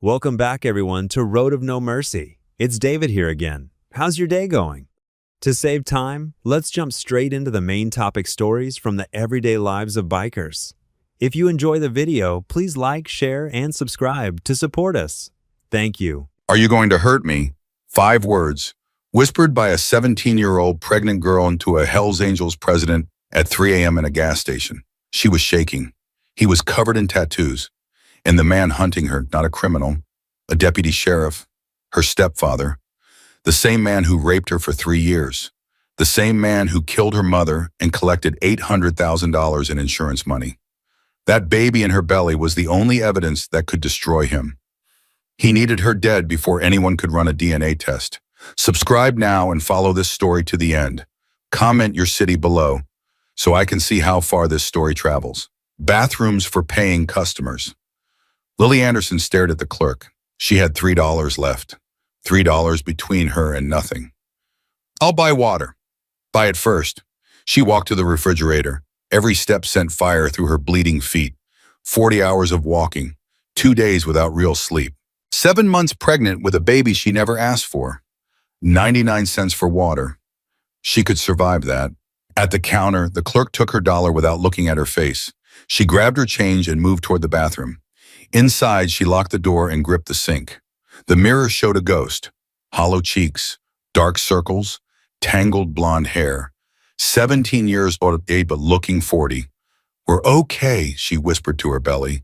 Welcome back, everyone, to Road of No Mercy. It's David here again. How's your day going? To save time, let's jump straight into the main topic stories from the everyday lives of bikers. If you enjoy the video, please like, share, and subscribe to support us. Thank you. Are you going to hurt me? 5 words, whispered by a 17-year-old pregnant girl into a Hells Angels president at 3 a.m. in a gas station. She was shaking. He was covered in tattoos. And the man hunting her, not a criminal, a deputy sheriff, her stepfather, the same man who raped her for 3 years, the same man who killed her mother and collected $800,000 in insurance money. That baby in her belly was the only evidence that could destroy him. He needed her dead before anyone could run a DNA test. Subscribe now and follow this story to the end. Comment your city below so I can see how far this story travels. Bathrooms for paying customers. Lily Anderson stared at the clerk. She had $3 left. $3 between her and nothing. I'll buy water. Buy it first. She walked to the refrigerator. Every step sent fire through her bleeding feet. 40 hours of walking. 2 days without real sleep. 7 months pregnant with a baby she never asked for. 99 cents for water. She could survive that. At the counter, the clerk took her dollar without looking at her face. She grabbed her change and moved toward the bathroom. Inside, she locked the door and gripped the sink. The mirror showed a ghost. Hollow cheeks, dark circles, tangled blonde hair. 17 years old but looking 40. We're okay, she whispered to her belly.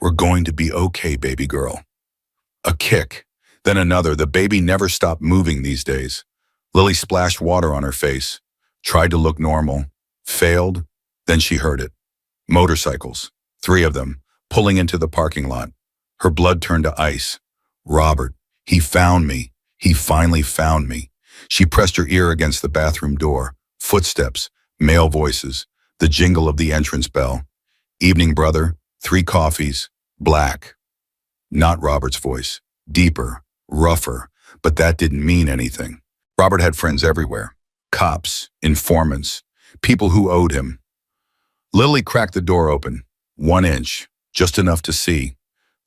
We're going to be okay, baby girl. A kick, then another. The baby never stopped moving these days. Lily splashed water on her face, tried to look normal, failed, then she heard it. Motorcycles, 3 of them, pulling into the parking lot. Her blood turned to ice. Robert, he found me. He finally found me. She pressed her ear against the bathroom door. Footsteps, male voices, the jingle of the entrance bell. Evening, brother, 3 coffees, black. Not Robert's voice, deeper, rougher, but that didn't mean anything. Robert had friends everywhere. Cops, informants, people who owed him. Lily cracked the door open, 1 inch. Just enough to see.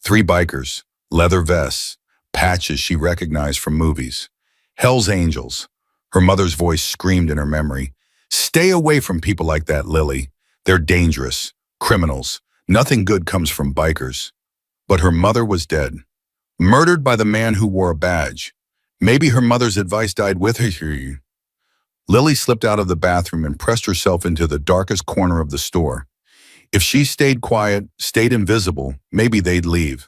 3 bikers, leather vests, patches she recognized from movies. Hell's Angels. Her mother's voice screamed in her memory. Stay away from people like that, Lily. They're dangerous, criminals. Nothing good comes from bikers. But her mother was dead. Murdered by the man who wore a badge. Maybe her mother's advice died with her. Lily slipped out of the bathroom and pressed herself into the darkest corner of the store. If she stayed quiet, stayed invisible, maybe they'd leave.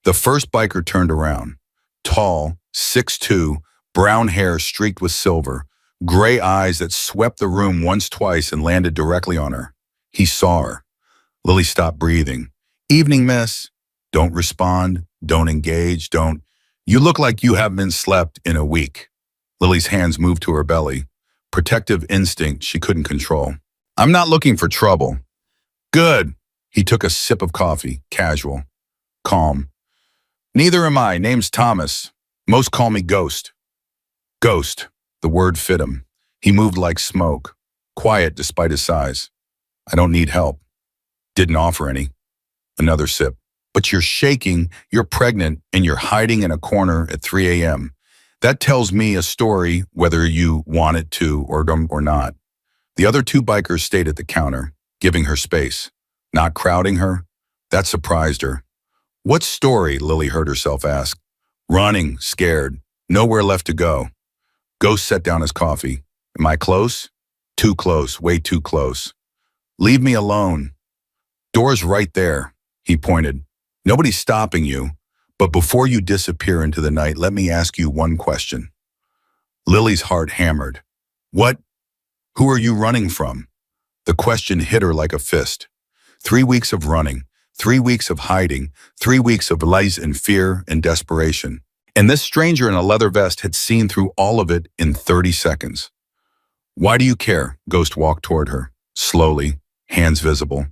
The first biker turned around. Tall, 6'2", brown hair streaked with silver, gray eyes that swept the room once, twice, and landed directly on her. He saw her. Lily stopped breathing. Evening, miss. Don't respond. Don't engage. Don't. You look like you haven't been slept in a week. Lily's hands moved to her belly. Protective instinct she couldn't control. I'm not looking for trouble. Good. He took a sip of coffee, casual, calm. Neither am I. Name's Thomas. Most call me Ghost. Ghost. The word fit him. He moved like smoke, quiet despite his size. I don't need help. Didn't offer any. Another sip. But you're shaking, you're pregnant, and you're hiding in a corner at 3 a.m. That tells me a story whether you want it to or not. The other 2 bikers stayed at the counter, giving her space, not crowding her. That surprised her. What story, Lily heard herself ask. Running, scared, nowhere left to go. Ghost set down his coffee. Am I close? Too close, way too close. Leave me alone. Door's right there, he pointed. Nobody's stopping you, but before you disappear into the night, let me ask you one question. Lily's heart hammered. What? Who are you running from? The question hit her like a fist. 3 weeks of running, 3 weeks of hiding, 3 weeks of lies and fear and desperation. And this stranger in a leather vest had seen through all of it in 30 seconds. Why do you care? Ghost walked toward her, slowly, hands visible.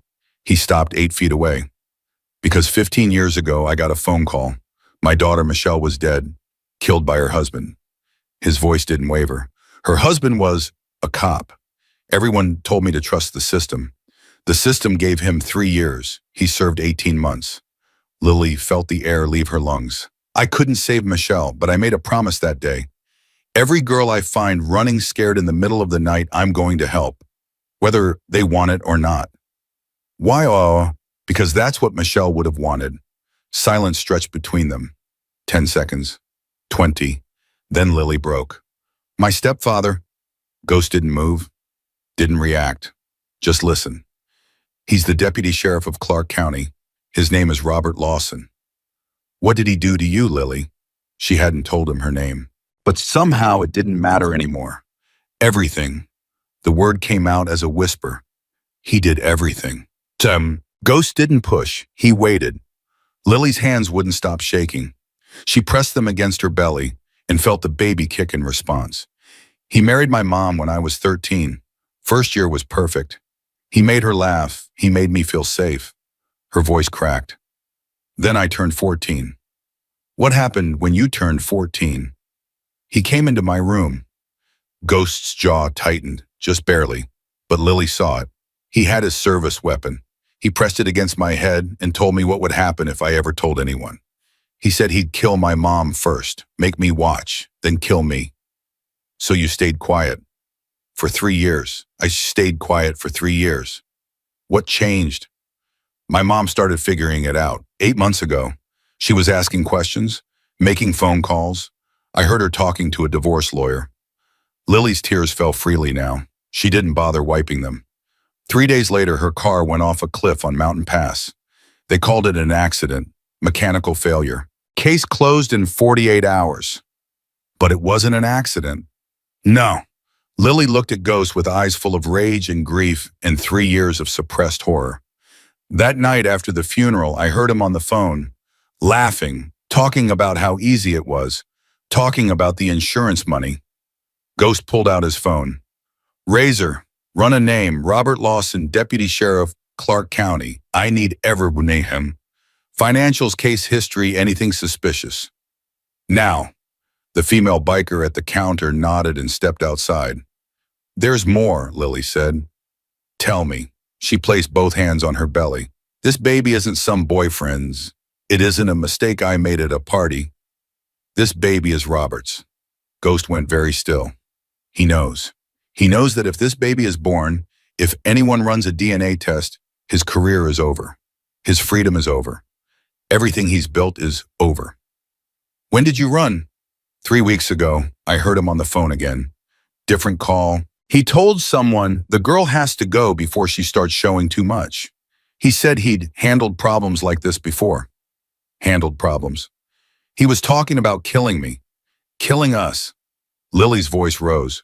He stopped 8 feet away. Because 15 years ago, I got a phone call. My daughter, Michelle, was dead, killed by her husband. His voice didn't waver. Her husband was a cop. Everyone told me to trust the system. The system gave him 3 years. He served 18 months. Lily felt the air leave her lungs. I couldn't save Michelle, but I made a promise that day. Every girl I find running scared in the middle of the night, I'm going to help, whether they want it or not. Why? Oh, because that's what Michelle would have wanted. Silence stretched between them. 10 seconds. 20. Then Lily broke. My stepfather. Ghost didn't move, didn't react. Just listen. He's the deputy sheriff of Clark County. His name is Robert Lawson. What did he do to you, Lily? She hadn't told him her name. But somehow it didn't matter anymore. Everything. The word came out as a whisper. He did everything. Ghost didn't push. He waited. Lily's hands wouldn't stop shaking. She pressed them against her belly and felt the baby kick in response. He married my mom when I was 13. First year was perfect. He made her laugh. He made me feel safe. Her voice cracked. Then I turned 14. What happened when you turned 14? He came into my room. Ghost's jaw tightened, just barely, but Lily saw it. He had his service weapon. He pressed it against my head and told me what would happen if I ever told anyone. He said he'd kill my mom first, make me watch, then kill me. So you stayed quiet. For 3 years. I stayed quiet for 3 years. What changed? My mom started figuring it out 8 months ago. She was asking questions, making phone calls. I heard her talking to a divorce lawyer. Lily's tears fell freely now. She didn't bother wiping them. 3 days later, her car went off a cliff on Mountain Pass. They called it an accident, mechanical failure. Case closed in 48 hours. But it wasn't an accident. No. Lily looked at Ghost with eyes full of rage and grief and 3 years of suppressed horror. That night after the funeral, I heard him on the phone, laughing, talking about how easy it was, talking about the insurance money. Ghost pulled out his phone. Razor, run a name, Robert Lawson, Deputy Sheriff, Clark County. I need him. Financials, case history, anything suspicious. Now. The female biker at the counter nodded and stepped outside. There's more, Lily said. Tell me. She placed both hands on her belly. This baby isn't some boyfriend's. It isn't a mistake I made at a party. This baby is Robert's. Ghost went very still. He knows. He knows that if this baby is born, if anyone runs a DNA test, his career is over. His freedom is over. Everything he's built is over. When did you run? 3 weeks ago. I heard him on the phone again. Different call. He told someone the girl has to go before she starts showing too much. He said he'd handled problems like this before. Handled problems. He was talking about killing me. Killing us. Lily's voice rose.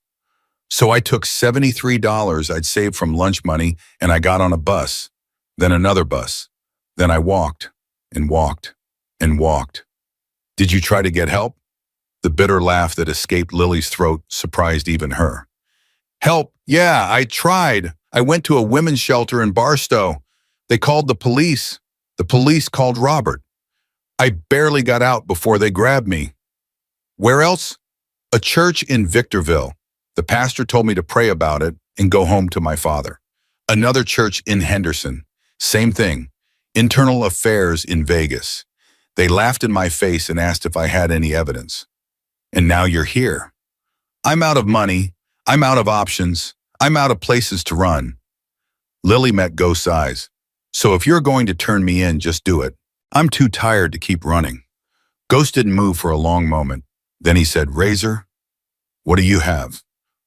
So I took $73 I'd saved from lunch money and I got on a bus. Then another bus. Then I walked and walked and walked. Did you try to get help? The bitter laugh that escaped Lily's throat surprised even her. Help? Yeah, I tried. I went to a women's shelter in Barstow. They called the police. The police called Robert. I barely got out before they grabbed me. Where else? A church in Victorville. The pastor told me to pray about it and go home to my father. Another church in Henderson. Same thing. Internal affairs in Vegas. They laughed in my face and asked if I had any evidence. And now you're here. I'm out of money. I'm out of options. I'm out of places to run. Lily met Ghost's eyes. So if you're going to turn me in, just do it. I'm too tired to keep running. Ghost didn't move for a long moment. Then he said, Razor, what do you have?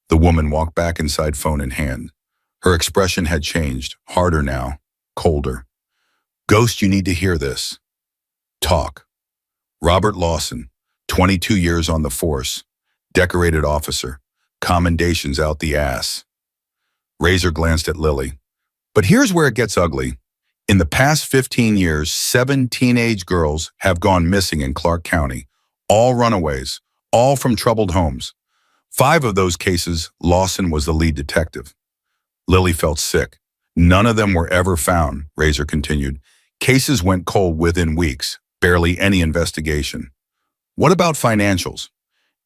The woman walked back inside, phone in hand. Her expression had changed, harder now, colder. Ghost, you need to hear this. Talk. Robert Lawson, 22 years on the force, decorated officer, commendations out the ass. Razor glanced at Lily. But here's where it gets ugly. In the past 15 years, 7 teenage girls have gone missing in Clark County, all runaways, all from troubled homes. 5 of those cases, Lawson was the lead detective. Lily felt sick. None of them were ever found, Razor continued. Cases went cold within weeks, barely any investigation. What about financials?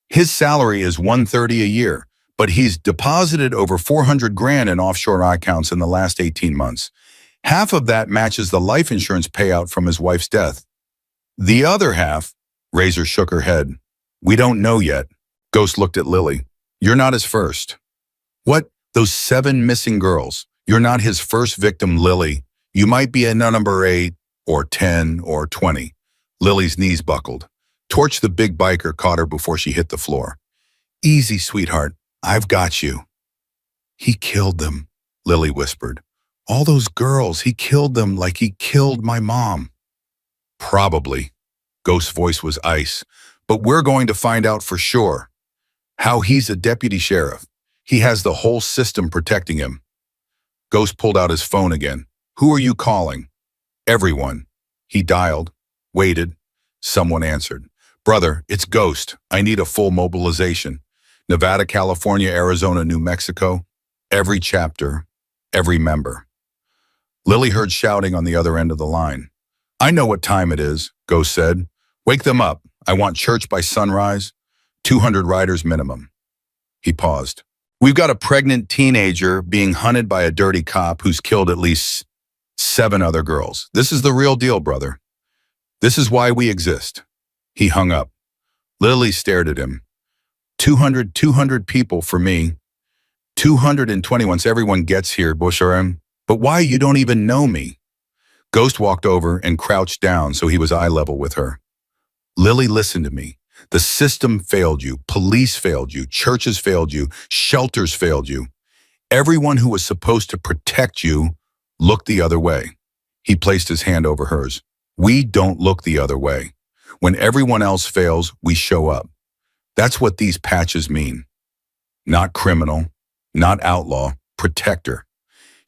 His salary is $130 a year, but he's deposited over $400,000 in offshore accounts in the last 18 months. Half of that matches the life insurance payout from his wife's death. The other half, Razor shook her head. We don't know yet. Ghost looked at Lily. You're not his first. What? Those 7 missing girls. You're not his first victim, Lily. You might be a number 8 or 10 or 20. Lily's knees buckled. Torch the big biker caught her before she hit the floor. Easy, sweetheart. I've got you. He killed them, Lily whispered. All those girls, he killed them like he killed my mom. Probably. Ghost's voice was ice. But we're going to find out for sure. How he's a deputy sheriff. He has the whole system protecting him. Ghost pulled out his phone again. Who are you calling? Everyone. He dialed, waited. Someone answered. Brother, it's Ghost. I need a full mobilization. Nevada, California, Arizona, New Mexico. Every chapter, every member. Lily heard shouting on the other end of the line. I know what time it is, Ghost said. Wake them up. I want church by sunrise. 200 riders minimum. He paused. We've got a pregnant teenager being hunted by a dirty cop who's killed at least 7 other girls. This is the real deal, brother. This is why we exist. He hung up. Lily stared at him. 200 people for me. 220 once everyone gets here, Busharam. But why you don't even know me? Ghost walked over and crouched down so he was eye level with her. Lily, listen to me. The system failed you. Police failed you. Churches failed you. Shelters failed you. Everyone who was supposed to protect you looked the other way. He placed his hand over hers. We don't look the other way. When everyone else fails, we show up. That's what these patches mean. Not criminal, not outlaw, protector.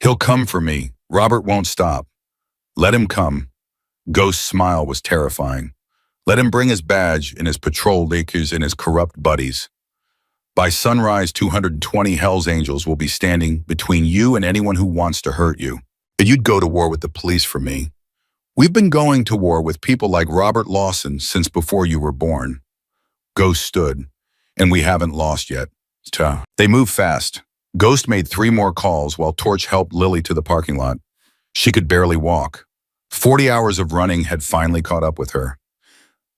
He'll come for me. Robert won't stop. Let him come. Ghost's smile was terrifying. Let him bring his badge and his patrol leakers and his corrupt buddies. By sunrise, 220 Hell's Angels will be standing between you and anyone who wants to hurt you. You'd go to war with the police for me. We've been going to war with people like Robert Lawson since before you were born. Ghost stood, and we haven't lost yet. They moved fast. Ghost made 3 more calls while Torch helped Lily to the parking lot. She could barely walk. 40 hours of running had finally caught up with her.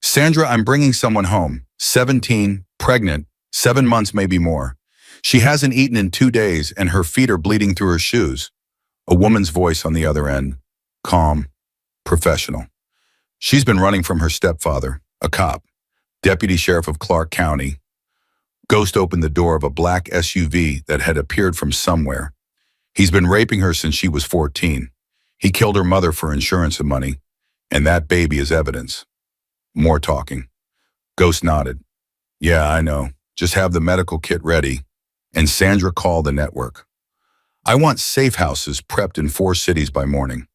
Sandra, I'm bringing someone home. 17, pregnant, 7 months, maybe more. She hasn't eaten in 2 days and her feet are bleeding through her shoes. A woman's voice on the other end, calm, professional. She's been running from her stepfather, a cop, deputy sheriff of Clark County. Ghost opened the door of a black SUV that had appeared from somewhere. He's been raping her since she was 14. He killed her mother for insurance and money, and that baby is evidence. More talking. Ghost nodded. Yeah, I know. Just have the medical kit ready. And Sandra called the network. I want safe houses prepped in 4 cities by morning.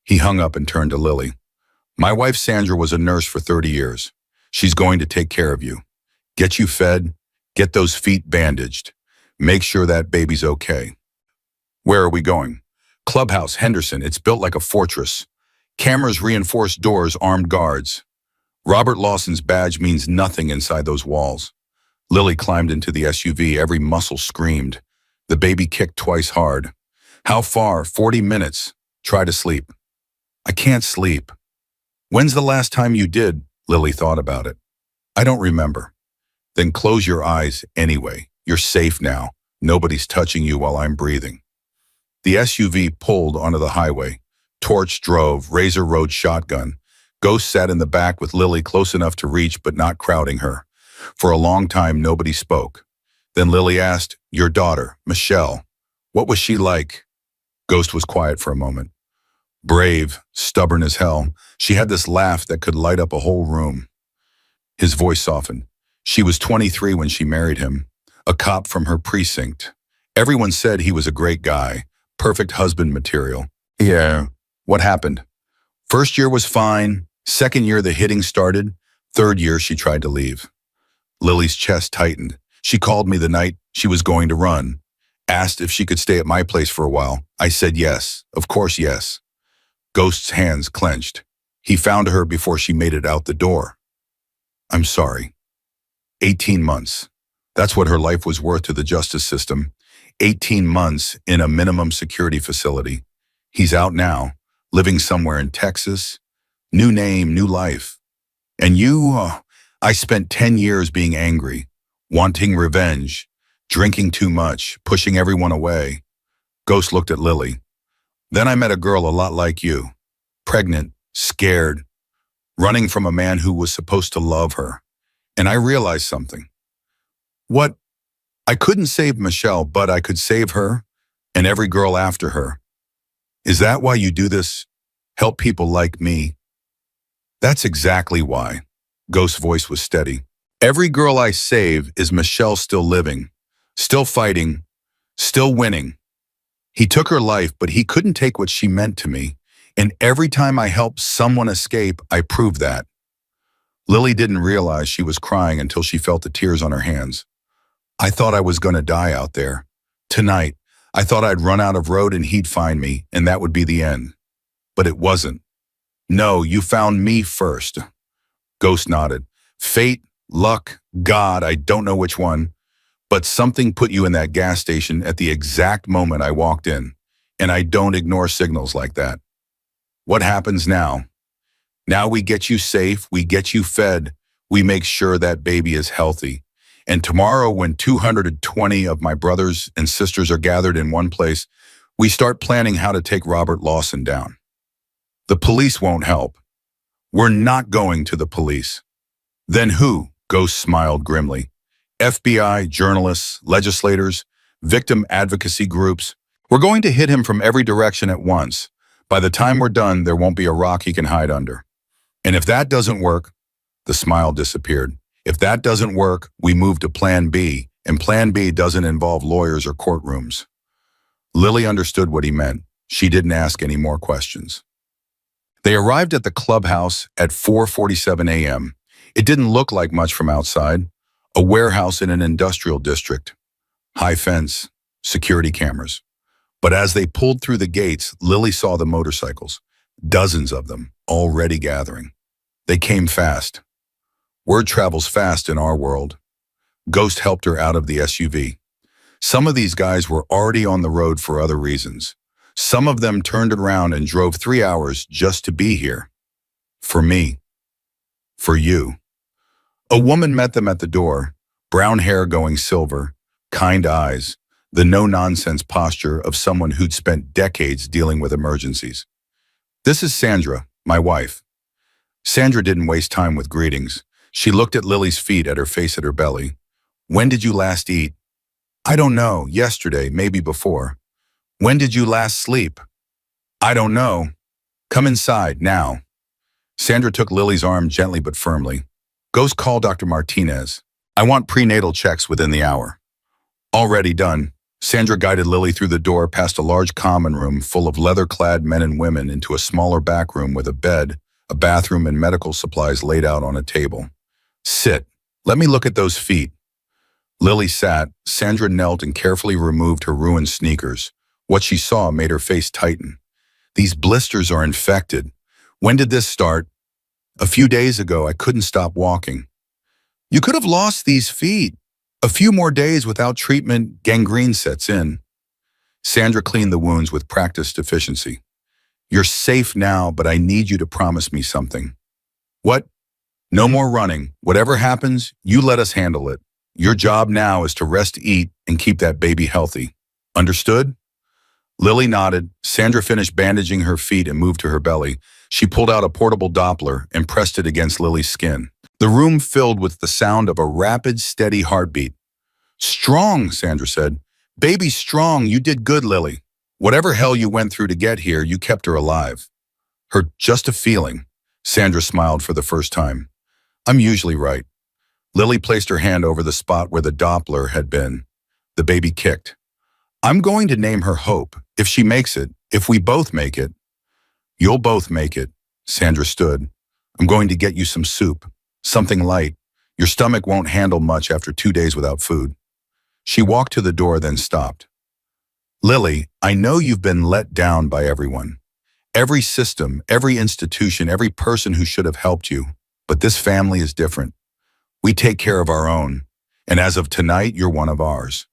He hung up and turned to Lily. My wife Sandra was a nurse for 30 years. She's going to take care of you. Get you fed. Get those feet bandaged. Make sure that baby's okay. Where are we going? Clubhouse, Henderson. It's built like a fortress. Cameras, reinforced doors, armed guards. Robert Lawson's badge means nothing inside those walls. Lily climbed into the SUV. Every muscle screamed. The baby kicked twice hard. How far? 40 minutes. Try to sleep. I can't sleep. When's the last time you did? Lily thought about it. I don't remember. Then close your eyes anyway. You're safe now. Nobody's touching you while I'm breathing. The SUV pulled onto the highway. Torch drove, Razor rode shotgun. Ghost sat in the back with Lily close enough to reach but not crowding her. For a long time, nobody spoke. Then Lily asked, your daughter, Michelle, what was she like? Ghost was quiet for a moment. Brave, stubborn as hell, she had this laugh that could light up a whole room. His voice softened. She was 23 when she married him, a cop from her precinct. Everyone said he was a great guy, perfect husband material. Yeah, what happened? First year was fine. Second year, the hitting started. Third year, she tried to leave. Lily's chest tightened. She called me the night she was going to run. Asked if she could stay at my place for a while. I said yes. Of course, yes. Ghost's hands clenched. He found her before she made it out the door. I'm sorry. 18 months. That's what her life was worth to the justice system. 18 months in a minimum security facility. He's out now, living somewhere in Texas. New name, new life. And I spent 10 years being angry, wanting revenge, drinking too much, pushing everyone away. Ghost looked at Lily. Then I met a girl a lot like you, pregnant, scared, running from a man who was supposed to love her. And I realized something. What? I couldn't save Michelle, but I could save her and every girl after her. Is that why you do this? Help people like me? That's exactly why. Ghost's voice was steady. Every girl I save is Michelle still living, still fighting, still winning. He took her life, but he couldn't take what she meant to me. And every time I helped someone escape, I proved that. Lily didn't realize she was crying until she felt the tears on her hands. I thought I was going to die out there. Tonight, I thought I'd run out of road and he'd find me, and that would be the end. But it wasn't. No, you found me first. Ghost nodded. Fate, luck, God, I don't know which one, but something put you in that gas station at the exact moment I walked in, and I don't ignore signals like that. What happens now? Now we get you safe, we get you fed, we make sure that baby is healthy. And tomorrow, when 220 of my brothers and sisters are gathered in one place, we start planning how to take Robert Lawson down. The police won't help. We're not going to the police. Then who? Ghost smiled grimly. FBI, journalists, legislators, victim advocacy groups. We're going to hit him from every direction at once. By the time we're done, there won't be a rock he can hide under. And if that doesn't work, the smile disappeared. If that doesn't work, we move to Plan B, and Plan B doesn't involve lawyers or courtrooms. Lily understood what he meant. She didn't ask any more questions. They arrived at the clubhouse at 4:47 a.m. It didn't look like much from outside. A warehouse in an industrial district. High fence, security cameras. But as they pulled through the gates, Lily saw the motorcycles. Dozens of them, already gathering. They came fast. Word travels fast in our world. Ghost helped her out of the SUV. Some of these guys were already on the road for other reasons. Some of them turned around and drove 3 hours just to be here. For me. For you. A woman met them at the door, brown hair going silver, kind eyes, the no-nonsense posture of someone who'd spent decades dealing with emergencies. This is Sandra, my wife. Sandra didn't waste time with greetings. She looked at Lily's feet, at her face, at her belly. When did you last eat? I don't know. Yesterday, maybe before. When did you last sleep? I don't know. Come inside, now. Sandra took Lily's arm gently but firmly. Ghost, call Dr. Martinez. I want prenatal checks within the hour. Already done. Sandra guided Lily through the door past a large common room full of leather-clad men and women into a smaller back room with a bed, a bathroom, and medical supplies laid out on a table. Sit. Let me look at those feet. Lily sat. Sandra knelt and carefully removed her ruined sneakers. What she saw made her face tighten. These blisters are infected. When did this start? A few days ago, I couldn't stop walking. You could have lost these feet. A few more days without treatment, gangrene sets in. Sandra cleaned the wounds with practiced efficiency. You're safe now, but I need you to promise me something. What? No more running. Whatever happens, you let us handle it. Your job now is to rest, eat, and keep that baby healthy. Understood? Lily nodded. Sandra finished bandaging her feet and moved to her belly. She pulled out a portable Doppler and pressed it against Lily's skin. The room filled with the sound of a rapid, steady heartbeat. Strong, Sandra said. Baby strong, you did good, Lily. Whatever hell you went through to get here, you kept her alive. Her just a feeling. Sandra smiled for the first time. I'm usually right. Lily placed her hand over the spot where the Doppler had been. The baby kicked. I'm going to name her Hope. If she makes it, if we both make it. You'll both make it. Sandra stood. I'm going to get you some soup. Something light. Your stomach won't handle much after 2 days without food. She walked to the door, then stopped. Lily, I know you've been let down by everyone. Every system, every institution, every person who should have helped you. But this family is different. We take care of our own. And as of tonight, you're one of ours.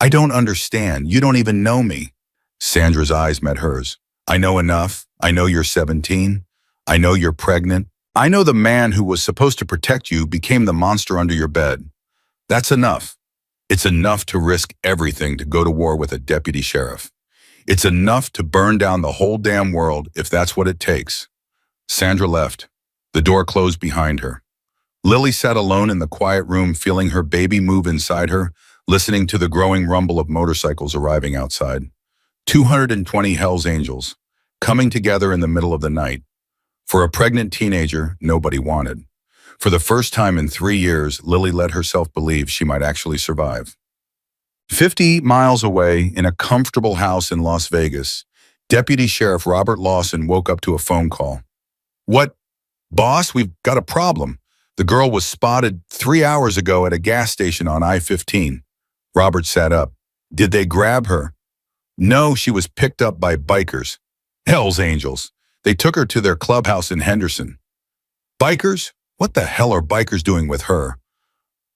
I don't understand. You don't even know me. Sandra's eyes met hers. I know enough. I know you're 17. I know you're pregnant. I know the man who was supposed to protect you became the monster under your bed. That's enough. It's enough to risk everything to go to war with a deputy sheriff. It's enough to burn down the whole damn world if that's what it takes. Sandra left. The door closed behind her. Lily sat alone in the quiet room, feeling her baby move inside her, listening to the growing rumble of motorcycles arriving outside. 220 Hell's Angels, coming together in the middle of the night. For a pregnant teenager, nobody wanted. For the first time in 3 years, Lily let herself believe she might actually survive. 50 miles away, in a comfortable house in Las Vegas, Deputy Sheriff Robert Lawson woke up to a phone call. "What? Boss, we've got a problem. The girl was spotted 3 hours ago at a gas station on I-15. Robert sat up. "Did they grab her?" "No, she was picked up by bikers. Hell's Angels. They took her to their clubhouse in Henderson." "Bikers? What the hell are bikers doing with her?"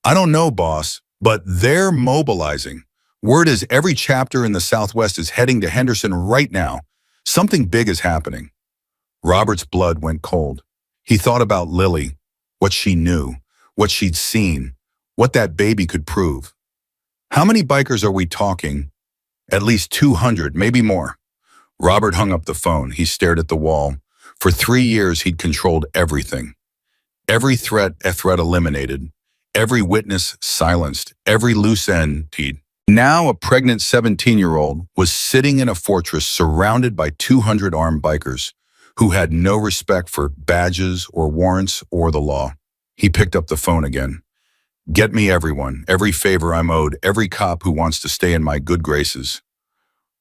"I don't know, boss, but they're mobilizing. Word is every chapter in the Southwest is heading to Henderson right now. Something big is happening." Robert's blood went cold. He thought about Lily, what she knew, what she'd seen, what that baby could prove. "How many bikers are we talking?" "At least 200, maybe more." Robert hung up the phone. He stared at the wall. For 3 years, he'd controlled everything. Every threat, a threat eliminated. Every witness silenced. Every loose end teed. Now a pregnant 17-year-old was sitting in a fortress surrounded by 200 armed bikers who had no respect for badges or warrants or the law. He picked up the phone again. "Get me everyone, every favor I'm owed, every cop who wants to stay in my good graces.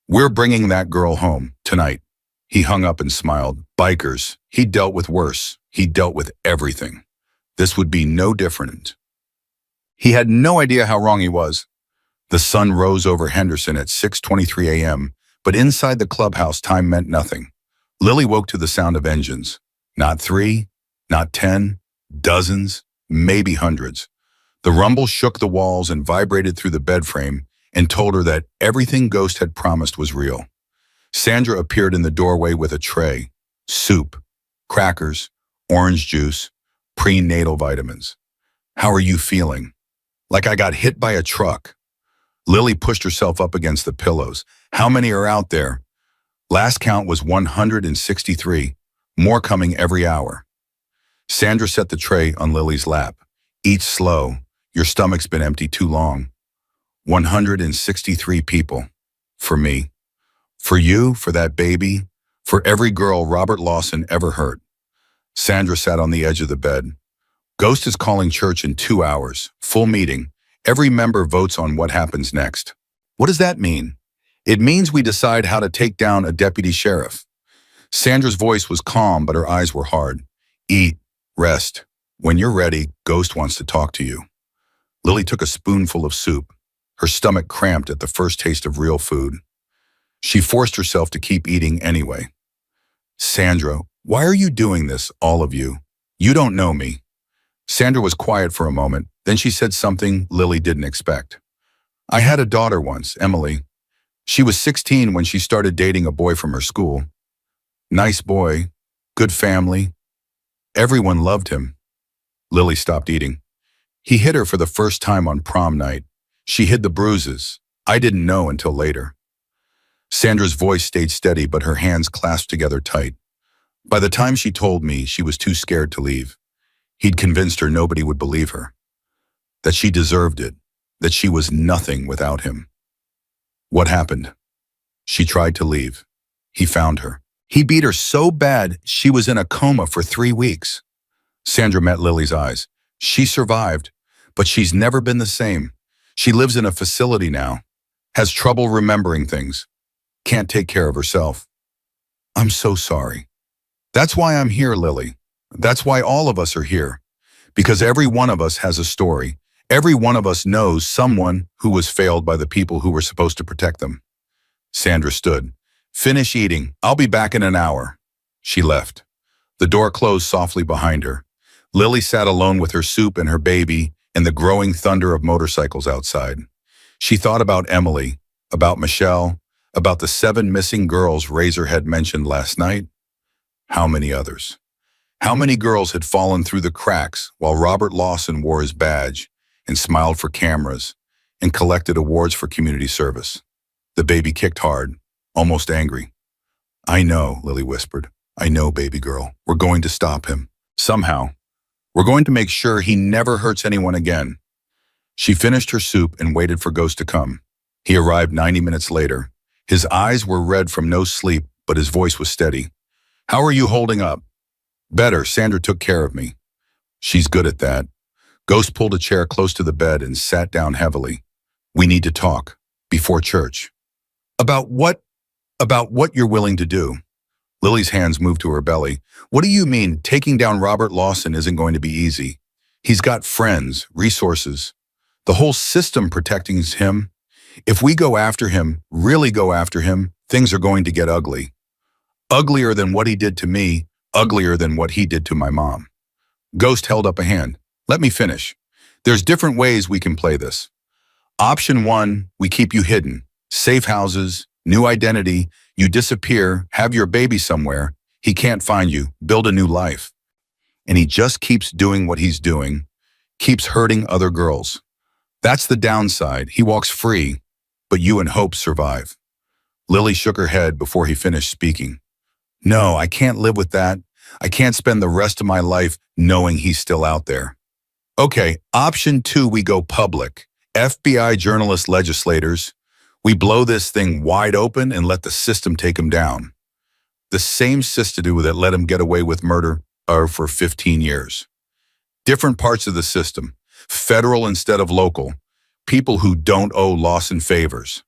We're bringing that girl home tonight." He hung up and smiled. Bikers. He dealt with worse. He dealt with everything. This would be no different. He had no idea how wrong he was. The sun rose over Henderson at 6:23 a.m., but inside the clubhouse time meant nothing. Lily woke to the sound of engines. Not 3, not 10, dozens, maybe hundreds. The rumble shook the walls and vibrated through the bed frame and told her that everything Ghost had promised was real. Sandra appeared in the doorway with a tray. Soup, crackers, orange juice, prenatal vitamins. "How are you feeling?" "Like I got hit by a truck." Lily pushed herself up against the pillows. "How many are out there?" Last count was 163, more coming every hour. Sandra set the tray on Lily's lap. "Eat slow. Your stomach's been empty too long." 163 people. For me. For you, for that baby, for every girl Robert Lawson ever hurt. Sandra sat on the edge of the bed. "Ghost is calling church in 2 hours. Full meeting. Every member votes on what happens next." "What does that mean?" "It means we decide how to take down a deputy sheriff." Sandra's voice was calm, but her eyes were hard. "Eat. Rest. When you're ready, Ghost wants to talk to you." Lily took a spoonful of soup. Her stomach cramped at the first taste of real food. She forced herself to keep eating anyway. "Sandra, why are you doing this, all of you? You don't know me." Sandra was quiet for a moment, then she said something Lily didn't expect. "I had a daughter once, Emily. She was 16 when she started dating a boy from her school. Nice boy, good family. Everyone loved him." Lily stopped eating. "He hit her for the first time on prom night. She hid the bruises. I didn't know until later." Sandra's voice stayed steady, but her hands clasped together tight. By the time she told me, she was too scared to leave. He'd convinced her nobody would believe her. That she deserved it. That she was nothing without him. "What happened?" She tried to leave. He found her. He beat her so bad, she was in a coma for 3 weeks. Sandra met Lily's eyes. "She survived, but she's never been the same. She lives in a facility now. Has trouble remembering things. Can't take care of herself." "I'm so sorry." "That's why I'm here, Lily. That's why all of us are here. Because every one of us has a story. Every one of us knows someone who was failed by the people who were supposed to protect them." Sandra stood. "Finish eating. I'll be back in an hour." She left. The door closed softly behind her. Lily sat alone with her soup and her baby and the growing thunder of motorcycles outside. She thought about Emily, about Michelle, about the 7 missing girls Razor had mentioned last night. How many others? How many girls had fallen through the cracks while Robert Lawson wore his badge and smiled for cameras and collected awards for community service? The baby kicked hard, almost angry. I know, Lily whispered. I know, baby girl. We're going to stop him. Somehow. We're going to make sure he never hurts anyone again. She finished her soup and waited for Ghost to come. He arrived 90 minutes later. His eyes were red from no sleep, but his voice was steady. How are you holding up? Better. Sandra took care of me. She's good at that. Ghost pulled a chair close to the bed and sat down heavily. We need to talk. Before church. About what? About what you're willing to do. Lily's hands moved to her belly. What do you mean taking down Robert Lawson isn't going to be easy? He's got friends, resources, the whole system protecting him. If we go after him, really go after him, things are going to get ugly. Uglier than what he did to me, uglier than what he did to my mom. Ghost held up a hand. Let me finish. There's different ways we can play this. Option 1, we keep you hidden. Safe houses, new identity, you disappear, have your baby somewhere, he can't find you, build a new life. And he just keeps doing what he's doing, keeps hurting other girls. That's the downside. He walks free, but you and Hope survive. Lily shook her head before he finished speaking. No, I can't live with that. I can't spend the rest of my life knowing he's still out there. Okay, option 2, we go public. FBI journalists, legislators. We blow this thing wide open and let the system take him down. The same system that let him get away with murder for 15 years. Different parts of the system, federal instead of local, people who don't owe Lawson favors.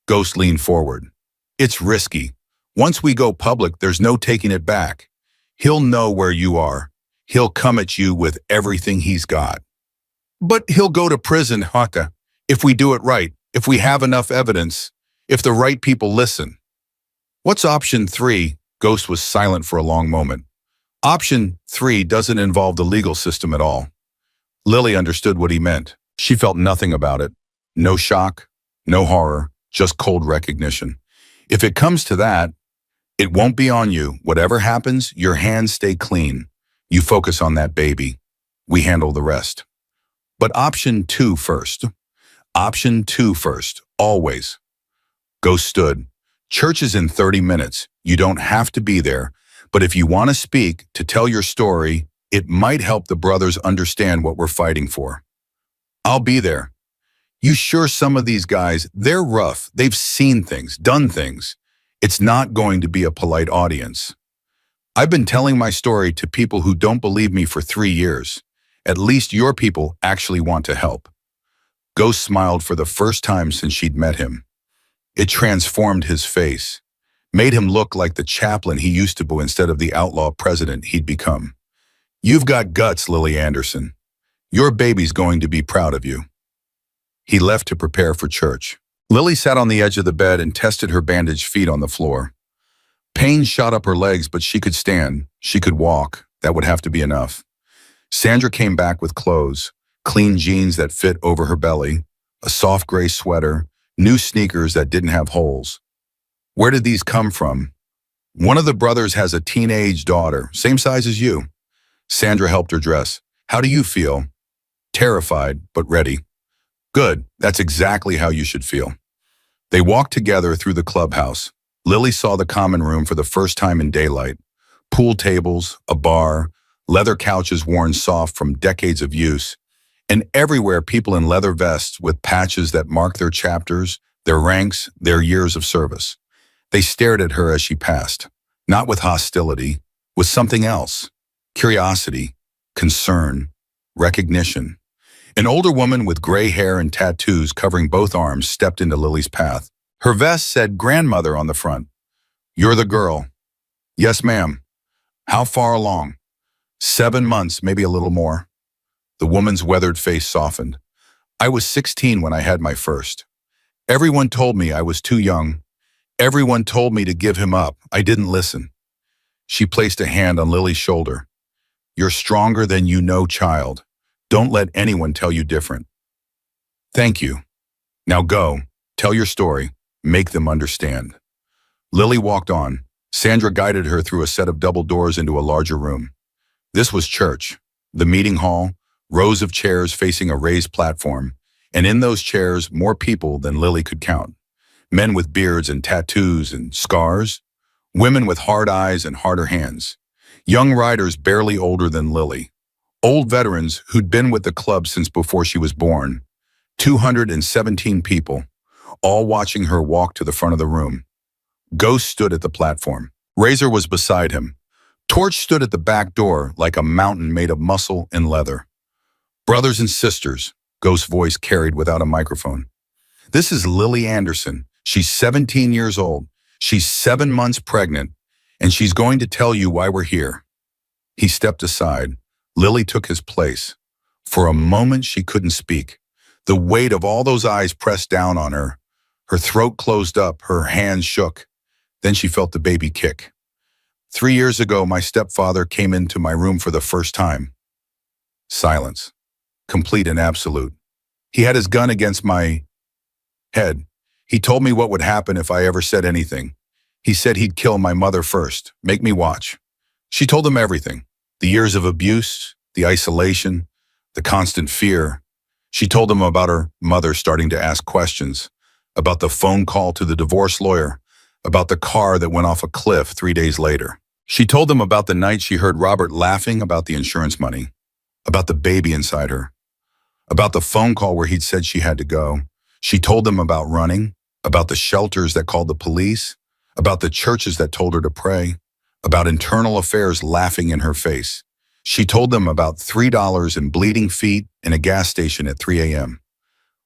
Ghost leaned forward. It's risky. Once we go public, there's no taking it back. He'll know where you are. He'll come at you with everything he's got. But he'll go to prison, Haka, if we do it right, if we have enough evidence, if the right people listen. What's option 3? Ghost was silent for a long moment. Option 3 doesn't involve the legal system at all. Lily understood what he meant. She felt nothing about it. No shock, no horror, just cold recognition. If it comes to that, it won't be on you. Whatever happens, your hands stay clean. You focus on that baby. We handle the rest. But option 2 first. Option 2 first, always. Ghost stood. Church is in 30 minutes. You don't have to be there. But if you want to speak, to tell your story, it might help the brothers understand what we're fighting for. I'll be there. You sure some of these guys, they're rough. They've seen things, done things. It's not going to be a polite audience. I've been telling my story to people who don't believe me for 3 years. At least your people actually want to help. Ghost smiled for the first time since she'd met him. It transformed his face, made him look like the chaplain he used to be instead of the outlaw president he'd become. You've got guts, Lily Anderson. Your baby's going to be proud of you. He left to prepare for church. Lily sat on the edge of the bed and tested her bandaged feet on the floor. Pain shot up her legs, but she could stand. She could walk. That would have to be enough. Sandra came back with clothes, clean jeans that fit over her belly, a soft gray sweater, new sneakers that didn't have holes. Where did these come from? One of the brothers has a teenage daughter, same size as you. Sandra helped her dress. How do you feel? Terrified, but ready. Good, that's exactly how you should feel. They walked together through the clubhouse. Lily saw the common room for the first time in daylight. Pool tables, a bar, leather couches worn soft from decades of use, and everywhere people in leather vests with patches that mark their chapters, their ranks, their years of service. They stared at her as she passed, not with hostility, with something else. Curiosity, concern, recognition. An older woman with gray hair and tattoos covering both arms stepped into Lily's path. Her vest said grandmother on the front. You're the girl. Yes, ma'am. How far along? 7 months, maybe a little more. The woman's weathered face softened. I was 16 when I had my first. Everyone told me I was too young. Everyone told me to give him up. I didn't listen. She placed a hand on Lily's shoulder. You're stronger than you know, child. Don't let anyone tell you different. Thank you. Now go, tell your story, make them understand. Lily walked on. Sandra guided her through a set of double doors into a larger room. This was church, the meeting hall, rows of chairs facing a raised platform, and in those chairs, more people than Lily could count. Men with beards and tattoos and scars, women with hard eyes and harder hands, young riders barely older than Lily, old veterans who'd been with the club since before she was born, 217 people, all watching her walk to the front of the room. Ghost stood at the platform. Razor was beside him. Torch stood at the back door like a mountain made of muscle and leather. Brothers and sisters, Ghost's voice carried without a microphone. This is Lily Anderson. She's 17 years old. She's 7 months pregnant, and she's going to tell you why we're here. He stepped aside. Lily took his place. For a moment, she couldn't speak. The weight of all those eyes pressed down on her. Her throat closed up, her hands shook. Then she felt the baby kick. 3 years ago, my stepfather came into my room for the first time. Silence. Complete and absolute. He had his gun against my head. He told me what would happen if I ever said anything. He said he'd kill my mother first, make me watch. She told him everything. The years of abuse, the isolation, the constant fear. She told him about her mother starting to ask questions, about the phone call to the divorce lawyer, about the car that went off a cliff 3 days later. She told him about the night she heard Robert laughing about the insurance money, about the baby inside her, about the phone call where he'd said she had to go. She told them about running, about the shelters that called the police, about the churches that told her to pray, about internal affairs laughing in her face. She told them about $3 in bleeding feet in a gas station at 3 a.m.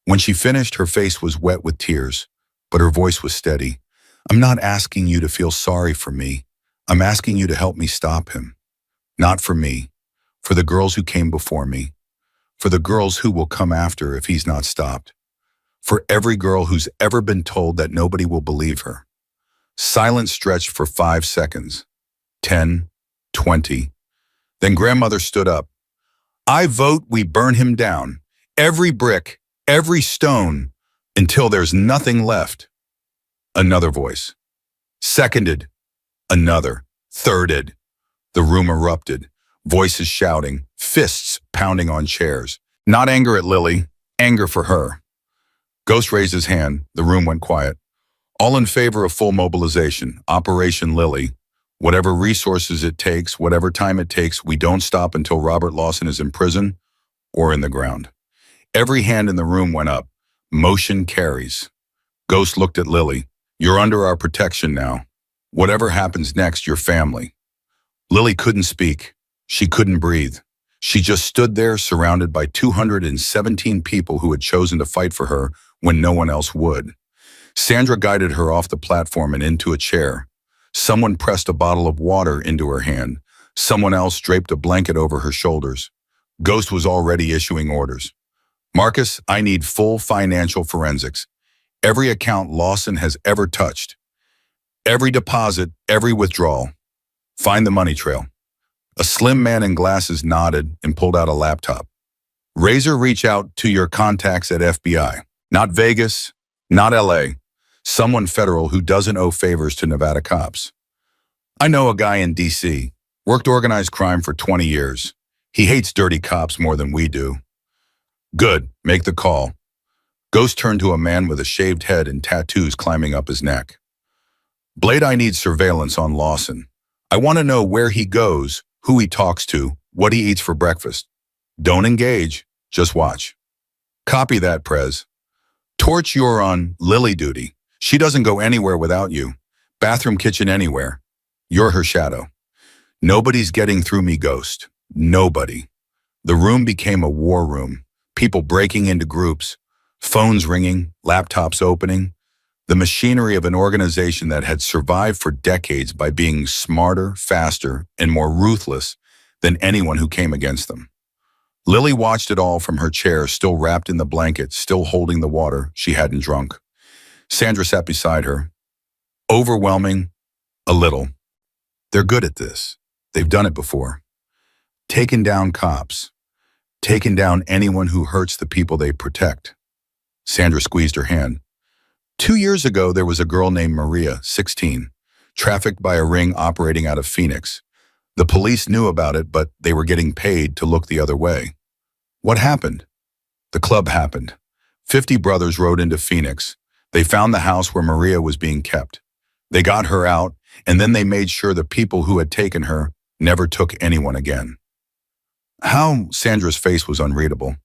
When she finished, her face was wet with tears, but her voice was steady. I'm not asking you to feel sorry for me. I'm asking you to help me stop him. Not for me, for the girls who came before me, for the girls who will come after if he's not stopped, for every girl who's ever been told that nobody will believe her. Silence stretched for 5 seconds, 10, 20. Then grandmother stood up. I vote we burn him down, every brick, every stone, until there's nothing left. Another voice. Seconded. Another. Thirded. The room erupted, voices shouting, fists pounding on chairs. Not anger at Lily, anger for her. Ghost raised his hand. The room went quiet. All in favor of full mobilization, Operation Lily. Whatever resources it takes, whatever time it takes, we don't stop until Robert Lawson is in prison or in the ground. Every hand in the room went up. Motion carries. Ghost looked at Lily. You're under our protection now. Whatever happens next, your family. Lily couldn't speak. She couldn't breathe. She just stood there surrounded by 217 people who had chosen to fight for her when no one else would. Sandra guided her off the platform and into a chair. Someone pressed a bottle of water into her hand. Someone else draped a blanket over her shoulders. Ghost was already issuing orders. Marcus, I need full financial forensics. Every account Lawson has ever touched. Every deposit, every withdrawal. Find the money trail. A slim man in glasses nodded and pulled out a laptop. Razor, reach out to your contacts at FBI. Not Vegas, not LA. Someone federal who doesn't owe favors to Nevada cops. I know a guy in DC. Worked organized crime for 20 years. He hates dirty cops more than we do. Good, make the call. Ghost turned to a man with a shaved head and tattoos climbing up his neck. Blade, I need surveillance on Lawson. I want to know where he goes, who he talks to, what he eats for breakfast. Don't engage, just watch. Copy that, Prez. Torch, you're on Lily duty. She doesn't go anywhere without you. Bathroom, kitchen, anywhere. You're her shadow. Nobody's getting through me, Ghost. Nobody. The room became a war room. People breaking into groups, phones ringing, laptops opening. The machinery of an organization that had survived for decades by being smarter, faster, and more ruthless than anyone who came against them. Lily watched it all from her chair, still wrapped in the blanket, still holding the water she hadn't drunk. Sandra sat beside her. Overwhelming, a little. They're good at this. They've done it before. Taken down cops. Taken down anyone who hurts the people they protect. Sandra squeezed her hand. 2 years ago, there was a girl named Maria, 16, trafficked by a ring operating out of Phoenix. The police knew about it, but they were getting paid to look the other way. What happened? The club happened. 50 brothers rode into Phoenix. They found the house where Maria was being kept. They got her out, and then they made sure the people who had taken her never took anyone again. How? Sandra's face was unreadable.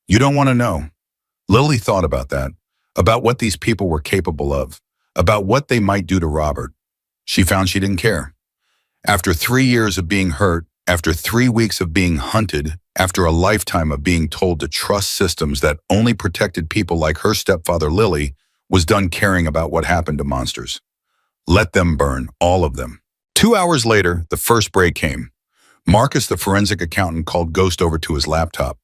You don't want to know. Lily thought about that, about what these people were capable of, about what they might do to Robert. She found she didn't care. After 3 years of being hurt, after 3 weeks of being hunted, after a lifetime of being told to trust systems that only protected people like her stepfather Lily, was done caring about what happened to monsters. Let them burn, all of them. 2 hours later, the first break came. Marcus, the forensic accountant, called Ghost over to his laptop.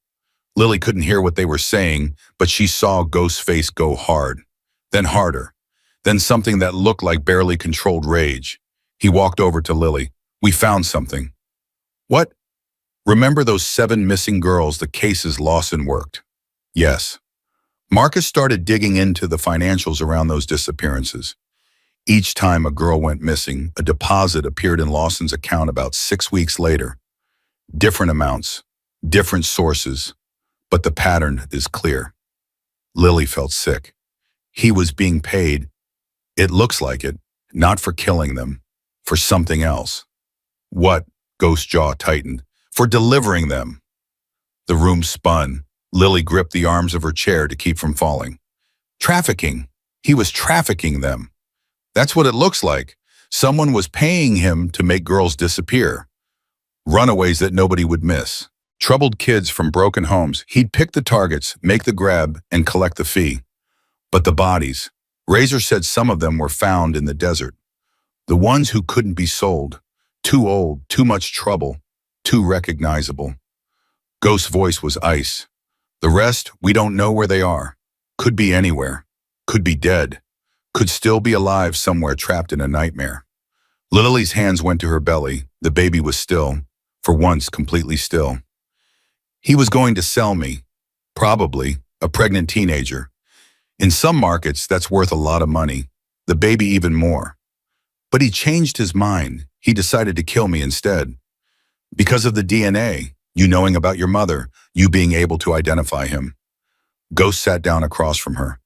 Lily couldn't hear what they were saying, but she saw Ghost's face go hard, then harder, then something that looked like barely controlled rage. He walked over to Lily. We found something. What? Remember those 7 missing girls the cases Lawson worked? Yes. Marcus started digging into the financials around those disappearances. Each time a girl went missing, a deposit appeared in Lawson's account about 6 weeks later. Different amounts, different sources, but the pattern is clear. Lily felt sick. He was being paid, it looks like it, not for killing them, for something else. What? Ghost's jaw tightened. For delivering them. The room spun. Lily gripped the arms of her chair to keep from falling. Trafficking. He was trafficking them. That's what it looks like. Someone was paying him to make girls disappear. Runaways that nobody would miss. Troubled kids from broken homes. He'd pick the targets, make the grab, and collect the fee. But the bodies. Razor said some of them were found in the desert. The ones who couldn't be sold. Too old, too much trouble, too recognizable. Ghost's voice was ice. The rest, we don't know where they are. Could be anywhere. Could be dead. Could still be alive somewhere trapped in a nightmare. Lily's hands went to her belly. The baby was still, for once completely still. He was going to sell me. Probably, a pregnant teenager. In some markets, that's worth a lot of money. The baby even more. But he changed his mind. He decided to kill me instead. Because of the DNA, you knowing about your mother, you being able to identify him. Ghost sat down across from her.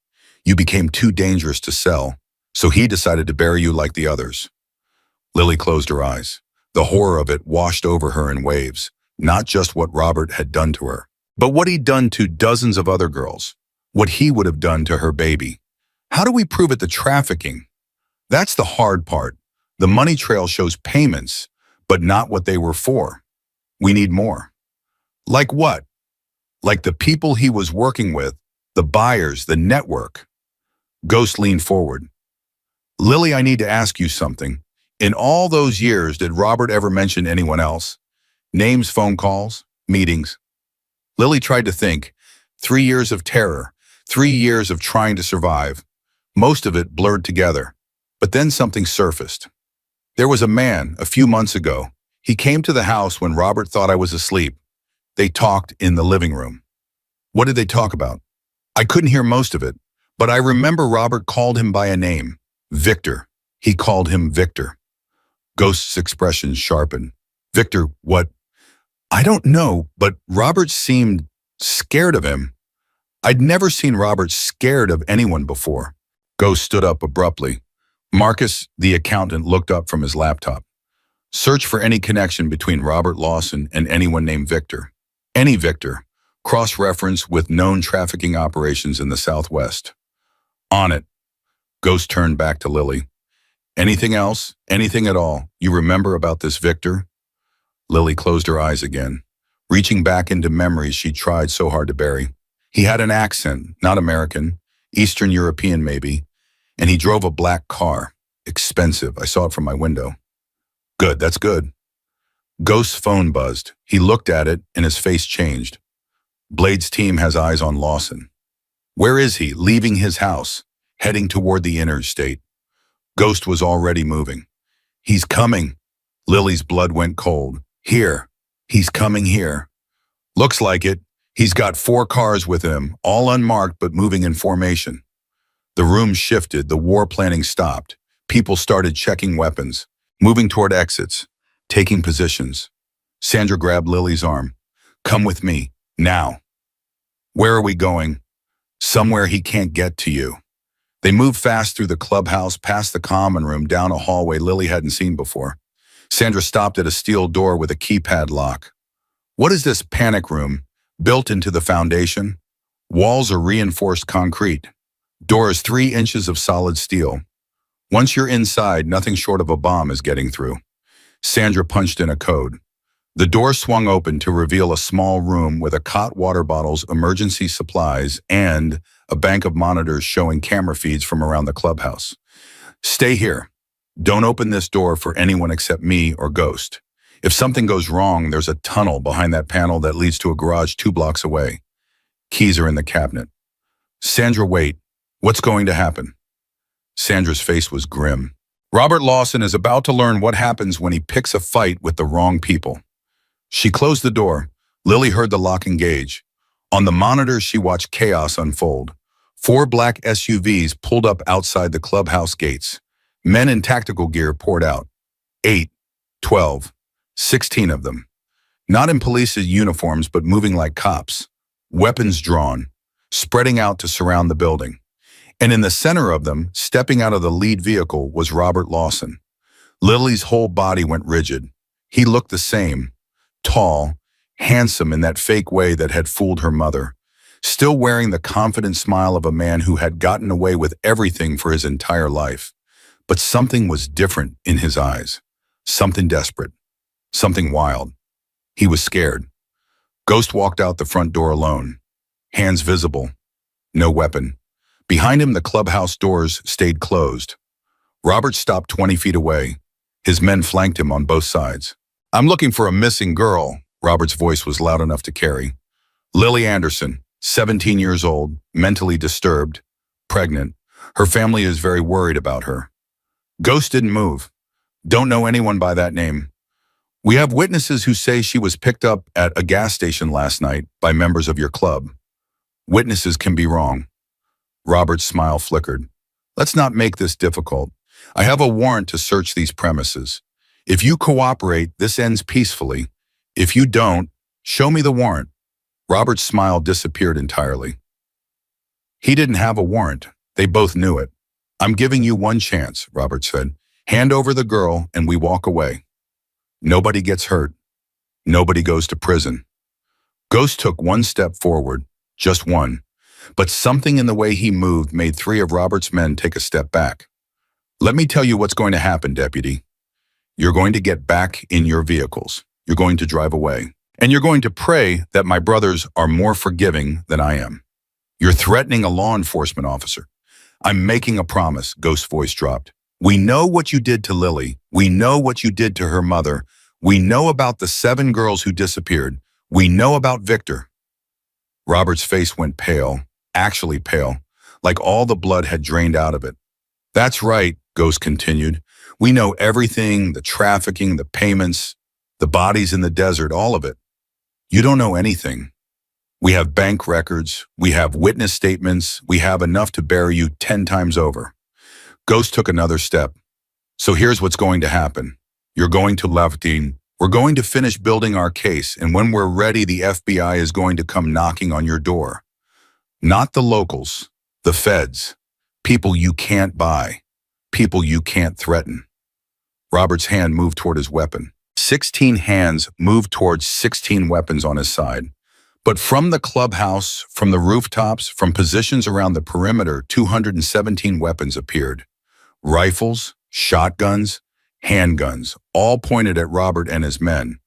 You became too dangerous to sell, so he decided to bury you like the others. Lily closed her eyes. The horror of it washed over her in waves, not just what Robert had done to her, but what he'd done to dozens of other girls, what he would have done to her baby. How do we prove it the trafficking? That's the hard part. The money trail shows payments, but not what they were for. We need more. Like what? Like the people he was working with, the buyers, the network. Ghost leaned forward. Lily, I need to ask you something. In all those years, did Robert ever mention anyone else? Names, phone calls, meetings? Lily tried to think. 3 years of terror, 3 years of trying to survive. Most of it blurred together. But then something surfaced. There was a man, a few months ago. He came to the house when Robert thought I was asleep. They talked in the living room. What did they talk about? I couldn't hear most of it, but I remember Robert called him by a name. Victor. He called him Victor. Ghost's expression sharpened. Victor, what? I don't know, but Robert seemed scared of him. I'd never seen Robert scared of anyone before. Ghost stood up abruptly. Marcus, the accountant, looked up from his laptop. Search for any connection between Robert Lawson and anyone named Victor. Any Victor. Cross-reference with known trafficking operations in the Southwest. On it. Ghost turned back to Lily. Anything else? Anything at all you remember about this Victor? Lily closed her eyes again, reaching back into memories she tried so hard to bury. He had an accent, not American, Eastern European maybe, and he drove a black car. Expensive, I saw it from my window. Good, that's good. Ghost's phone buzzed. He looked at it and his face changed. Blade's team has eyes on Lawson. Where is he? Leaving his house, heading toward the interstate. Ghost was already moving. He's coming. Lily's blood went cold. Here. He's coming here. Looks like it. He's got 4 cars with him, all unmarked but moving in formation. The room shifted. The war planning stopped. People started checking weapons, moving toward exits. taking positions. Sandra grabbed Lily's arm. Come with me, now. Where are we going? Somewhere he can't get to you. They moved fast through the clubhouse, past the common room, down a hallway Lily hadn't seen before. Sandra stopped at a steel door with a keypad lock. What is this panic room? Built into the foundation? Walls are reinforced concrete. Doors 3 inches of solid steel. Once you're inside, nothing short of a bomb is getting through. Sandra punched in a code. The door swung open to reveal a small room with a cot, water bottles, emergency supplies, and a bank of monitors showing camera feeds from around the clubhouse. Stay here. Don't open this door for anyone except me or Ghost. If something goes wrong, there's a tunnel behind that panel that leads to a garage 2 blocks away. Keys are in the cabinet. Sandra, wait. What's going to happen? Sandra's face was grim. Robert Lawson is about to learn what happens when he picks a fight with the wrong people. She closed the door. Lily heard the lock engage. On the monitor, she watched chaos unfold. 4 black SUVs pulled up outside the clubhouse gates. Men in tactical gear poured out. 8, 12, 16 of them. Not in police uniforms, but moving like cops. Weapons drawn, spreading out to surround the building. And in the center of them, stepping out of the lead vehicle, was Robert Lawson. Lily's whole body went rigid. He looked the same. Tall, handsome in that fake way that had fooled her mother, still wearing the confident smile of a man who had gotten away with everything for his entire life. But something was different in his eyes, something desperate, something wild. He was scared. Ghost walked out the front door alone, hands visible, no weapon. Behind him, the clubhouse doors stayed closed. Robert stopped 20 feet away. His men flanked him on both sides. I'm looking for a missing girl. Robert's voice was loud enough to carry. Lily Anderson, 17 years old, mentally disturbed, pregnant. Her family is very worried about her. Ghost didn't move. Don't know anyone by that name. We have witnesses who say she was picked up at a gas station last night by members of your club. Witnesses can be wrong. Robert's smile flickered. Let's not make this difficult. I have a warrant to search these premises. If you cooperate, this ends peacefully. If you don't, show me the warrant. Robert's smile disappeared entirely. He didn't have a warrant. They both knew it. I'm giving you one chance, Robert said. Hand over the girl and we walk away. Nobody gets hurt. Nobody goes to prison. Ghost took one step forward, just one. But something in the way he moved made 3 of Robert's men take a step back. Let me tell you what's going to happen, Deputy. You're going to get back in your vehicles. You're going to drive away. And you're going to pray that my brothers are more forgiving than I am. You're threatening a law enforcement officer. I'm making a promise, Ghost's voice dropped. We know what you did to Lily. We know what you did to her mother. We know about the 7 girls who disappeared. We know about Victor. Robert's face went pale, actually pale, like all the blood had drained out of it. That's right, Ghost continued. We know everything, the trafficking, the payments, the bodies in the desert, all of it. You don't know anything. We have bank records, we have witness statements, we have enough to bury you 10 times over. Ghost took another step. So here's what's going to happen. You're going to Lavatine. We're going to finish building our case, and when we're ready, the FBI is going to come knocking on your door. Not the locals, the feds, people you can't buy, people you can't threaten. Robert's hand moved toward his weapon. 16 hands moved towards 16 weapons on his side. But from the clubhouse, from the rooftops, from positions around the perimeter, 217 weapons appeared. Rifles, shotguns, handguns, all pointed at Robert and his men.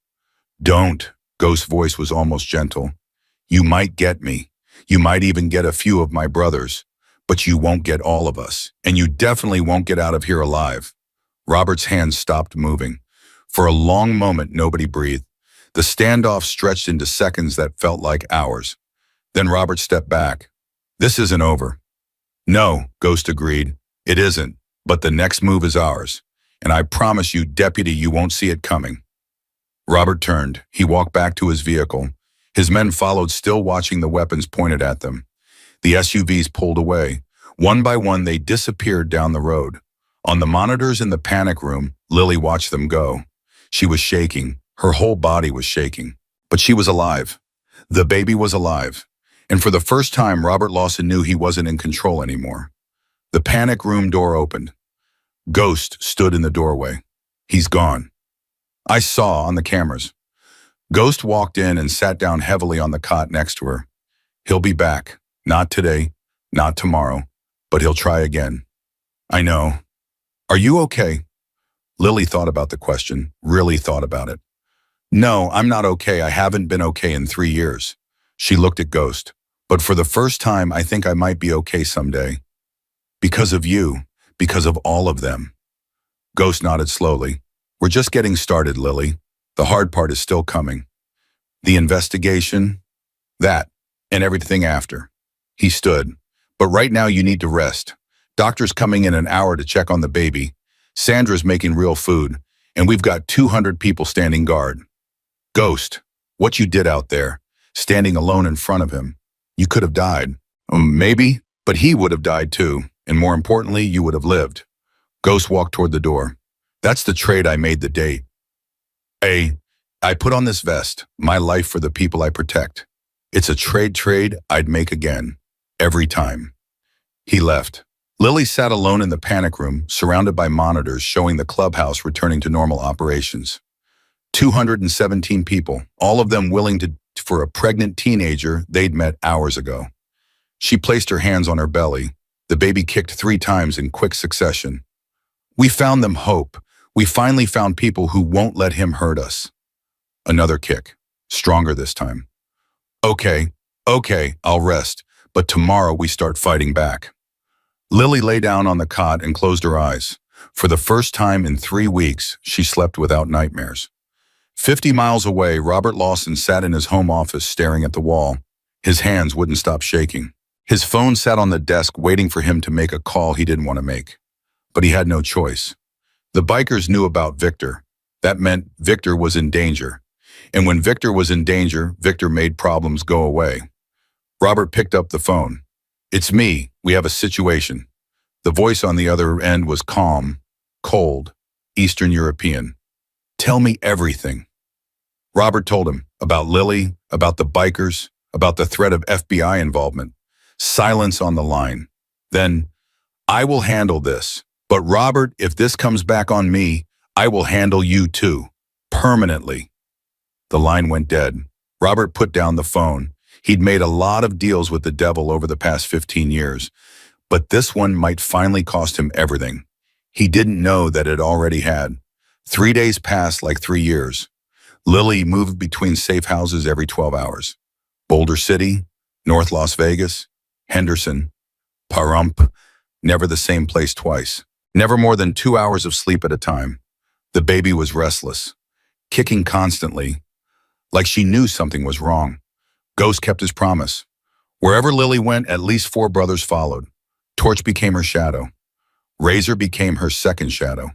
Don't, Ghost's voice was almost gentle. You might get me. You might even get a few of my brothers, but you won't get all of us, and you definitely won't get out of here alive. Robert's hands stopped moving. For a long moment, nobody breathed. The standoff stretched into seconds that felt like hours. Then Robert stepped back. This isn't over. No, Ghost agreed. It isn't, but the next move is ours. And I promise you, Deputy, you won't see it coming. Robert turned. He walked back to his vehicle. His men followed, still watching the weapons pointed at them. The SUVs pulled away. One by one, they disappeared down the road. On the monitors in the panic room, Lily watched them go. She was shaking. Her whole body was shaking. But she was alive. The baby was alive. And for the first time, Robert Lawson knew he wasn't in control anymore. The panic room door opened. Ghost stood in the doorway. He's gone. I saw on the cameras. Ghost walked in and sat down heavily on the cot next to her. He'll be back. Not today, not tomorrow, but he'll try again. I know. Are you okay? Lily thought about the question, really thought about it. No, I'm not okay. I haven't been okay in 3 years. She looked at Ghost. But for the first time, I think I might be okay someday. Because of you, because of all of them. Ghost nodded slowly. We're just getting started, Lily. The hard part is still coming. The investigation, that, and everything after. He stood. But right now you need to rest. Doctor's coming in an hour to check on the baby. Sandra's making real food. And we've got 200 people standing guard. Ghost, what you did out there, standing alone in front of him. You could have died. Maybe, but he would have died too. And more importantly, you would have lived. Ghost walked toward the door. That's the trade I made the date. I put on this vest, my life for the people I protect. It's a trade I'd make again. Every time. He left. Lily sat alone in the panic room, surrounded by monitors showing the clubhouse returning to normal operations. 217 people, all of them willing for a pregnant teenager they'd met hours ago. She placed her hands on her belly. The baby kicked 3 times in quick succession. We found them hope. We finally found people who won't let him hurt us. Another kick, stronger this time. Okay, I'll rest, but tomorrow we start fighting back. Lily lay down on the cot and closed her eyes. For the first time in 3 weeks, she slept without nightmares. 50 miles away, Robert Lawson sat in his home office staring at the wall. His hands wouldn't stop shaking. His phone sat on the desk waiting for him to make a call he didn't want to make. But he had no choice. The bikers knew about Victor. That meant Victor was in danger. And when Victor was in danger, Victor made problems go away. Robert picked up the phone. It's me. We have a situation. The voice on the other end was calm, cold, Eastern European. Tell me everything. Robert told him about Lily, about the bikers, about the threat of FBI involvement. Silence on the line. Then, I will handle this. But Robert, if this comes back on me, I will handle you too. Permanently. The line went dead. Robert put down the phone. He'd made a lot of deals with the devil over the past 15 years, but this one might finally cost him everything. He didn't know that it already had. 3 days passed like 3 years. Lily moved between safe houses every 12 hours. Boulder City, North Las Vegas, Henderson, Pahrump, never the same place twice. Never more than 2 hours of sleep at a time. The baby was restless, kicking constantly, like she knew something was wrong. Ghost kept his promise. Wherever Lily went, at least 4 brothers followed. Torch became her shadow. Razor became her second shadow.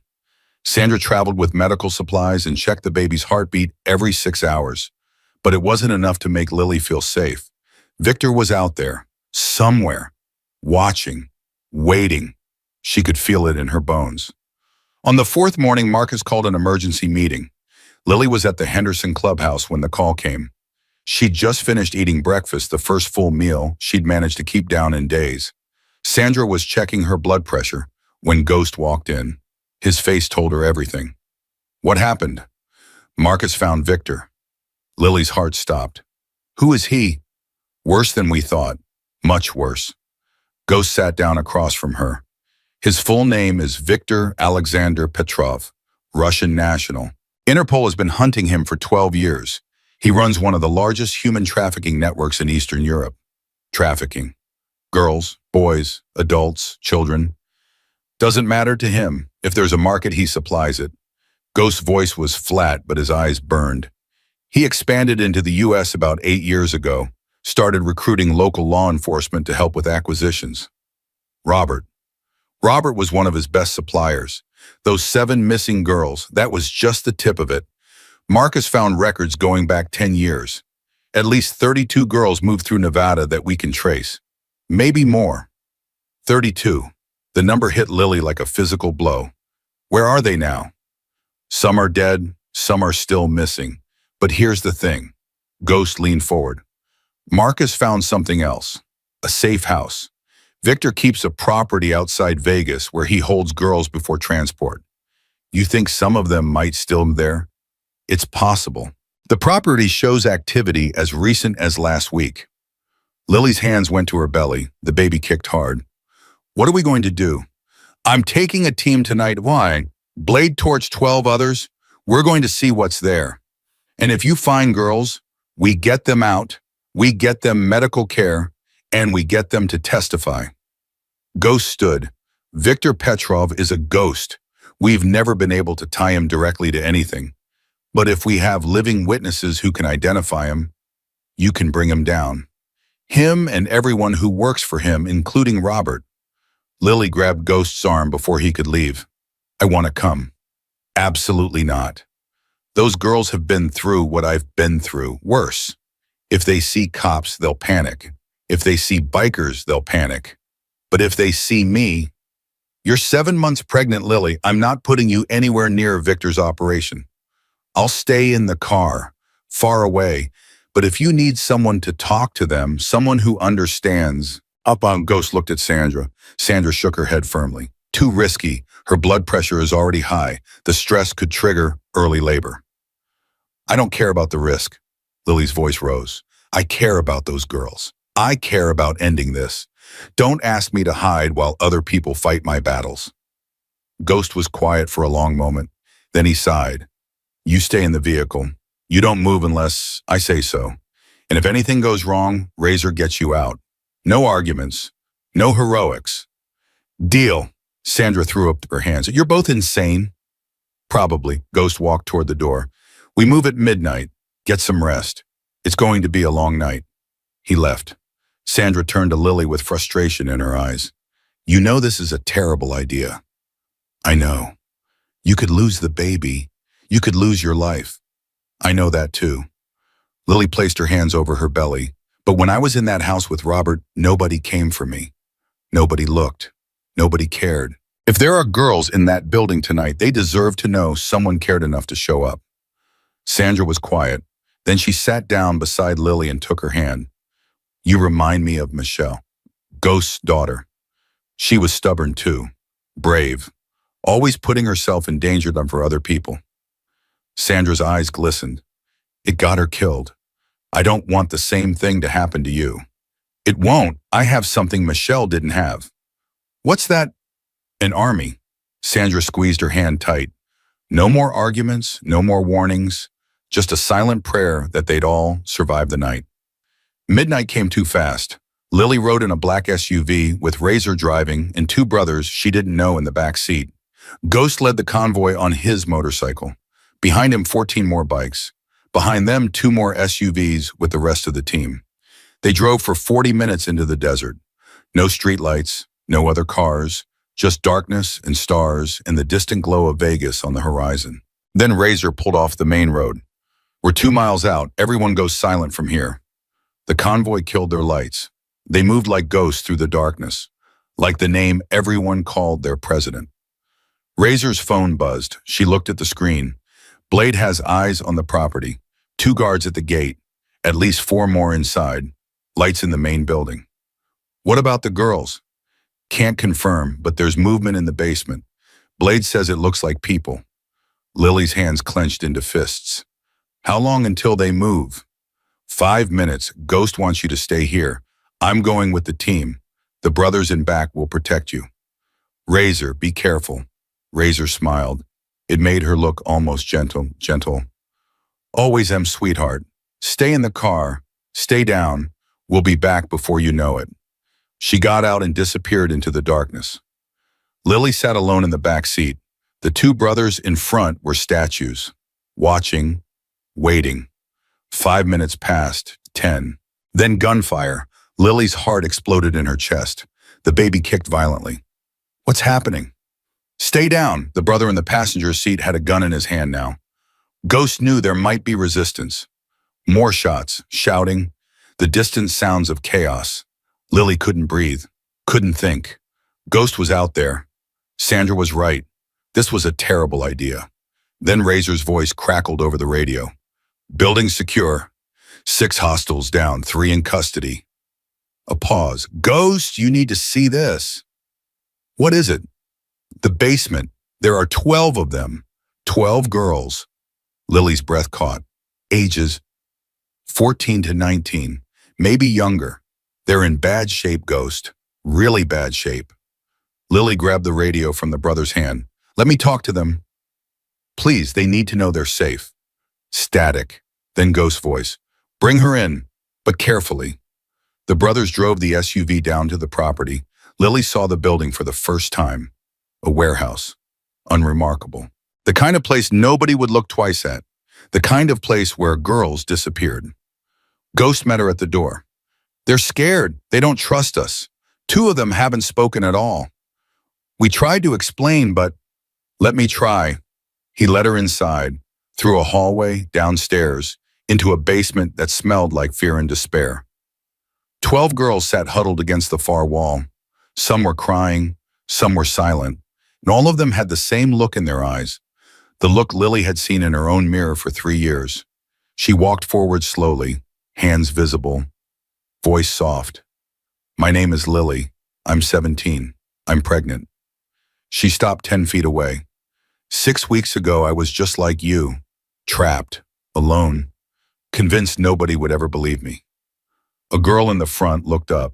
Sandra traveled with medical supplies and checked the baby's heartbeat every 6 hours. But it wasn't enough to make Lily feel safe. Victor was out there, somewhere, watching, waiting. She could feel it in her bones. On the 4th morning, Marcus called an emergency meeting. Lily was at the Henderson clubhouse when the call came. She'd just finished eating breakfast, the first full meal she'd managed to keep down in days. Sandra was checking her blood pressure when Ghost walked in. His face told her everything. What happened? Marcus found Victor. Lily's heart stopped. Who is he? Worse than we thought. Much worse. Ghost sat down across from her. His full name is Viktor Alexander Petrov, Russian national. Interpol has been hunting him for 12 years. He runs one of the largest human trafficking networks in Eastern Europe. Trafficking. Girls, boys, adults, children. Doesn't matter to him. If there's a market, he supplies it. Ghost's voice was flat, but his eyes burned. He expanded into the U.S. about 8 years ago, started recruiting local law enforcement to help with acquisitions. Robert was one of his best suppliers. Those 7 missing girls, that was just the tip of it. Marcus found records going back 10 years. At least 32 girls moved through Nevada that we can trace. Maybe more. 32. The number hit Lily like a physical blow. Where are they now? Some are dead, Some are still missing. But here's the thing. Ghost leaned forward. Marcus found something else. A safe house. Victor keeps a property outside Vegas where he holds girls before transport. You think some of them might still be there? It's possible. The property shows activity as recent as last week. Lily's hands went to her belly. The baby kicked hard. What are we going to do? I'm taking a team tonight. Why? Blade torch 12 others. We're going to see what's there. And if you find girls, we get them out, we get them medical care, and we get them to testify. Ghost stood. Victor Petrov is a ghost. We've never been able to tie him directly to anything. But if we have living witnesses who can identify him, you can bring him down. Him and everyone who works for him, including Robert. Lily grabbed Ghost's arm before he could leave. I want to come. Absolutely not. Those girls have been through what I've been through. Worse. If they see cops, they'll panic. If they see bikers, they'll panic. But if they see me, you're 7 months pregnant, Lily. I'm not putting you anywhere near Victor's operation. I'll stay in the car, far away. But if you need someone to talk to them, someone who understands. Ghost looked at Sandra. Sandra shook her head firmly. Too risky. Her blood pressure is already high. The stress could trigger early labor. I don't care about the risk. Lily's voice rose. I care about those girls. I care about ending this. Don't ask me to hide while other people fight my battles. Ghost was quiet for a long moment. Then he sighed. You stay in the vehicle. You don't move unless I say so. And if anything goes wrong, Razor gets you out. No arguments. No heroics. Deal. Sandra threw up her hands. You're both insane. Probably. Ghost walked toward the door. We move at midnight. Get some rest. It's going to be a long night. He left. Sandra turned to Lily with frustration in her eyes. You know this is a terrible idea. I know. You could lose the baby. You could lose your life. I know that too. Lily placed her hands over her belly. But when I was in that house with Robert, nobody came for me. Nobody looked. Nobody cared. If there are girls in that building tonight, they deserve to know someone cared enough to show up. Sandra was quiet. Then she sat down beside Lily and took her hand. You remind me of Michelle, Ghost's daughter. She was stubborn too, brave, always putting herself in danger for other people. Sandra's eyes glistened. It got her killed. I don't want the same thing to happen to you. It won't. I have something Michelle didn't have. What's that? An army. Sandra squeezed her hand tight. No more arguments, no more warnings, just a silent prayer that they'd all survive the night. Midnight came too fast. Lily rode in a black SUV with Razor driving and 2 brothers she didn't know in the back seat. Ghost led the convoy on his motorcycle. Behind him, 14 more bikes. Behind them, 2 more SUVs with the rest of the team. They drove for 40 minutes into the desert. No streetlights, no other cars, just darkness and stars and the distant glow of Vegas on the horizon. Then Razor pulled off the main road. We're 2 miles out. Everyone goes silent from here. The convoy killed their lights. They moved like ghosts through the darkness, like the name everyone called their president. Razor's phone buzzed. She looked at the screen. Blade has eyes on the property. 2 guards at the gate. At least 4 more inside. Lights in the main building. What about the girls? Can't confirm, but there's movement in the basement. Blade says it looks like people. Lily's hands clenched into fists. How long until they move? 5 minutes. Ghost wants you to stay here. I'm going with the team. The brothers in back will protect you. Razor, be careful. Razor smiled. It made her look almost gentle. Always am, sweetheart. Stay in the car. Stay down. We'll be back before you know it. She got out and disappeared into the darkness. Lily sat alone in the back seat. The 2 brothers in front were statues, watching, waiting. 5 minutes passed, 10. Then gunfire. Lily's heart exploded in her chest. The baby kicked violently. What's happening? Stay down. The brother in the passenger seat had a gun in his hand now. Ghost knew there might be resistance. More shots, shouting, the distant sounds of chaos. Lily couldn't breathe, couldn't think. Ghost was out there. Sandra was right. This was a terrible idea. Then Razor's voice crackled over the radio. Building secure. 6 hostiles down, 3 in custody. A pause. Ghost, you need to see this. What is it? The basement. There are 12 of them. 12 girls. Lily's breath caught. Ages 14 to 19, maybe younger. They're in bad shape, Ghost. Really bad shape. Lily grabbed the radio from the brother's hand. Let me talk to them. Please, they need to know they're safe. Static. Then Ghost's voice. Bring her in, but carefully. The brothers drove the SUV down to the property. Lily saw the building for the first time. A warehouse. Unremarkable. The kind of place nobody would look twice at. The kind of place where girls disappeared. Ghost met her at the door. They're scared. They don't trust us. 2 of them haven't spoken at all. We tried to explain, but let me try. He led her inside, through a hallway, downstairs, into a basement that smelled like fear and despair. 12 girls sat huddled against the far wall. Some were crying, some were silent, and all of them had the same look in their eyes, the look Lily had seen in her own mirror for 3 years. She walked forward slowly, hands visible, voice soft. My name is Lily. I'm 17. I'm pregnant. She stopped 10 feet away. 6 weeks ago, I was just like you, trapped, alone, convinced nobody would ever believe me. A girl in the front looked up.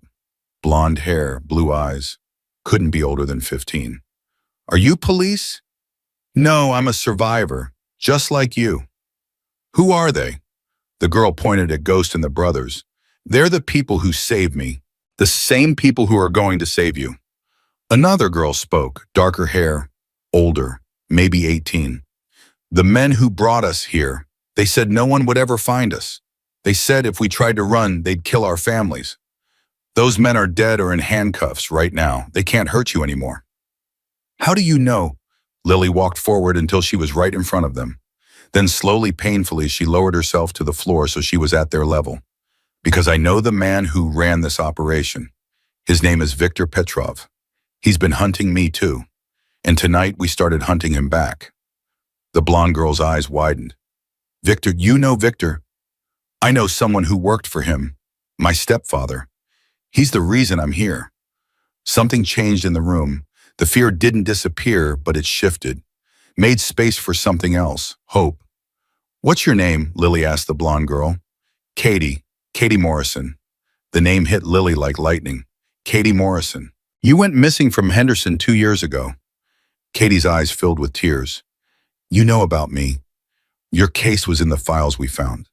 Blonde hair, blue eyes. Couldn't be older than 15. Are you police? No, I'm a survivor, just like you. Who are they? The girl pointed at Ghost and the brothers. They're the people who saved me, the same people who are going to save you. Another girl spoke, darker hair, older, maybe 18. The men who brought us here, they said no one would ever find us. They said if we tried to run, they'd kill our families. Those men are dead or in handcuffs right now. They can't hurt you anymore. How do you know? Lily walked forward until she was right in front of them. Then slowly, painfully, she lowered herself to the floor so she was at their level. Because I know the man who ran this operation. His name is Victor Petrov. He's been hunting me too. And tonight we started hunting him back. The blonde girl's eyes widened. Victor, you know Victor? I know someone who worked for him. My stepfather. He's the reason I'm here. Something changed in the room. The fear didn't disappear, but it shifted. Made space for something else. Hope. What's your name? Lily asked the blonde girl. Katie. Katie Morrison. The name hit Lily like lightning. Katie Morrison. You went missing from Henderson 2 years ago. Katie's eyes filled with tears. You know about me. Your case was in the files we found.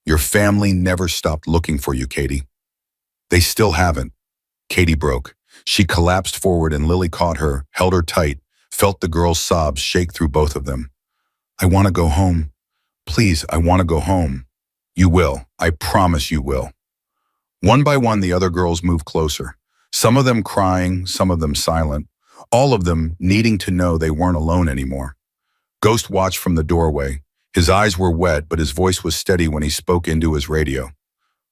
Your family never stopped looking for you, Katie. They still haven't. Katie broke. She collapsed forward and Lily caught her, held her tight, felt the girl's sobs shake through both of them. I want to go home. Please, I want to go home. You will. I promise you will. One by one, the other girls moved closer. Some of them crying, some of them silent, all of them needing to know they weren't alone anymore. Ghost watched from the doorway. His eyes were wet, but his voice was steady when he spoke into his radio.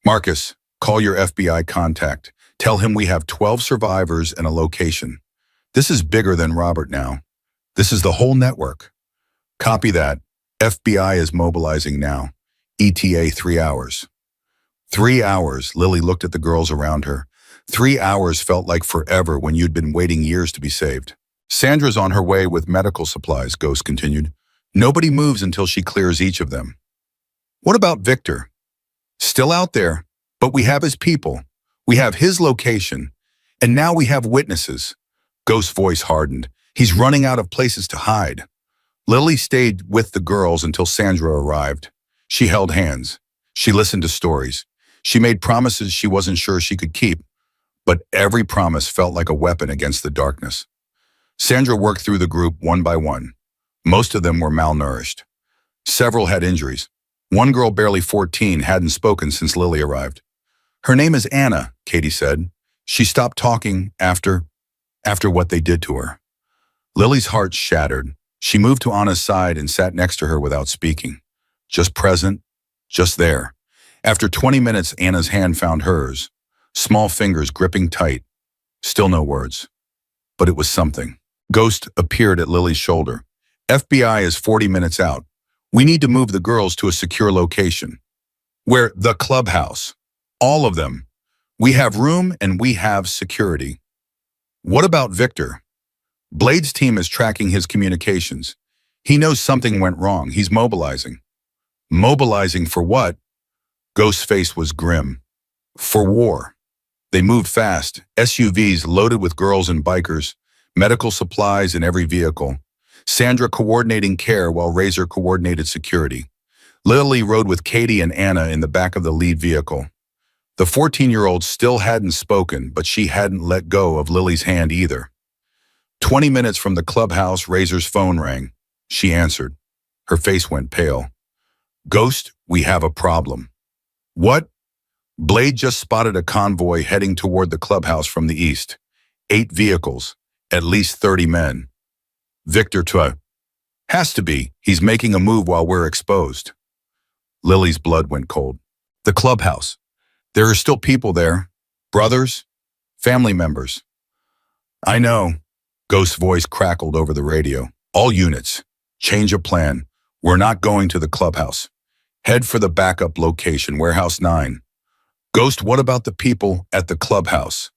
Marcus, call your FBI contact. Tell him we have 12 survivors and a location. This is bigger than Robert now. This is the whole network. Copy that. FBI is mobilizing now. ETA 3 hours. 3 hours, Lily looked at the girls around her. 3 hours felt like forever when you'd been waiting years to be saved. Sandra's on her way with medical supplies, Ghost continued. Nobody moves until she clears each of them. What about Victor? Still out there, but we have his people. We have his location. And now we have witnesses. Ghost's voice hardened. He's running out of places to hide. Lily stayed with the girls until Sandra arrived. She held hands. She listened to stories. She made promises she wasn't sure she could keep, but every promise felt like a weapon against the darkness. Sandra worked through the group one by one. Most of them were malnourished. Several had injuries. One girl, barely 14, hadn't spoken since Lily arrived. Her name is Anna, Katie said. She stopped talking after what they did to her. Lily's heart shattered. She moved to Anna's side and sat next to her without speaking. Just present, just there. After 20 minutes, Anna's hand found hers, small fingers gripping tight. Still no words. But it was something. Ghost appeared at Lily's shoulder. FBI is 40 minutes out. We need to move the girls to a secure location. Where the clubhouse. All of them. We have room and we have security. What about Victor? Blade's team is tracking his communications. He knows something went wrong. He's mobilizing. Mobilizing for what? Ghost's face was grim. For war. They moved fast, SUVs loaded with girls and bikers, medical supplies in every vehicle. Sandra coordinating care while Razor coordinated security. Lily rode with Katie and Anna in the back of the lead vehicle. The 14-year-old still hadn't spoken, but she hadn't let go of Lily's hand either. 20 minutes from the clubhouse, Razor's phone rang. She answered. Her face went pale. Ghost, we have a problem. What? Blade just spotted a convoy heading toward the clubhouse from the east. 8 vehicles, at least 30 men. Victor Twa. Has to be. He's making a move while we're exposed. Lily's blood went cold. The clubhouse. There are still people there. Brothers, family members. I know. Ghost's voice crackled over the radio. All units. Change of plan. We're not going to the clubhouse. Head for the backup location, Warehouse 9. Ghost, what about the people at the clubhouse?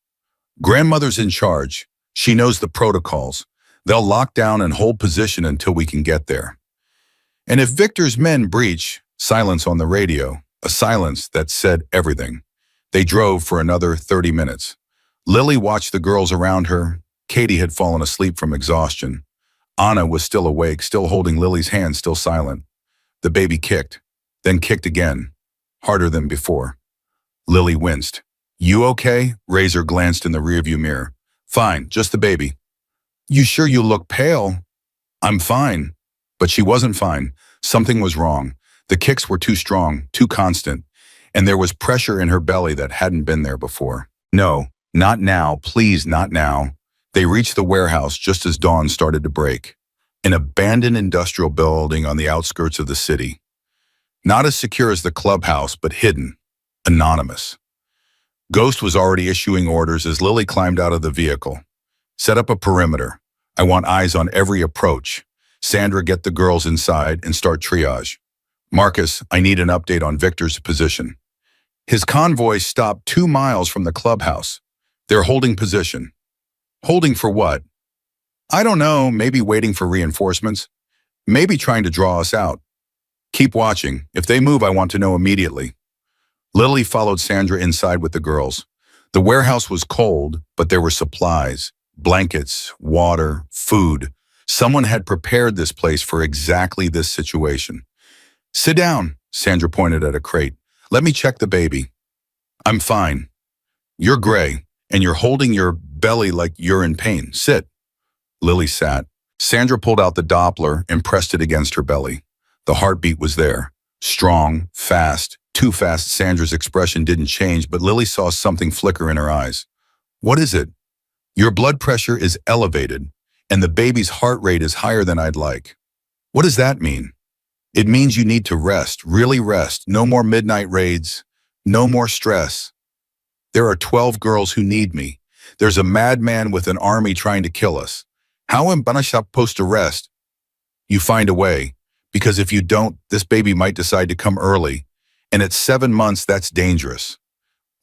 Grandmother's in charge. She knows the protocols. They'll lock down and hold position until we can get there. And if Victor's men breach, silence on the radio, a silence that said everything. They drove for another 30 minutes. Lily watched the girls around her. Katie had fallen asleep from exhaustion. Anna was still awake, still holding Lily's hand, still silent. The baby kicked, then kicked again, harder than before. Lily winced. You okay? Razor glanced in the rearview mirror. Fine, just the baby. You sure you look pale? I'm fine. But she wasn't fine. Something was wrong. The kicks were too strong, too constant, and there was pressure in her belly that hadn't been there before. No, not now, please, not now. They reached the warehouse just as dawn started to break. An abandoned industrial building on the outskirts of the city. Not as secure as the clubhouse, but hidden. Anonymous. Ghost was already issuing orders as Lily climbed out of the vehicle. Set up a perimeter. I want eyes on every approach. Sandra, get the girls inside and start triage. Marcus, I need an update on Victor's position. His convoy stopped 2 miles from the clubhouse. They're holding position. Holding for what? I don't know, maybe waiting for reinforcements. Maybe trying to draw us out. Keep watching. If they move, I want to know immediately. Lily followed Sandra inside with the girls. The warehouse was cold, but there were supplies, blankets, water, food. Someone had prepared this place for exactly this situation. Sit down, Sandra pointed at a crate. Let me check the baby. I'm fine. You're gray, and you're holding your belly like you're in pain. Sit. Lily sat. Sandra pulled out the Doppler and pressed it against her belly. The heartbeat was there. Strong, fast, too fast. Sandra's expression didn't change, but Lily saw something flicker in her eyes. What is it? Your blood pressure is elevated, and the baby's heart rate is higher than I'd like. What does that mean? It means you need to rest, really rest. No more midnight raids, no more stress. There are 12 girls who need me. There's a madman with an army trying to kill us. How am I supposed to rest? You find a way, because if you don't, this baby might decide to come early, and at 7 months, that's dangerous.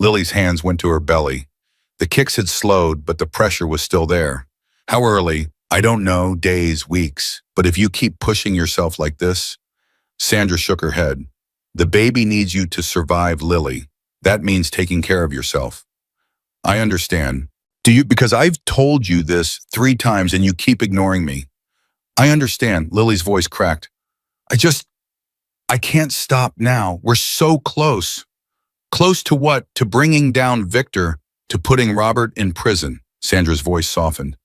Lily's hands went to her belly. The kicks had slowed, but the pressure was still there. How early? I don't know, days, weeks. But if you keep pushing yourself like this, Sandra shook her head. The baby needs you to survive, Lily. That means taking care of yourself. I understand. Because I've told you this 3 times and you keep ignoring me. I understand, Lily's voice cracked. I can't stop now. We're so close. Close to what? To bringing down Victor, to putting Robert in prison. Sandra's voice softened.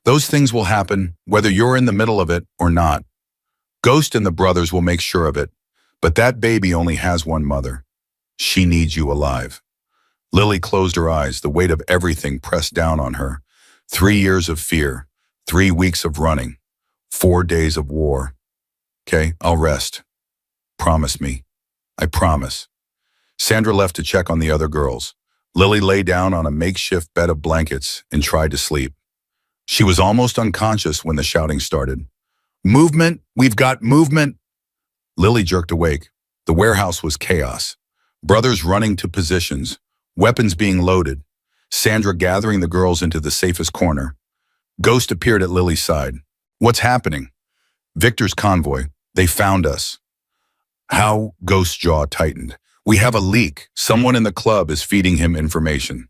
Those things will happen, whether you're in the middle of it or not. Ghost and the brothers will make sure of it, but that baby only has one mother. She needs you alive. Lily closed her eyes, the weight of everything pressed down on her. 3 years of fear, 3 weeks of running, 4 days of war. Okay, I'll rest. Promise me. I promise. Sandra left to check on the other girls. Lily lay down on a makeshift bed of blankets and tried to sleep. She was almost unconscious when the shouting started. Movement, we've got movement. Lily jerked awake. The warehouse was chaos. Brothers running to positions, weapons being loaded, Sandra gathering the girls into the safest corner. Ghost appeared at Lily's side. What's happening? Victor's convoy. They found us. How? Ghost's jaw tightened. We have a leak. Someone in the club is feeding him information.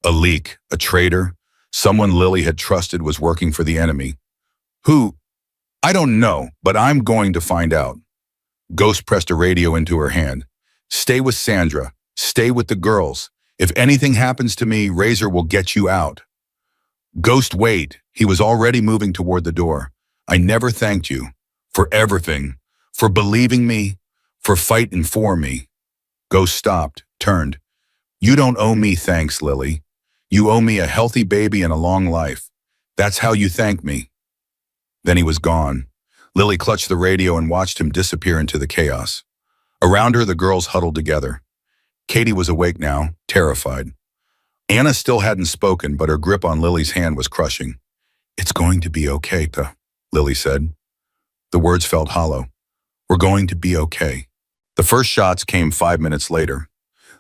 A leak, a traitor, someone Lily had trusted was working for the enemy. Who? I don't know, but I'm going to find out. Ghost pressed a radio into her hand. Stay with Sandra. Stay with the girls. If anything happens to me, Razor will get you out. Ghost, wait. He was already moving toward the door. I never thanked you. For everything. For believing me. For fighting for me. Ghost stopped, turned. You don't owe me thanks, Lily. You owe me a healthy baby and a long life. That's how you thank me. Then he was gone. Lily clutched the radio and watched him disappear into the chaos. Around her, the girls huddled together. Katie was awake now, terrified. Anna still hadn't spoken, but her grip on Lily's hand was crushing. It's going to be okay, Lily said. The words felt hollow. We're going to be okay. The first shots came 5 minutes later.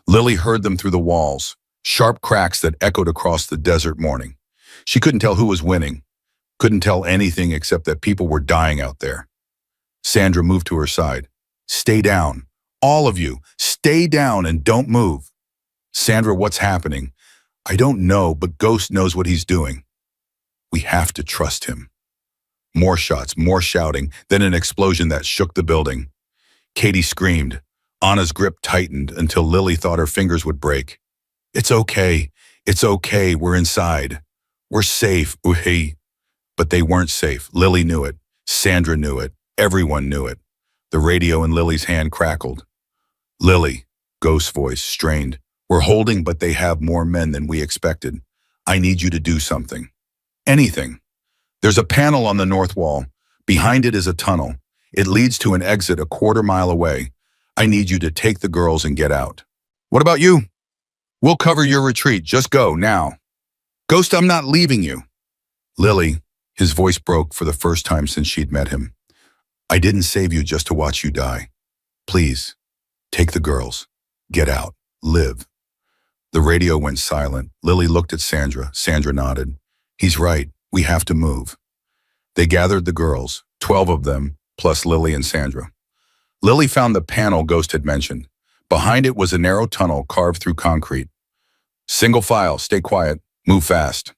Lily heard them through the walls, sharp cracks that echoed across the desert morning. She couldn't tell who was winning, couldn't tell anything except that people were dying out there. Sandra moved to her side. Stay down. All of you, stay down and don't move. Sandra, what's happening? I don't know, but Ghost knows what he's doing. We have to trust him. More shots, more shouting, then an explosion that shook the building. Katie screamed. Anna's grip tightened until Lily thought her fingers would break. It's okay. It's okay. We're inside. We're safe. Hey. But they weren't safe. Lily knew it. Sandra knew it. Everyone knew it. The radio in Lily's hand crackled. Lily, Ghost's voice strained. We're holding, but they have more men than we expected. I need you to do something. Anything. There's a panel on the north wall. Behind it is a tunnel. It leads to an exit a quarter-mile away. I need you to take the girls and get out. What about you? We'll cover your retreat. Just go, now. Ghost, I'm not leaving you. Lily, his voice broke for the first time since she'd met him. I didn't save you just to watch you die. Please, take the girls. Get out. Live. The radio went silent. Lily looked at Sandra. Sandra nodded. He's right. We have to move. They gathered the girls, 12 of them, plus Lily and Sandra. Lily found the panel Ghost had mentioned. Behind it was a narrow tunnel carved through concrete. Single file, stay quiet, move fast.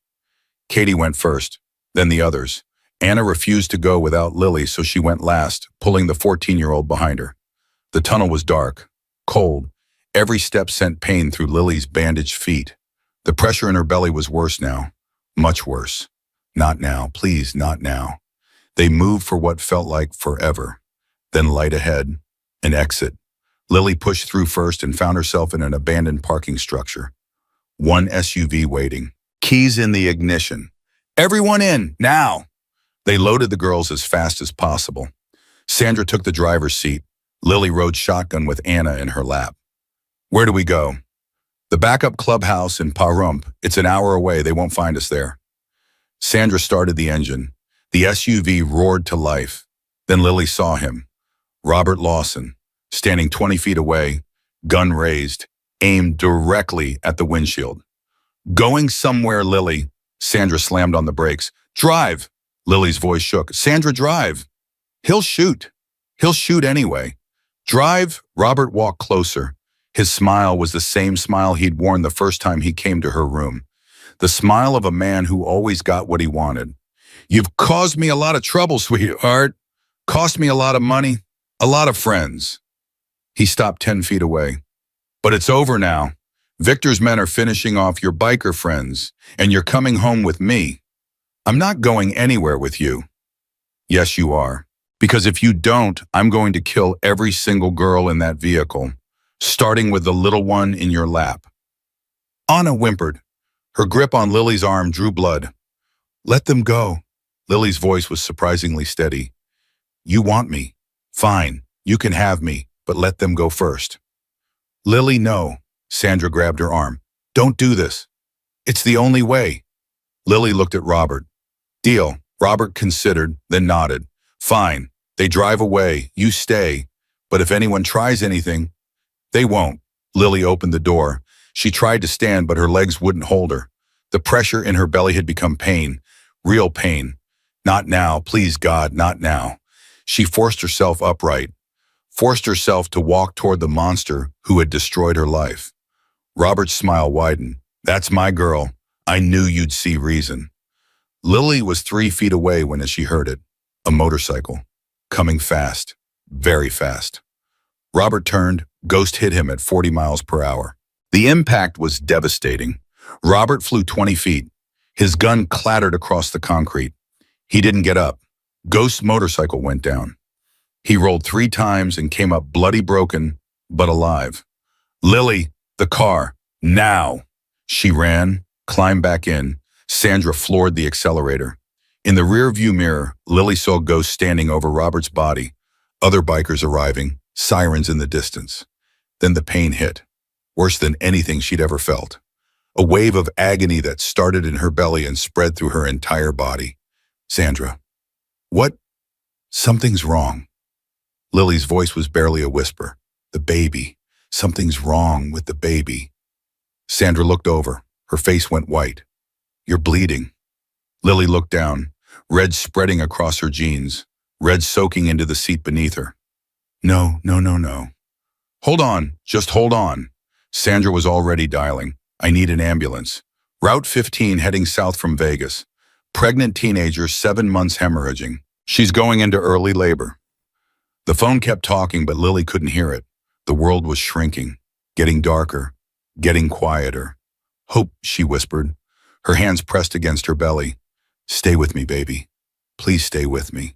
Katie went first, then the others. Anna refused to go without Lily, so she went last, pulling the 14-year-old behind her. The tunnel was dark, cold. Every step sent pain through Lily's bandaged feet. The pressure in her belly was worse now, much worse. Not now, please, not now. They moved for what felt like forever. Then light ahead, an exit. Lily pushed through first and found herself in an abandoned parking structure. One SUV waiting. Keys in the ignition. Everyone in, now! They loaded the girls as fast as possible. Sandra took the driver's seat. Lily rode shotgun with Anna in her lap. Where do we go? The backup clubhouse in Pahrump. It's an hour away. They won't find us there. Sandra started the engine. The SUV roared to life. Then Lily saw him. Robert Lawson, standing 20 feet away, gun raised, aimed directly at the windshield. Going somewhere, Lily. Sandra slammed on the brakes. Drive! Lily's voice shook. Sandra, drive! He'll shoot. He'll shoot anyway. Drive! Robert walked closer. His smile was the same smile he'd worn the first time he came to her room. The smile of a man who always got what he wanted. You've caused me a lot of trouble, sweetheart. Cost me a lot of money, a lot of friends. He stopped 10 feet away. But it's over now. Victor's men are finishing off your biker friends, and you're coming home with me. I'm not going anywhere with you. Yes, you are. Because if you don't, I'm going to kill every single girl in that vehicle, starting with the little one in your lap. Anna whimpered. Her grip on Lily's arm drew blood. Let them go. Lily's voice was surprisingly steady. You want me. Fine, you can have me, but let them go first. Lily, no. Sandra grabbed her arm. Don't do this. It's the only way. Lily looked at Robert. Deal. Robert considered, then nodded. Fine. They drive away. You stay. But if anyone tries anything, they won't. Lily opened the door. She tried to stand, but her legs wouldn't hold her. The pressure in her belly had become pain. Real pain. Not now, please God, not now. She forced herself upright, forced herself to walk toward the monster who had destroyed her life. Robert's smile widened. That's my girl. I knew you'd see reason. Lily was 3 feet away when she heard it. A motorcycle. Coming fast. Very fast. Robert turned. Ghost hit him at 40 miles per hour. The impact was devastating. Robert flew 20 feet. His gun clattered across the concrete. He didn't get up. Ghost's motorcycle went down. He rolled 3 times and came up bloody broken, but alive. Lily, the car, now. She ran, climbed back in. Sandra floored the accelerator. In the rearview mirror, Lily saw Ghost standing over Robert's body. Other bikers arriving, sirens in the distance. Then the pain hit, worse than anything she'd ever felt. A wave of agony that started in her belly and spread through her entire body. Sandra. What? Something's wrong. Lily's voice was barely a whisper. The baby. Something's wrong with the baby. Sandra looked over. Her face went white. You're bleeding. Lily looked down, red spreading across her jeans, red soaking into the seat beneath her. No. Hold on, just hold on. Sandra was already dialing. I need an ambulance. Route 15 heading south from Vegas. Pregnant teenager, 7 months hemorrhaging. She's going into early labor. The phone kept talking, but Lily couldn't hear it. The world was shrinking, getting darker, getting quieter. Hope, she whispered, her hands pressed against her belly. Stay with me, baby. Please stay with me.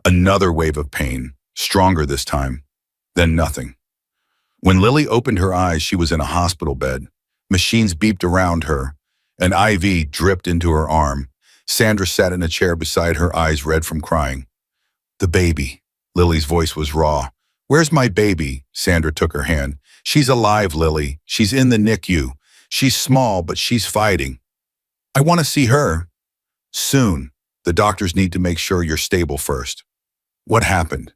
Another wave of pain, stronger this time. Then nothing. When Lily opened her eyes, she was in a hospital bed. Machines beeped around her. An IV dripped into her arm. Sandra sat in a chair beside her, eyes red from crying. The baby. Lily's voice was raw. Where's my baby? Sandra took her hand. She's alive, Lily. She's in the NICU. She's small, but she's fighting. I want to see her. Soon. The doctors need to make sure you're stable first. What happened?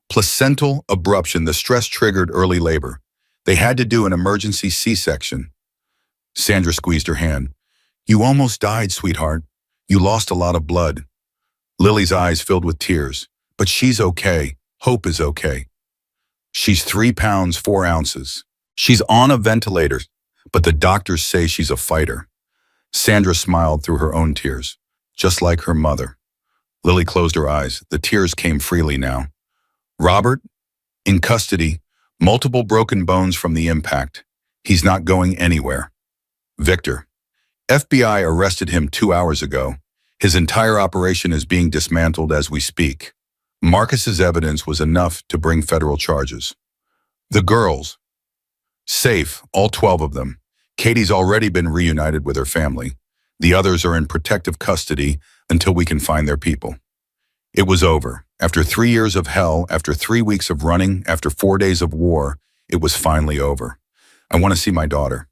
Placental abruption. The stress triggered early labor. They had to do an emergency C-section. Sandra squeezed her hand. You almost died, sweetheart. You lost a lot of blood. Lily's eyes filled with tears. But she's okay. Hope is okay. She's 3 pounds, 4 ounces. She's on a ventilator, but the doctors say she's a fighter. Sandra smiled through her own tears, just like her mother. Lily closed her eyes. The tears came freely now. Robert, in custody, multiple broken bones from the impact. He's not going anywhere. Victor, FBI arrested him 2 hours ago. His entire operation is being dismantled as we speak. Marcus's evidence was enough to bring federal charges. The girls, safe, all 12 of them. Katie's already been reunited with her family. The others are in protective custody until we can find their people. It was over. After 3 years of hell, after 3 weeks of running, after 4 days of war, it was finally over. I want to see my daughter.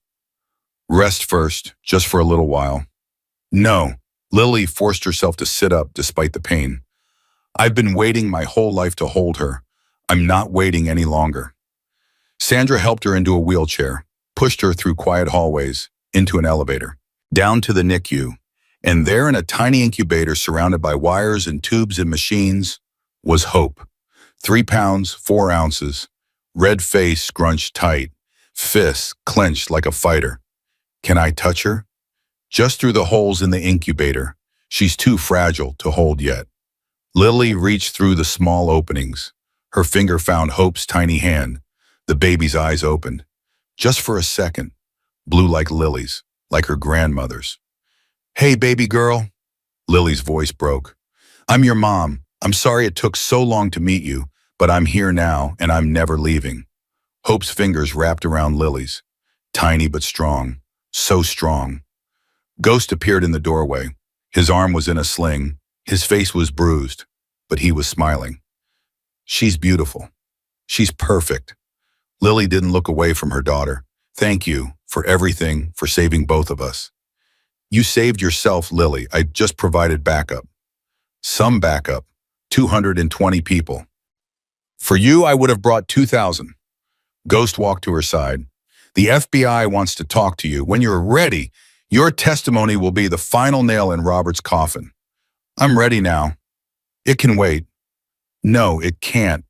Rest first, just for a little while. No. Lily forced herself to sit up despite the pain. I've been waiting my whole life to hold her. I'm not waiting any longer. Sandra helped her into a wheelchair, pushed her through quiet hallways, into an elevator, down to the NICU, and there in a tiny incubator surrounded by wires and tubes and machines was Hope. 3 pounds, 4 ounces, red face scrunched tight, fists clenched like a fighter. Can I touch her? Just through the holes in the incubator. She's too fragile to hold yet. Lily reached through the small openings. Her finger found Hope's tiny hand. The baby's eyes opened. Just for a second. Blue like Lily's, like her grandmother's. Hey, baby girl. Lily's voice broke. I'm your mom. I'm sorry it took so long to meet you, but I'm here now and I'm never leaving. Hope's fingers wrapped around Lily's. Tiny but strong. So strong. Ghost appeared in the doorway. His arm was in a sling. His face was bruised, but he was smiling. She's beautiful. She's perfect. Lily didn't look away from her daughter. Thank you for everything, for saving both of us. You saved yourself, Lily. I just provided backup. Some backup. 220 people. For you, I would have brought 2,000. Ghost walked to her side. The FBI wants to talk to you. When you're ready, your testimony will be the final nail in Robert's coffin. I'm ready now. It can wait. No, it can't.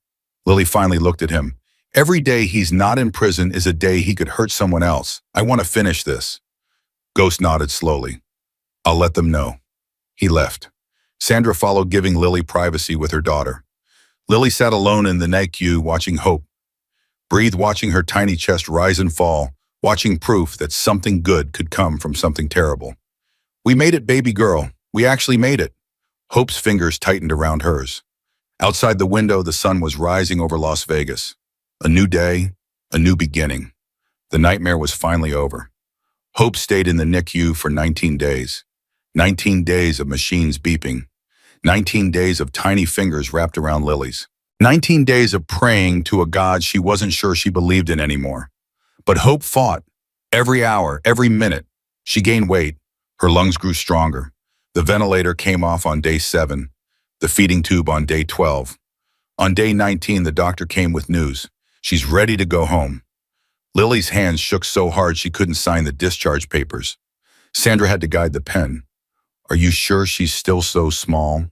Lily finally looked at him. Every day he's not in prison is a day he could hurt someone else. I want to finish this. Ghost nodded slowly. I'll let them know. He left. Sandra followed, giving Lily privacy with her daughter. Lily sat alone in the NICU watching Hope. Breathe, watching her tiny chest rise and fall, watching proof that something good could come from something terrible. We made it, baby girl. We actually made it. Hope's fingers tightened around hers. Outside the window, the sun was rising over Las Vegas. A new day, a new beginning. The nightmare was finally over. Hope stayed in the NICU for 19 days. 19 days of machines beeping. 19 days of tiny fingers wrapped around Lily's. 19 days of praying to a God she wasn't sure she believed in anymore. But Hope fought. Every hour, every minute. She gained weight. Her lungs grew stronger. The ventilator came off on day 7. The feeding tube on day 12. On day 19, the doctor came with news. She's ready to go home. Lily's hands shook so hard she couldn't sign the discharge papers. Sandra had to guide the pen. Are you sure she's still so small?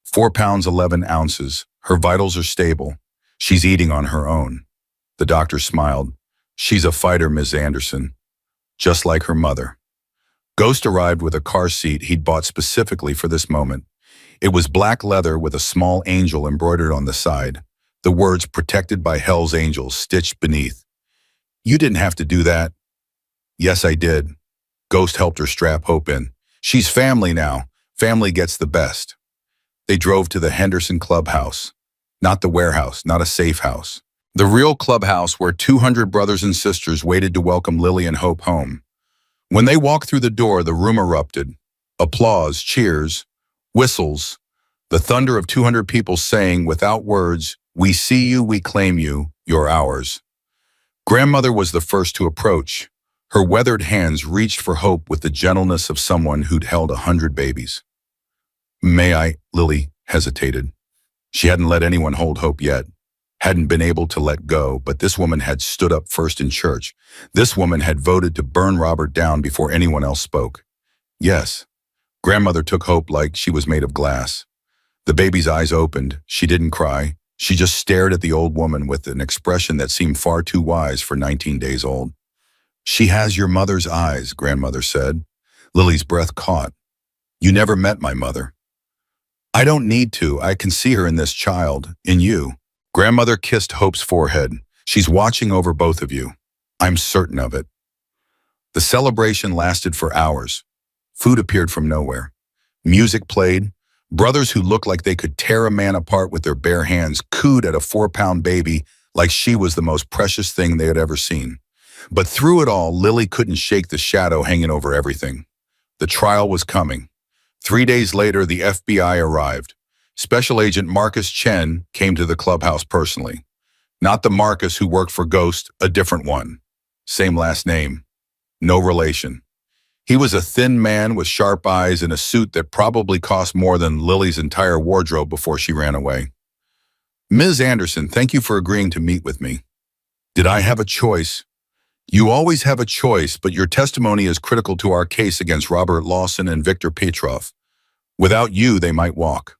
4 pounds 11 ounces. Her vitals are stable. She's eating on her own. The doctor smiled. She's a fighter, Ms. Anderson. Just like her mother. Ghost arrived with a car seat he'd bought specifically for this moment. It was black leather with a small angel embroidered on the side. The words "protected by Hell's Angels" stitched beneath. You didn't have to do that. Yes, I did. Ghost helped her strap Hope in. She's family now. Family gets the best. They drove to the Henderson clubhouse. Not the warehouse, not a safe house. The real clubhouse where 200 brothers and sisters waited to welcome Lily and Hope home. When they walked through the door, the room erupted. Applause, cheers, whistles, the thunder of 200 people saying without words, "We see you, we claim you, you're ours." Grandmother was the first to approach. Her weathered hands reached for Hope with the gentleness of someone who'd held 100 babies. May I? Lily hesitated. She hadn't let anyone hold Hope yet. Hadn't been able to let go, but this woman had stood up first in church. This woman had voted to burn Robert down before anyone else spoke. Yes. Grandmother took Hope like she was made of glass. The baby's eyes opened. She didn't cry. She just stared at the old woman with an expression that seemed far too wise for 19 days old. She has your mother's eyes, Grandmother said. Lily's breath caught. You never met my mother. I don't need to. I can see her in this child, in you. Grandmother kissed Hope's forehead. She's watching over both of you. I'm certain of it. The celebration lasted for hours. Food appeared from nowhere. Music played. Brothers who looked like they could tear a man apart with their bare hands cooed at a 4-pound baby like she was the most precious thing they had ever seen. But through it all, Lily couldn't shake the shadow hanging over everything. The trial was coming. 3 days later, the FBI arrived. Special Agent Marcus Chen came to the clubhouse personally. Not the Marcus who worked for Ghost, a different one. Same last name. No relation. He was a thin man with sharp eyes and a suit that probably cost more than Lily's entire wardrobe before she ran away. Ms. Anderson, thank you for agreeing to meet with me. Did I have a choice? You always have a choice, but your testimony is critical to our case against Robert Lawson and Victor Petrov. Without you, they might walk.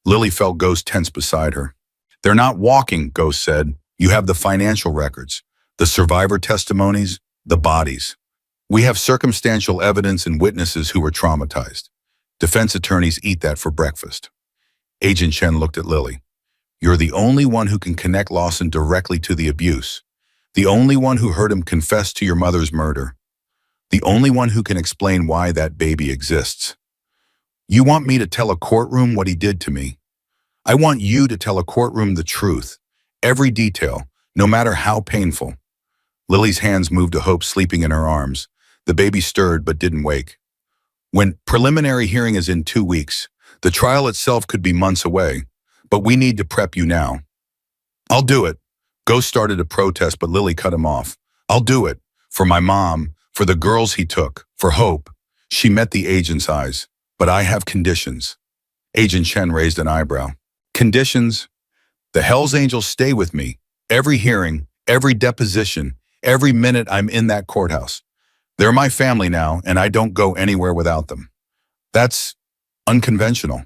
Lily felt Ghost tense beside her. They're not walking, Ghost said. You have the financial records, the survivor testimonies, the bodies. We have circumstantial evidence and witnesses who were traumatized. Defense attorneys eat that for breakfast. Agent Chen looked at Lily. You're the only one who can connect Lawson directly to the abuse. The only one who heard him confess to your mother's murder. The only one who can explain why that baby exists. You want me to tell a courtroom what he did to me? I want you to tell a courtroom the truth. Every detail, no matter how painful. Lily's hands moved to Hope sleeping in her arms. The baby stirred but didn't wake. When preliminary hearing is in 2 weeks, the trial itself could be months away, but we need to prep you now. I'll do it. Ghost started to protest, but Lily cut him off. I'll do it. For my mom, for the girls he took, for Hope. She met the agent's eyes. But I have conditions. Agent Chen raised an eyebrow. Conditions: the Hells Angels stay with me. Every hearing, every deposition, every minute I'm in that courthouse. They're my family now, and I don't go anywhere without them. That's unconventional.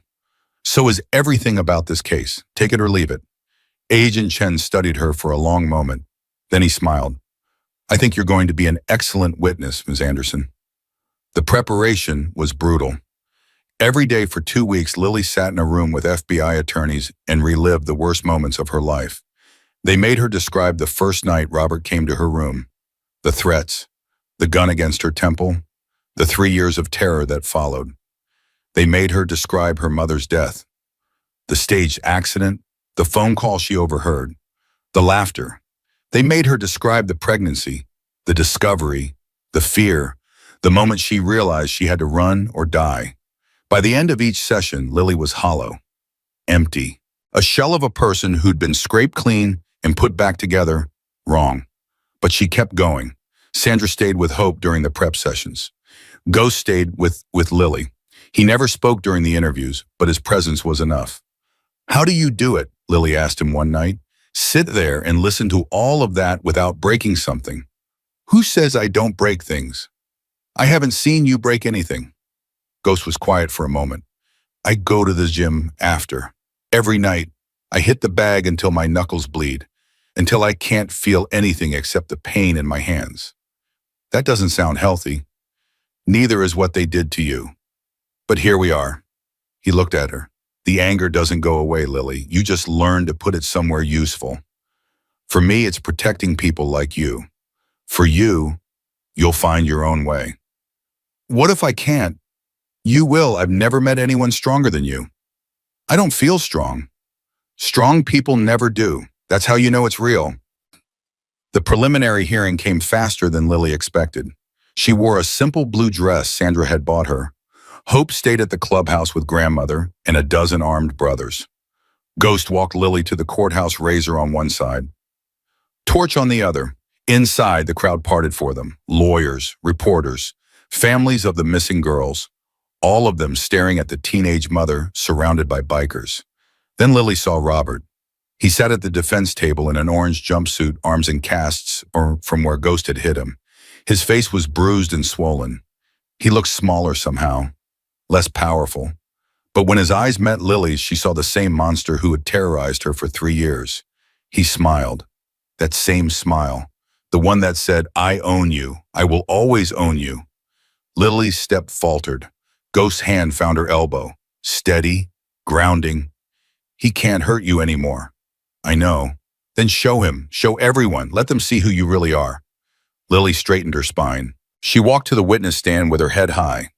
So is everything about this case. Take it or leave it. Agent Chen studied her for a long moment. Then he smiled. I think you're going to be an excellent witness, Ms. Anderson. The preparation was brutal. Every day for 2 weeks, Lily sat in a room with FBI attorneys and relived the worst moments of her life. They made her describe the first night Robert came to her room, the threats, the gun against her temple, the 3 years of terror that followed. They made her describe her mother's death, the staged accident, the phone call she overheard, the laughter. They made her describe the pregnancy, the discovery, the fear, the moment she realized she had to run or die. By the end of each session, Lily was hollow, empty, a shell of a person who'd been scraped clean and put back together wrong. But she kept going. Sandra stayed with Hope during the prep sessions. Ghost stayed with Lily. He never spoke during the interviews, but his presence was enough. How do you do it? Lily asked him one night. Sit there and listen to all of that without breaking something. Who says I don't break things? I haven't seen you break anything. Ghost was quiet for a moment. I go to the gym after. Every night, I hit the bag until my knuckles bleed, until I can't feel anything except the pain in my hands. That doesn't sound healthy. Neither is what they did to you. But here we are. He looked at her. The anger doesn't go away, Lily. You just learn to put it somewhere useful. For me, it's protecting people like you. For you, you'll find your own way. What if I can't? You will. I've never met anyone stronger than you. I don't feel strong. Strong people never do. That's how you know it's real. The preliminary hearing came faster than Lily expected. She wore a simple blue dress Sandra had bought her. Hope stayed at the clubhouse with grandmother and a dozen armed brothers. Ghost walked Lily to the courthouse razor on one side, Torch on the other. Inside, the crowd parted for them. Lawyers, reporters, families of the missing girls, all of them staring at the teenage mother surrounded by bikers. Then Lily saw Robert. He sat at the defense table in an orange jumpsuit, arms in casts from where Ghost had hit him. His face was bruised and swollen. He looked smaller somehow, less powerful. But when his eyes met Lily's, she saw the same monster who had terrorized her for 3 years. He smiled. That same smile. The one that said, I own you. I will always own you. Lily's step faltered. Ghost's hand found her elbow. Steady, grounding. He can't hurt you anymore. I know. Then show him. Show everyone. Let them see who you really are. Lily straightened her spine. She walked to the witness stand with her head high.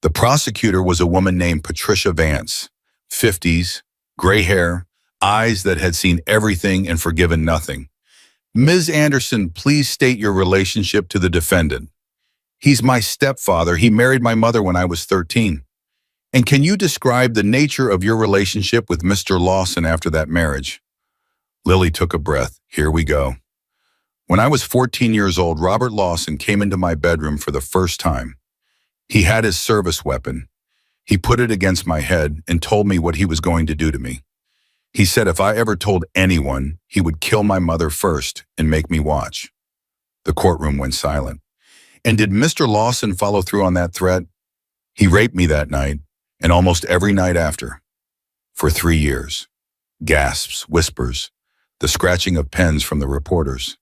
The prosecutor was a woman named Patricia Vance. 50s, gray hair, eyes that had seen everything and forgiven nothing. Ms. Anderson, please state your relationship to the defendant. He's my stepfather. He married my mother when I was 13. And can you describe the nature of your relationship with Mr. Lawson after that marriage? Lily took a breath. Here we go. When I was 14 years old, Robert Lawson came into my bedroom for the first time. He had his service weapon. He put it against my head and told me what he was going to do to me. He said if I ever told anyone, he would kill my mother first and make me watch. The courtroom went silent. And did Mr. Lawson follow through on that threat? He raped me that night and almost every night after. For 3 years. Gasps, whispers, the scratching of pens from the reporters.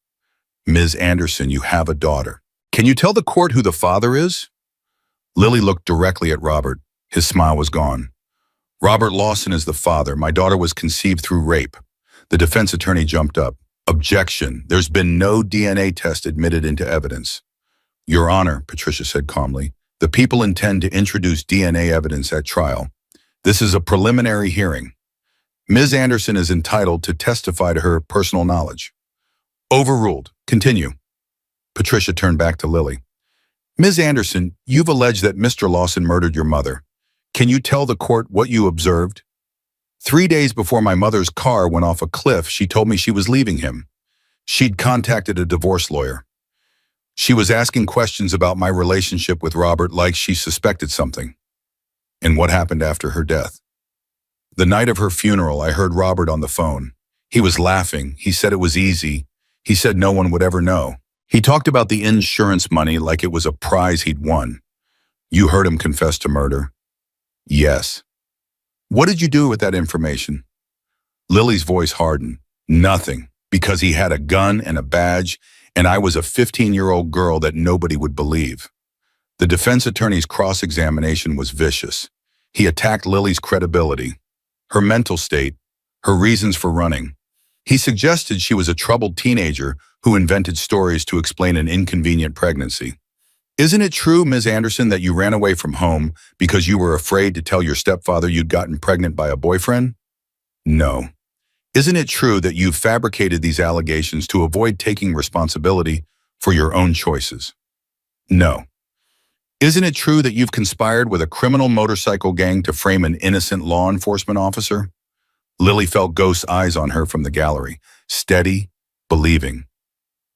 Ms. Anderson, you have a daughter. Can you tell the court who the father is? Lily looked directly at Robert. His smile was gone. Robert Lawson is the father. My daughter was conceived through rape. The defense attorney jumped up. Objection. There's been no DNA test admitted into evidence. Your Honor, Patricia said calmly, the people intend to introduce DNA evidence at trial. This is a preliminary hearing. Ms. Anderson is entitled to testify to her personal knowledge. Overruled. Continue. Patricia turned back to Lily. Ms. Anderson, you've alleged that Mr. Lawson murdered your mother. Can you tell the court what you observed? 3 days before my mother's car went off a cliff, she told me she was leaving him. She'd contacted a divorce lawyer. She was asking questions about my relationship with Robert like she suspected something. And what happened after her death? The night of her funeral, I heard Robert on the phone. He was laughing. He said it was easy. He said no one would ever know. He talked about the insurance money like it was a prize he'd won. You heard him confess to murder? Yes. What did you do with that information? Lily's voice hardened. Nothing, because he had a gun and a badge, and I was a 15-year-old girl that nobody would believe. The defense attorney's cross-examination was vicious. He attacked Lily's credibility, her mental state, her reasons for running. He suggested she was a troubled teenager who invented stories to explain an inconvenient pregnancy. Isn't it true, Ms. Anderson, that you ran away from home because you were afraid to tell your stepfather you'd gotten pregnant by a boyfriend? No. Isn't it true that you've fabricated these allegations to avoid taking responsibility for your own choices? No. Isn't it true that you've conspired with a criminal motorcycle gang to frame an innocent law enforcement officer? Lily felt Ghost's eyes on her from the gallery, steady, believing.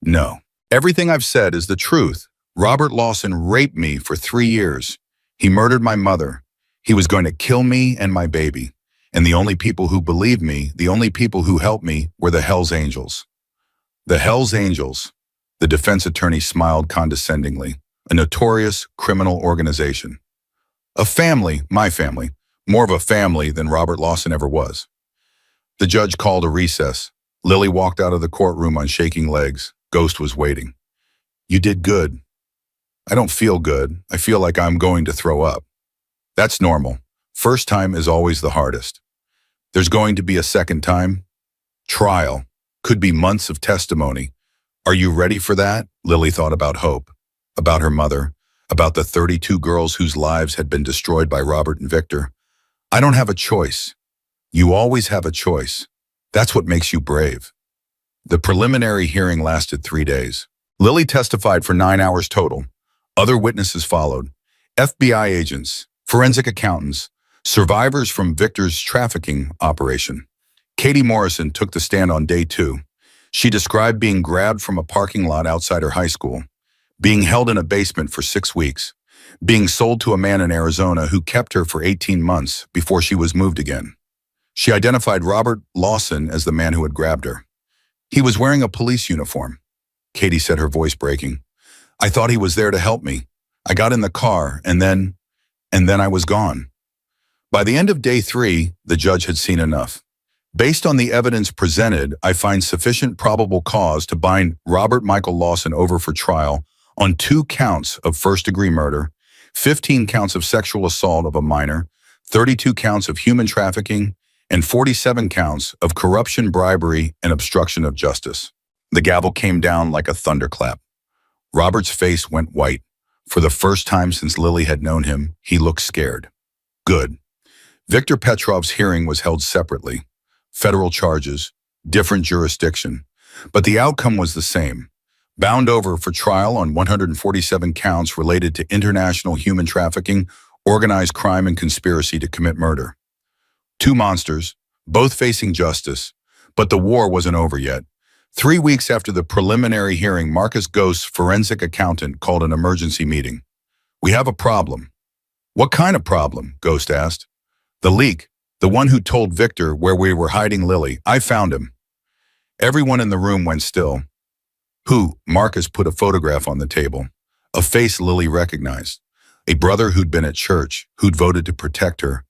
No. Everything I've said is the truth. Robert Lawson raped me for 3 years. He murdered my mother. He was going to kill me and my baby. And the only people who believed me, the only people who helped me, were the Hells Angels. The Hells Angels, the defense attorney smiled condescendingly, a notorious criminal organization. A family, my family, more of a family than Robert Lawson ever was. The judge called a recess. Lily walked out of the courtroom on shaking legs. Ghost was waiting. You did good. I don't feel good. I feel like I'm going to throw up. That's normal. First time is always the hardest. There's going to be a second time. Trial. Could be months of testimony. Are you ready for that? Lily thought about Hope, about her mother, about the 32 girls whose lives had been destroyed by Robert and Victor. I don't have a choice. You always have a choice. That's what makes you brave. The preliminary hearing lasted 3 days. Lily testified for 9 hours total. Other witnesses followed. FBI agents, forensic accountants, survivors from Victor's trafficking operation. Katie Morrison took the stand on day 2. She described being grabbed from a parking lot outside her high school, being held in a basement for 6 weeks, being sold to a man in Arizona who kept her for 18 months before she was moved again. She identified Robert Lawson as the man who had grabbed her. He was wearing a police uniform. Katie said, her voice breaking. I thought he was there to help me. I got in the car, and then I was gone. By the end of day 3, the judge had seen enough. Based on the evidence presented, I find sufficient probable cause to bind Robert Michael Lawson over for trial on 2 counts of first-degree murder, 15 counts of sexual assault of a minor, 32 counts of human trafficking, and 47 counts of corruption, bribery, and obstruction of justice. The gavel came down like a thunderclap. Robert's face went white. For the first time since Lily had known him, he looked scared. Good. Victor Petrov's hearing was held separately. Federal charges, different jurisdiction. But the outcome was the same. Bound over for trial on 147 counts related to international human trafficking, organized crime, and conspiracy to commit murder. 2 monsters, both facing justice, but the war wasn't over yet. 3 weeks after the preliminary hearing, Marcus Ghost's forensic accountant called an emergency meeting. We have a problem. What kind of problem? Ghost asked. The leak, the one who told Victor where we were hiding Lily. I found him. Everyone in the room went still. Who? Marcus put a photograph on the table. A face Lily recognized. A brother who'd been at church, who'd voted to protect her,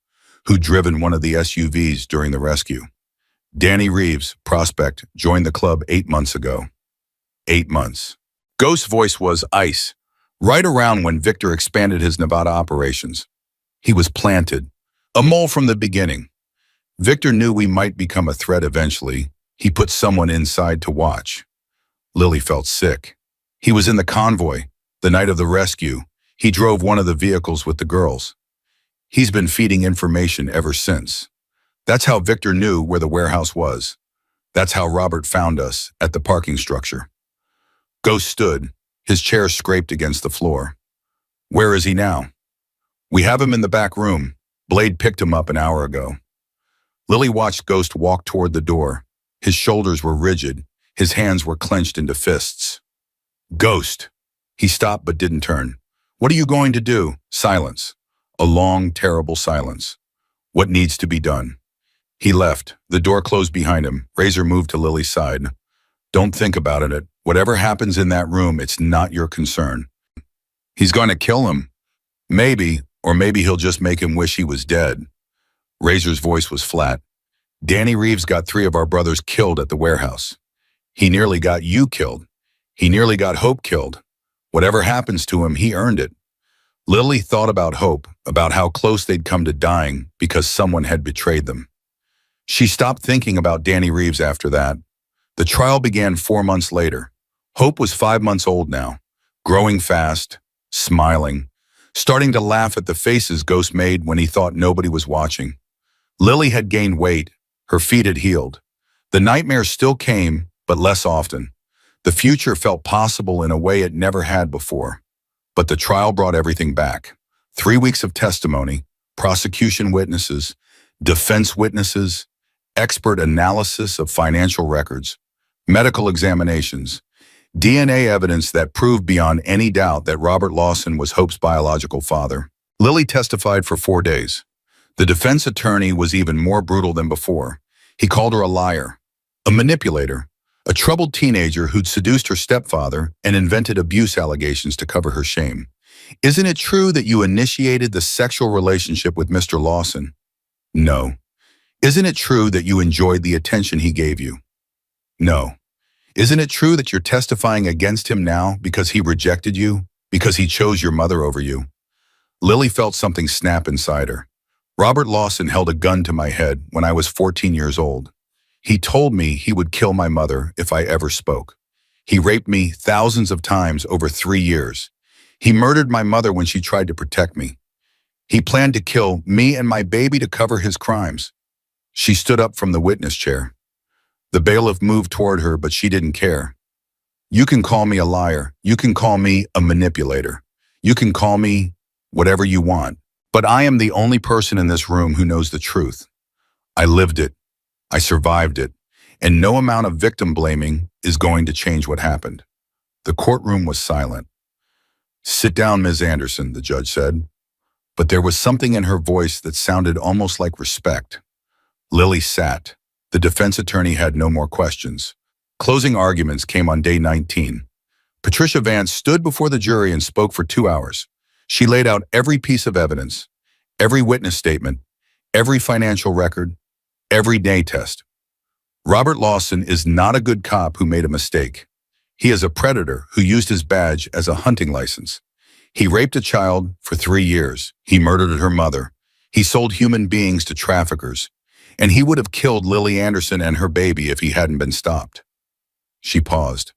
who'd driven one of the SUVs during the rescue. Danny Reeves, prospect, joined the club 8 months ago. 8 months. Ghost's voice was ice, right around when Victor expanded his Nevada operations. He was planted, a mole from the beginning. Victor knew we might become a threat eventually. He put someone inside to watch. Lily felt sick. He was in the convoy, the night of the rescue. He drove one of the vehicles with the girls. He's been feeding information ever since. That's how Victor knew where the warehouse was. That's how Robert found us at the parking structure. Ghost stood, his chair scraped against the floor. Where is he now? We have him in the back room. Blade picked him up an hour ago. Lily watched Ghost walk toward the door. His shoulders were rigid. His hands were clenched into fists. Ghost! He stopped but didn't turn. What are you going to do? Silence. A long, terrible silence. What needs to be done? He left. The door closed behind him. Razor moved to Lily's side. Don't think about it. Whatever happens in that room, it's not your concern. He's going to kill him. Maybe, or maybe he'll just make him wish he was dead. Razor's voice was flat. Danny Reeves got 3 of our brothers killed at the warehouse. He nearly got you killed. He nearly got Hope killed. Whatever happens to him, he earned it. Lily thought about Hope, about how close they'd come to dying because someone had betrayed them. She stopped thinking about Danny Reeves after that. The trial began 4 months later. Hope was 5 months old now, growing fast, smiling, starting to laugh at the faces Ghost made when he thought nobody was watching. Lily had gained weight. Her feet had healed. The nightmares still came, but less often. The future felt possible in a way it never had before. But the trial brought everything back. 3 weeks of testimony, prosecution witnesses, defense witnesses, expert analysis of financial records, medical examinations, DNA evidence that proved beyond any doubt that Robert Lawson was Hope's biological father. Lily testified for 4 days. The defense attorney was even more brutal than before. He called her a liar, a manipulator, a troubled teenager who'd seduced her stepfather and invented abuse allegations to cover her shame. Isn't it true that you initiated the sexual relationship with Mr. Lawson? No. Isn't it true that you enjoyed the attention he gave you? No. Isn't it true that you're testifying against him now because he rejected you, because he chose your mother over you? Lily felt something snap inside her. Robert Lawson held a gun to my head when I was 14 years old. He told me he would kill my mother if I ever spoke. He raped me thousands of times over 3 years. He murdered my mother when she tried to protect me. He planned to kill me and my baby to cover his crimes. She stood up from the witness chair. The bailiff moved toward her, but she didn't care. You can call me a liar. You can call me a manipulator. You can call me whatever you want. But I am the only person in this room who knows the truth. I lived it. I survived it. And no amount of victim blaming is going to change what happened. The courtroom was silent. Sit down, Ms. Anderson, the judge said. But there was something in her voice that sounded almost like respect. Lily sat. The defense attorney had no more questions. Closing arguments came on day 19. Patricia Vance stood before the jury and spoke for 2 hours. She laid out every piece of evidence, every witness statement, every financial record, every day test. Robert Lawson is not a good cop who made a mistake. He is a predator who used his badge as a hunting license. He raped a child for 3 years. He murdered her mother. He sold human beings to traffickers. And he would have killed Lily Anderson and her baby if he hadn't been stopped. She paused.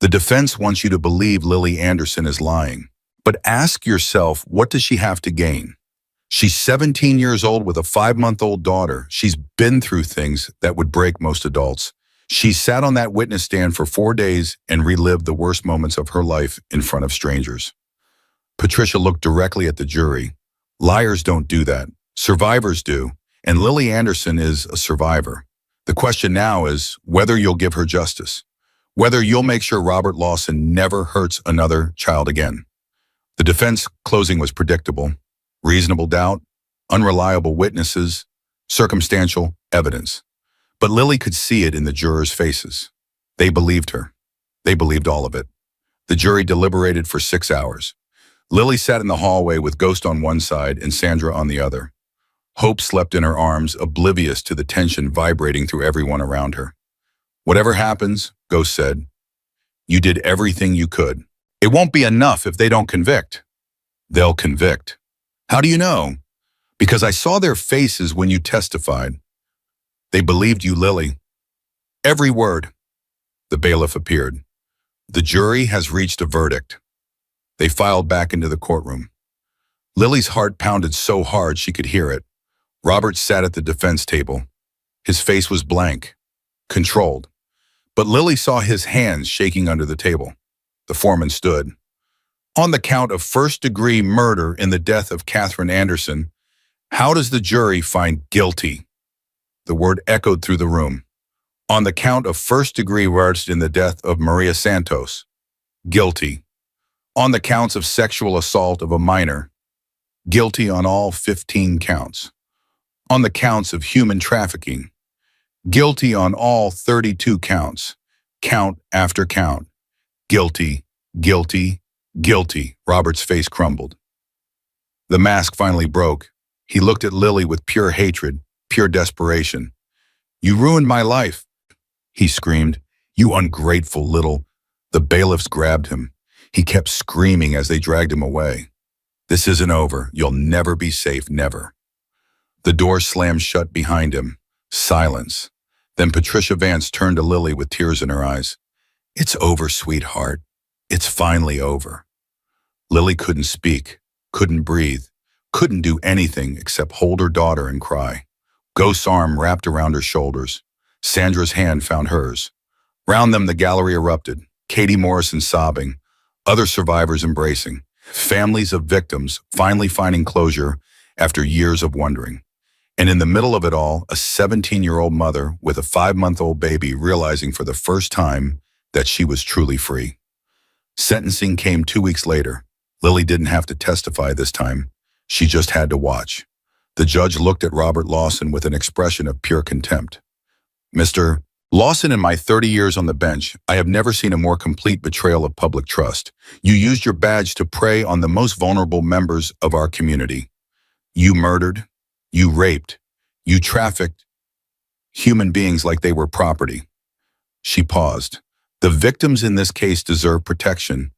The defense wants you to believe Lily Anderson is lying. But ask yourself, what does she have to gain? She's 17 years old with a 5-month-old daughter. She's been through things that would break most adults. She sat on that witness stand for 4 days and relived the worst moments of her life in front of strangers. Patricia looked directly at the jury. Liars don't do that. Survivors do. And Lily Anderson is a survivor. The question now is whether you'll give her justice, whether you'll make sure Robert Lawson never hurts another child again. The defense closing was predictable. Reasonable doubt, unreliable witnesses, circumstantial evidence. But Lily could see it in the jurors' faces. They believed her. They believed all of it. The jury deliberated for 6 hours. Lily sat in the hallway with Ghost on one side and Sandra on the other. Hope slept in her arms, oblivious to the tension vibrating through everyone around her. Whatever happens, Ghost said, you did everything you could. It won't be enough if they don't convict. They'll convict. How do you know? Because I saw their faces when you testified. They believed you, Lily. Every word. The bailiff appeared. The jury has reached a verdict. They filed back into the courtroom. Lily's heart pounded so hard she could hear it. Robert sat at the defense table. His face was blank, controlled. But Lily saw his hands shaking under the table. The foreman stood. On the count of first-degree murder in the death of Catherine Anderson, how does the jury find guilty? The word echoed through the room. On the count of first-degree murder in the death of Maria Santos, guilty. On the counts of sexual assault of a minor, guilty on all 15 counts. on the counts of human trafficking. Guilty on all 32 counts. Count after count. Guilty, guilty, guilty. Robert's face crumbled. The mask finally broke. He looked at Lily with pure hatred, pure desperation. "You ruined my life," he screamed. "You ungrateful little—" The bailiffs grabbed him. He kept screaming as they dragged him away. "This isn't over. You'll never be safe, never." The door slammed shut behind him. Silence. Then Patricia Vance turned to Lily with tears in her eyes. "It's over, sweetheart. It's finally over." Lily couldn't speak, couldn't breathe, couldn't do anything except hold her daughter and cry. Ghost's arm wrapped around her shoulders. Sandra's hand found hers. Round them the gallery erupted, Katie Morrison sobbing, other survivors embracing, families of victims finally finding closure after years of wondering. And in the middle of it all, a 17-year-old mother with a 5-month-old baby realizing for the first time that she was truly free. Sentencing came 2 weeks later. Lily didn't have to testify this time. She just had to watch. The judge looked at Robert Lawson with an expression of pure contempt. "Mr. Lawson, in my 30 years on the bench, I have never seen a more complete betrayal of public trust. You used your badge to prey on the most vulnerable members of our community. You murdered, you raped, you trafficked human beings like they were property." She paused. "The victims in this case deserve protection.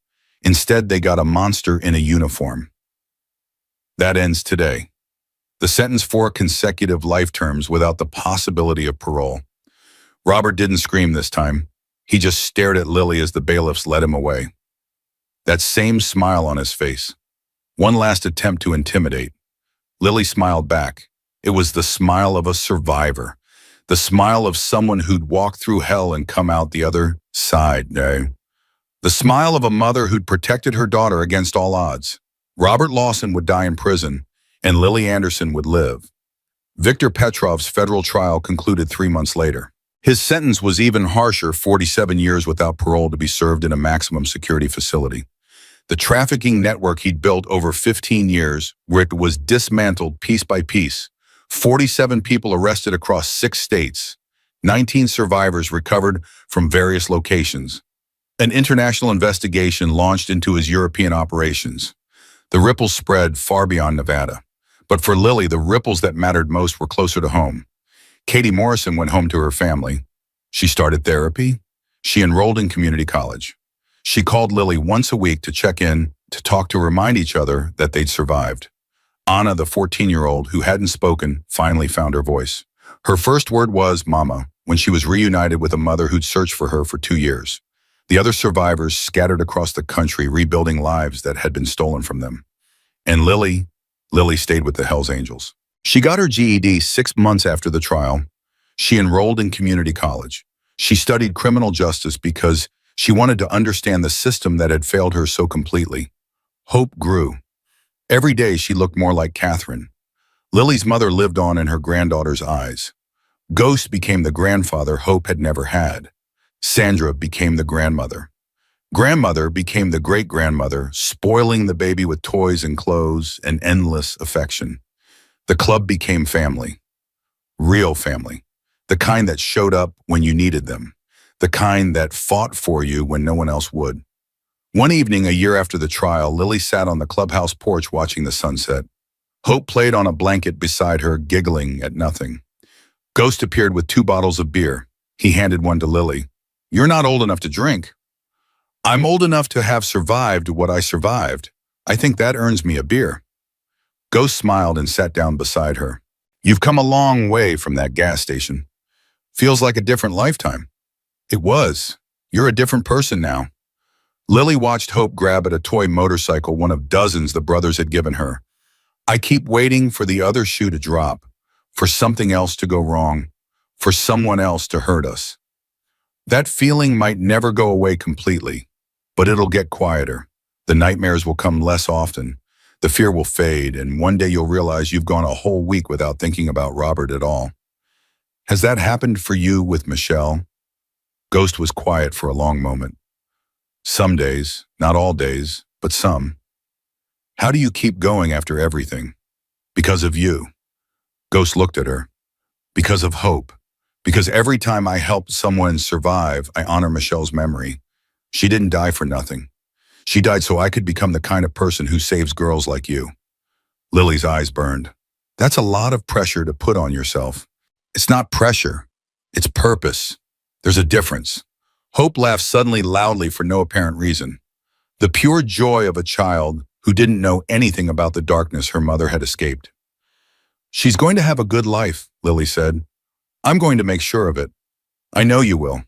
Instead, they got a monster in a uniform." That ends today. The sentence, 4 consecutive life terms without the possibility of parole. Robert didn't scream this time. He just stared at Lily as the bailiffs led him away. That same smile on his face. One last attempt to intimidate. Lily smiled back. It was the smile of a survivor. The smile of someone who'd walked through hell and come out the other side. No. The smile of a mother who'd protected her daughter against all odds. Robert Lawson would die in prison, and Lily Anderson would live. Victor Petrov's federal trial concluded 3 months later. His sentence was even harsher, 47 years without parole to be served in a maximum security facility. The trafficking network he'd built over 15 years, where it was dismantled piece by piece. 47 people arrested across 6 states. 19 survivors recovered from various locations. An international investigation launched into his European operations. The ripples spread far beyond Nevada. But for Lily, the ripples that mattered most were closer to home. Katie Morrison went home to her family. She started therapy. She enrolled in community college. She called Lily once a week to check in, to talk, to remind each other that they'd survived. Anna, the 14-year-old who hadn't spoken, finally found her voice. Her first word was "Mama" when she was reunited with a mother who'd searched for her for 2 years. The other survivors scattered across the country, rebuilding lives that had been stolen from them. And Lily stayed with the Hells Angels. She got her GED 6 months after the trial. She enrolled in community college. She studied criminal justice because she wanted to understand the system that had failed her so completely. Hope grew. Every day she looked more like Catherine. Lily's mother lived on in her granddaughter's eyes. Ghost became the grandfather Hope had never had. Sandra became the grandmother. Grandmother became the great-grandmother, spoiling the baby with toys and clothes and endless affection. The club became family. Real family. The kind that showed up when you needed them. The kind that fought for you when no one else would. One evening, a year after the trial, Lily sat on the clubhouse porch watching the sunset. Hope played on a blanket beside her, giggling at nothing. Ghost appeared with 2 bottles of beer. He handed one to Lily. "You're not old enough to drink." "I'm old enough to have survived what I survived. I think that earns me a beer." Ghost smiled and sat down beside her. "You've come a long way from that gas station. Feels like a different lifetime." "It was. You're a different person now." Lily watched Hope grab at a toy motorcycle, one of dozens the brothers had given her. "I keep waiting for the other shoe to drop, for something else to go wrong, for someone else to hurt us. That feeling might never go away completely, but it'll get quieter. The nightmares will come less often. The fear will fade, and one day you'll realize you've gone a whole week without thinking about Robert at all." "Has that happened for you with Michelle?" Ghost was quiet for a long moment. "Some days, not all days, but some." "How do you keep going after everything?" "Because of you." Ghost looked at her. Because of hope. Because every time I help someone survive, I honor Michelle's memory. She didn't die for nothing. She died so I could become the kind of person who saves girls like you. Lily's eyes burned. That's a lot of pressure to put on yourself. It's not pressure. It's purpose. There's a difference. Hope laughed suddenly loudly for no apparent reason. The pure joy of a child who didn't know anything about the darkness her mother had escaped. She's going to have a good life, Lily said. I'm going to make sure of it. I know you will.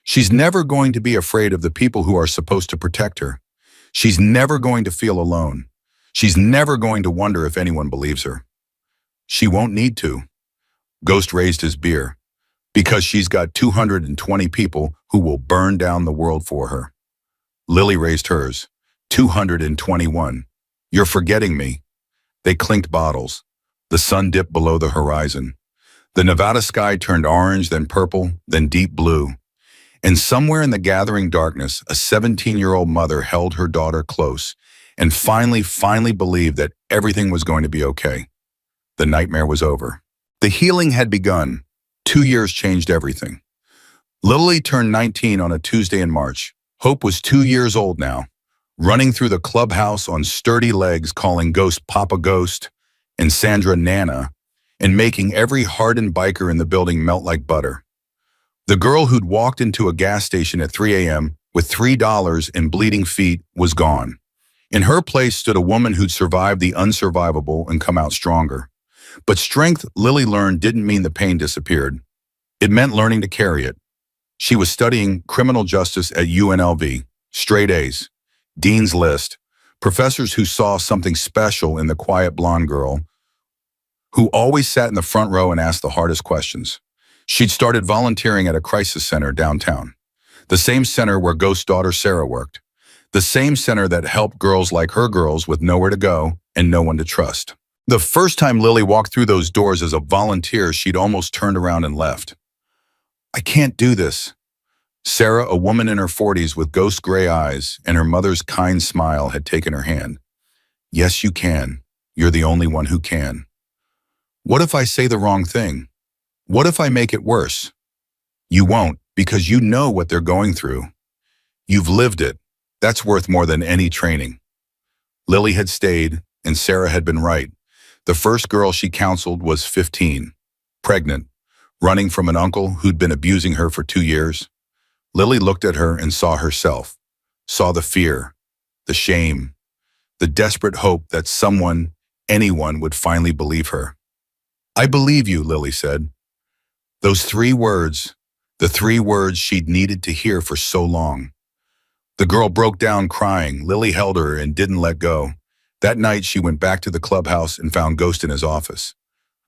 She's never going to be afraid of the people who are supposed to protect her. She's never going to feel alone. She's never going to wonder if anyone believes her. She won't need to. Ghost raised his beer. Because she's got 220 people who will burn down the world for her. Lily raised hers. 221. You're forgetting me. They clinked bottles. The sun dipped below the horizon. The Nevada sky turned orange, then purple, then deep blue. And somewhere in the gathering darkness, a 17-year-old mother held her daughter close and finally believed that everything was going to be okay. The nightmare was over. The healing had begun. 2 years changed everything. Lily turned 19 on a Tuesday in March. Hope was 2 years old now, running through the clubhouse on sturdy legs, calling Ghost Papa Ghost and Sandra Nana, and making every hardened biker in the building melt like butter. The girl who'd walked into a gas station at 3 a.m. with $3 and bleeding feet was gone. In her place stood a woman who'd survived the unsurvivable and come out stronger. But strength, Lily learned, didn't mean the pain disappeared. It meant learning to carry it. She was studying criminal justice at UNLV, straight A's, Dean's List, professors who saw something special in the quiet blonde girl who always sat in the front row and asked the hardest questions. She'd started volunteering at a crisis center downtown, the same center where Ghost's daughter Sarah worked, the same center that helped girls like her girls with nowhere to go and no one to trust. The first time Lily walked through those doors as a volunteer, she'd almost turned around and left. I can't do this. Sarah, a woman in her 40s with ghost gray eyes and her mother's kind smile, had taken her hand. Yes, you can. You're the only one who can. What if I say the wrong thing? What if I make it worse? You won't, because you know what they're going through. You've lived it. That's worth more than any training. Lily had stayed, and Sarah had been right. The first girl she counseled was 15, pregnant, running from an uncle who'd been abusing her for 2 years. Lily looked at her and saw herself, saw the fear, the shame, the desperate hope that someone, anyone, would finally believe her. I believe you, Lily said. Those 3 words, the 3 words she'd needed to hear for so long. The girl broke down crying. Lily held her and didn't let go. That night, she went back to the clubhouse and found Ghost in his office.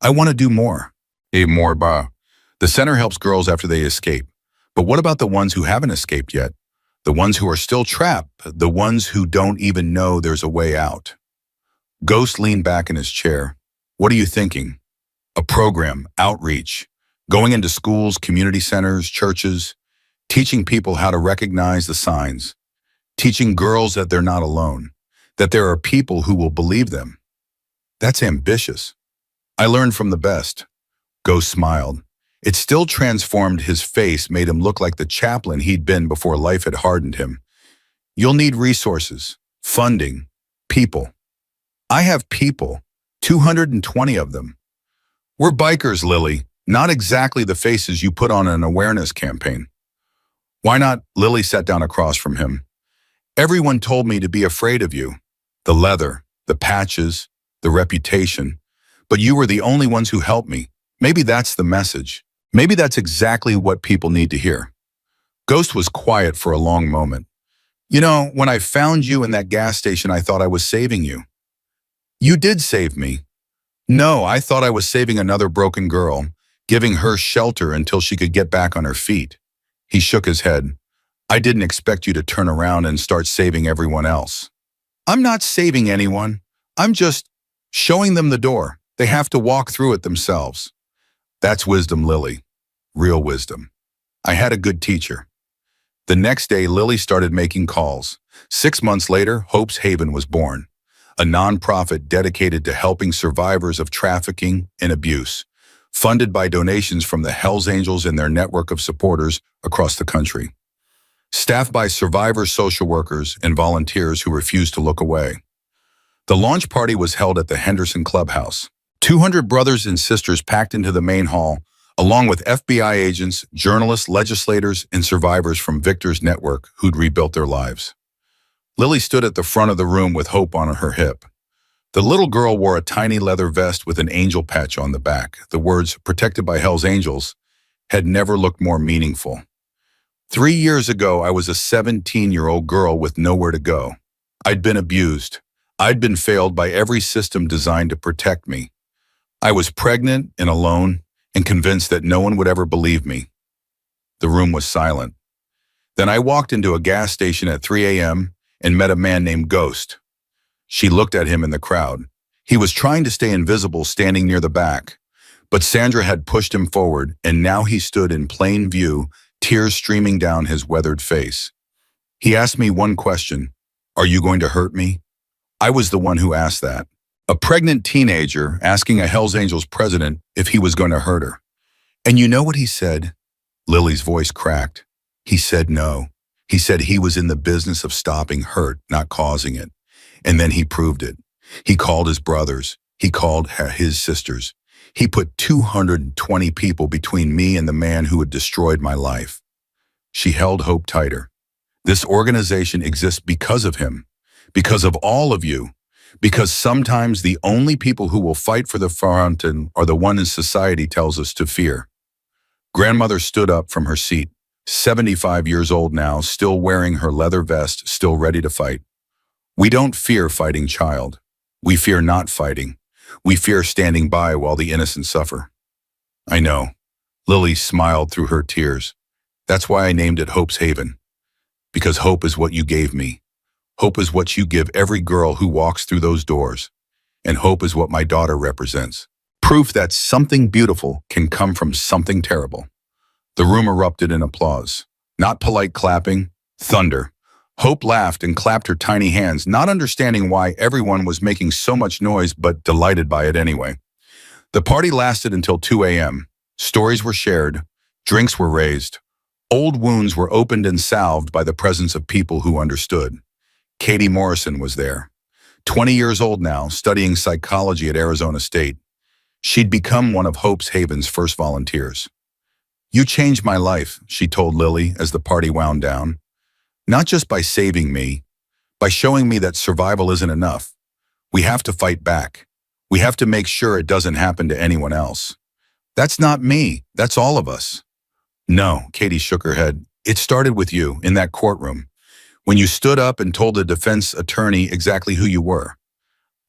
I want to do more. The center helps girls after they escape. But what about the ones who haven't escaped yet? The ones who are still trapped, the ones who don't even know there's a way out. Ghost leaned back in his chair. What are you thinking? A program, outreach, going into schools, community centers, churches, teaching people how to recognize the signs, teaching girls that they're not alone, that there are people who will believe them. That's ambitious. I learned from the best. Ghost smiled. It still transformed his face, made him look like the chaplain he'd been before life had hardened him. You'll need resources, funding, people. I have people, 220 of them. We're bikers, Lily, not exactly the faces you put on an awareness campaign. Why not? Lily sat down across from him. Everyone told me to be afraid of you. The leather, the patches, the reputation. But you were the only ones who helped me. Maybe that's the message. Maybe that's exactly what people need to hear. Ghost was quiet for a long moment. You know, when I found you in that gas station, I thought I was saving you. You did save me. No, I thought I was saving another broken girl, giving her shelter until she could get back on her feet. He shook his head. I didn't expect you to turn around and start saving everyone else. I'm not saving anyone. I'm just showing them the door. They have to walk through it themselves. That's wisdom, Lily. Real wisdom. I had a good teacher. The next day, Lily started making calls. 6 months later, Hope's Haven was born. a nonprofit dedicated to helping survivors of trafficking and abuse, funded by donations from the Hells Angels and their network of supporters across the country. Staffed by survivors, social workers, and volunteers who refused to look away. The launch party was held at the Henderson Clubhouse. 200 brothers and sisters packed into the main hall, along with FBI agents, journalists, legislators, and survivors from Victor's network who'd rebuilt their lives. Lily stood at the front of the room with Hope on her hip. The little girl wore a tiny leather vest with an angel patch on the back. The words, "Protected by Hell's Angels," had never looked more meaningful. 3 years ago, I was a 17-year-old girl with nowhere to go. I'd been abused. I'd been failed by every system designed to protect me. I was pregnant and alone and convinced that no one would ever believe me. The room was silent. Then I walked into a gas station at 3 a.m. and met a man named Ghost. She looked at him in the crowd. He was trying to stay invisible, standing near the back. But Sandra had pushed him forward, and now he stood in plain view, tears streaming down his weathered face. He asked me one question: "Are you going to hurt me?" I was the one who asked that. A pregnant teenager asking a Hells Angels president if he was going to hurt her. And you know what he said? Lily's voice cracked. He said no. He said he was in the business of stopping hurt, not causing it. And then he proved it. He called his brothers. He called his sisters. He put 220 people between me and the man who had destroyed my life. She held Hope tighter. This organization exists because of him, because of all of you, because sometimes the only people who will fight for the fountain are the ones society tells us to fear. Grandmother stood up from her seat, 75 years old now, still wearing her leather vest, still ready to fight. We don't fear fighting, child. We fear not fighting. We fear standing by while the innocent suffer. I know. Lily smiled through her tears. That's why I named it Hope's Haven. Because hope is what you gave me. Hope is what you give every girl who walks through those doors. And hope is what my daughter represents. Proof that something beautiful can come from something terrible. The room erupted in applause. Not polite clapping, thunder. Hope laughed and clapped her tiny hands, not understanding why everyone was making so much noise, but delighted by it anyway. The party lasted until 2 a.m. Stories were shared, drinks were raised. Old wounds were opened and salved by the presence of people who understood. Katie Morrison was there. 20 years old now, studying psychology at Arizona State. She'd become one of Hope's Haven's first volunteers. "You changed my life," she told Lily as the party wound down. "Not just by saving me, by showing me that survival isn't enough. We have to fight back. We have to make sure it doesn't happen to anyone else. That's not me. That's all of us." "No," Katie shook her head. "It started with you in that courtroom, when you stood up and told the defense attorney exactly who you were.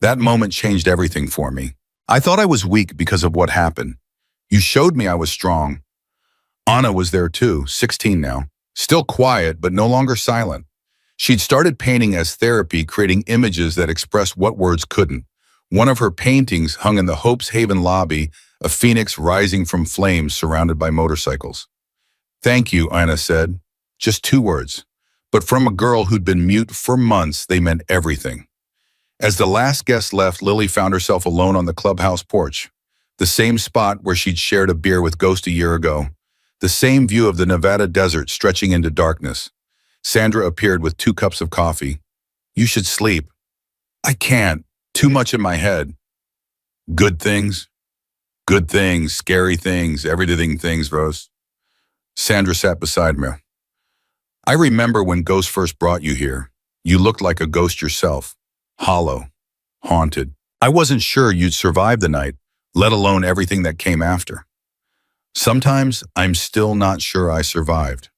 That moment changed everything for me. I thought I was weak because of what happened. You showed me I was strong." Anna was there too, 16 now. Still quiet, but no longer silent. She'd started painting as therapy, creating images that expressed what words couldn't. One of her paintings hung in the Hope's Haven lobby, a phoenix rising from flames surrounded by motorcycles. "Thank you," Anna said. Just 2 words. But from a girl who'd been mute for months, they meant everything. As the last guest left, Lily found herself alone on the clubhouse porch. The same spot where she'd shared a beer with Ghost a year ago. The same view of the Nevada desert stretching into darkness. Sandra appeared with 2 cups of coffee. "You should sleep." "I can't. Too much in my head." "Good things?" "Good things, scary things, everything things, Rose." Sandra sat beside me. "I remember when Ghost first brought you here. You looked like a ghost yourself. Hollow. Haunted. I wasn't sure you'd survive the night, let alone everything that came after. Sometimes I'm still not sure I survived.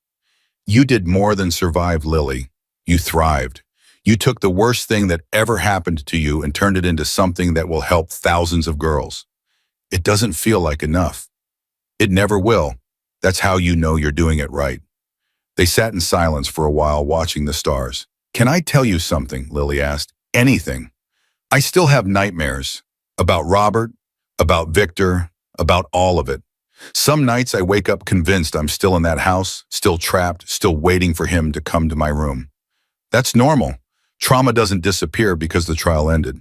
You did more than survive, Lily. You thrived. You took the worst thing that ever happened to you and turned it into something that will help thousands of girls. It doesn't feel like enough. It never will. That's how you know you're doing it right." They sat in silence for a while, watching the stars. "Can I tell you something?" Lily asked. "Anything. I still have nightmares. About Robert, about Victor, about all of it. Some nights I wake up convinced I'm still in that house, still trapped, still waiting for him to come to my room. That's normal. Trauma doesn't disappear because the trial ended.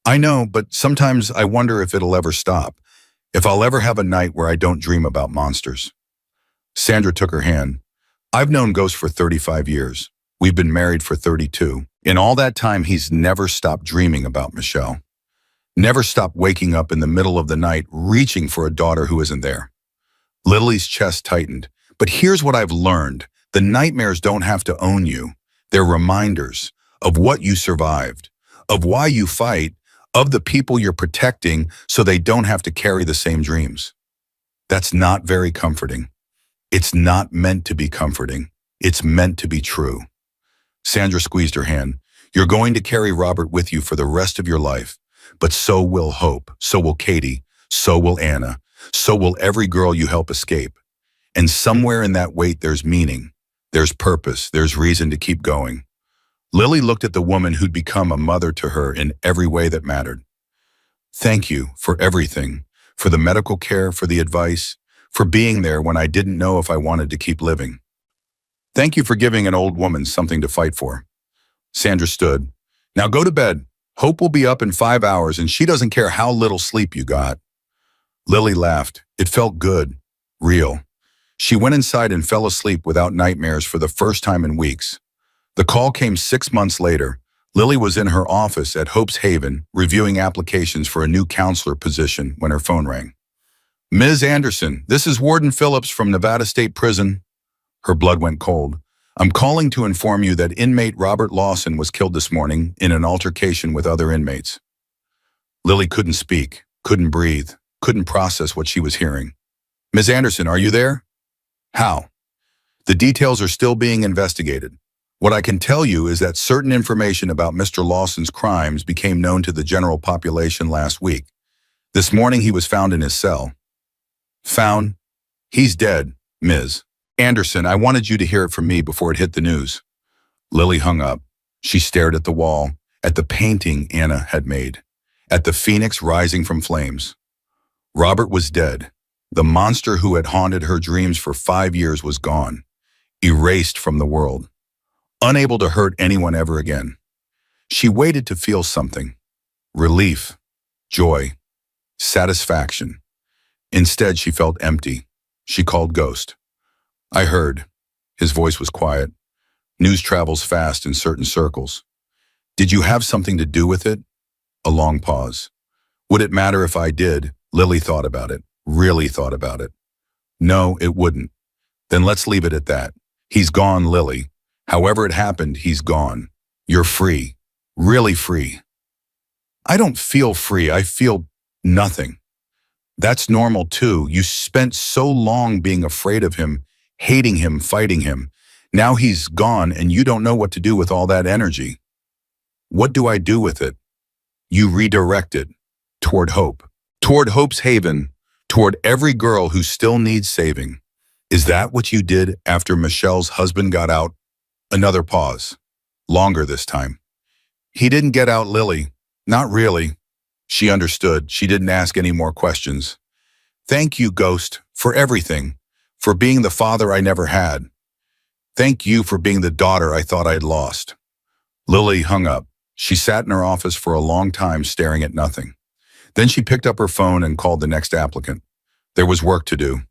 I know, but sometimes I wonder if it'll ever stop. If I'll ever have a night where I don't dream about monsters. Sandra took her hand. I've known Ghost for 35 years. We've been married for 32. In all that time, he's never stopped dreaming about Michelle. Never stopped waking up in the middle of the night, reaching for a daughter who isn't there. Lily's chest tightened. But here's what I've learned. The nightmares don't have to own you. They're reminders of what you survived, of why you fight, of the people you're protecting so they don't have to carry the same dreams. That's not very comforting. It's not meant to be comforting. It's meant to be true. Sandra squeezed her hand. You're going to carry Robert with you for the rest of your life, but so will Hope, so will Katie, so will Anna, so will every girl you help escape. And somewhere in that weight there's meaning, there's purpose, there's reason to keep going. Lily looked at the woman who'd become a mother to her in every way that mattered. Thank you for everything, for the medical care, for the advice, for being there when I didn't know if I wanted to keep living. Thank you for giving an old woman something to fight for. Sandra stood. Now go to bed. Hope will be up in 5 hours and she doesn't care how little sleep you got. Lily laughed. It felt good, real. She went inside and fell asleep without nightmares for the first time in weeks. The call came 6 months later. Lily was in her office at Hope's Haven, reviewing applications for a new counselor position when her phone rang. Ms. Anderson, this is Warden Phillips from Nevada State Prison. Her blood went cold. I'm calling to inform you that inmate Robert Lawson was killed this morning in an altercation with other inmates. Lily couldn't speak, couldn't breathe, couldn't process what she was hearing. Ms. Anderson, are you there? How? The details are still being investigated. What I can tell you is that certain information about Mr. Lawson's crimes became known to the general population last week. This morning he was found in his cell. Found? He's dead, Ms. Anderson, I wanted you to hear it from me before it hit the news. Lily hung up. She stared at the wall, at the painting Anna had made, at the phoenix rising from flames. Robert was dead. The monster who had haunted her dreams for 5 years was gone, erased from the world, unable to hurt anyone ever again. She waited to feel something. Relief, joy, satisfaction. Instead, she felt empty. She called Ghost. I heard. His voice was quiet. News travels fast in certain circles. Did you have something to do with it? A long pause. Would it matter if I did? Lily thought about it, really thought about it. No, it wouldn't. Then let's leave it at that. He's gone, Lily. However it happened, he's gone. You're free. Really free. I don't feel free. I feel nothing. That's normal too. You spent so long being afraid of him, hating him, fighting him. Now he's gone and you don't know what to do with all that energy. What do I do with it? You redirect it toward hope, toward Hope's Haven, toward every girl who still needs saving. Is that what you did after Michelle's husband got out? Another pause. Longer this time. He didn't get out, Lily. Not really. She understood. She didn't ask any more questions. Thank you, Ghost, for everything. For being the father I never had. Thank you for being the daughter I thought I'd lost. Lily hung up. She sat in her office for a long time staring at nothing. Then she picked up her phone and called the next applicant. There was work to do.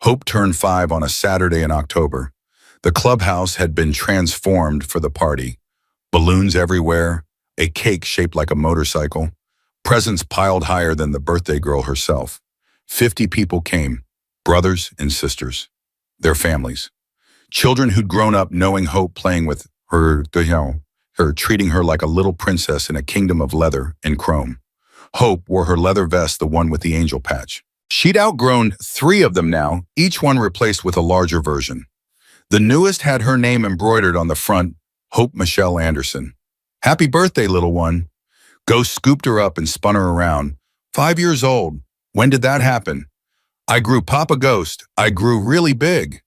Hope turned 5 on a Saturday in October. The clubhouse had been transformed for the party. Balloons everywhere, a cake shaped like a motorcycle, presents piled higher than the birthday girl herself. 50 people came, brothers and sisters, their families. Children who'd grown up knowing Hope, playing with her, her treating her like a little princess in a kingdom of leather and chrome. Hope wore her leather vest, the one with the angel patch. She'd outgrown 3 of them now, each one replaced with a larger version. The newest had her name embroidered on the front, Hope Michelle Anderson. Happy birthday, little one. Ghost scooped her up and spun her around. 5 years old. When did that happen? I grew, Papa Ghost. I grew really big.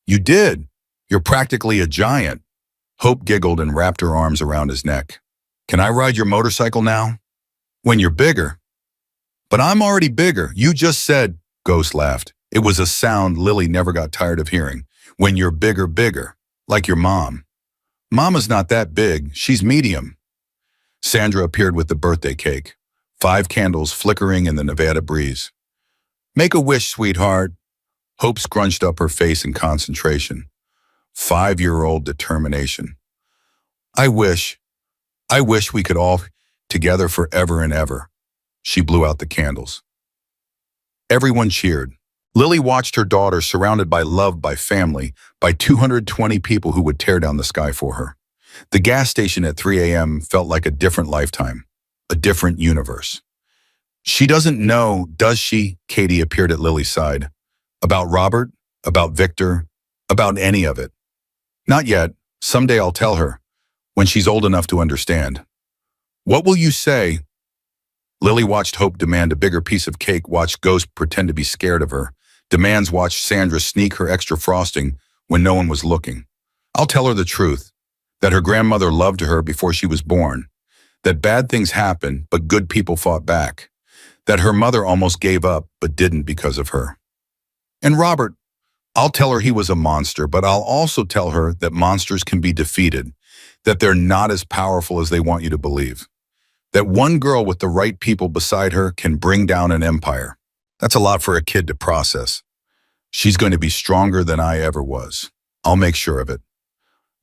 You did. You're practically a giant. Hope giggled and wrapped her arms around his neck. Can I ride your motorcycle now? When you're bigger. But I'm already bigger. You just said, Ghost laughed. It was a sound Lily never got tired of hearing. When you're bigger, like your mom. Mama's not that big, she's medium. Sandra appeared with the birthday cake, 5 candles flickering in the Nevada breeze. Make a wish, sweetheart. Hope scrunched up her face in concentration. 5-year-old determination. I wish we could all together forever and ever. She blew out the candles. Everyone cheered. Lily watched her daughter surrounded by love, by family, by 220 people who would tear down the sky for her. The gas station at 3 a.m. felt like a different lifetime, a different universe. She doesn't know, does she? Katie appeared at Lily's side. About Robert? About Victor? About any of it? Not yet. Someday I'll tell her, when she's old enough to understand. What will you say? Lily watched Hope demand a bigger piece of cake, watched Ghost pretend to be scared of her. Demands watched Sandra sneak her extra frosting when no one was looking. I'll tell her the truth, that her grandmother loved her before she was born, that bad things happened, but good people fought back, that her mother almost gave up, but didn't because of her. And Robert, I'll tell her he was a monster, but I'll also tell her that monsters can be defeated, that they're not as powerful as they want you to believe, that one girl with the right people beside her can bring down an empire. That's a lot for a kid to process. She's going to be stronger than I ever was. I'll make sure of it.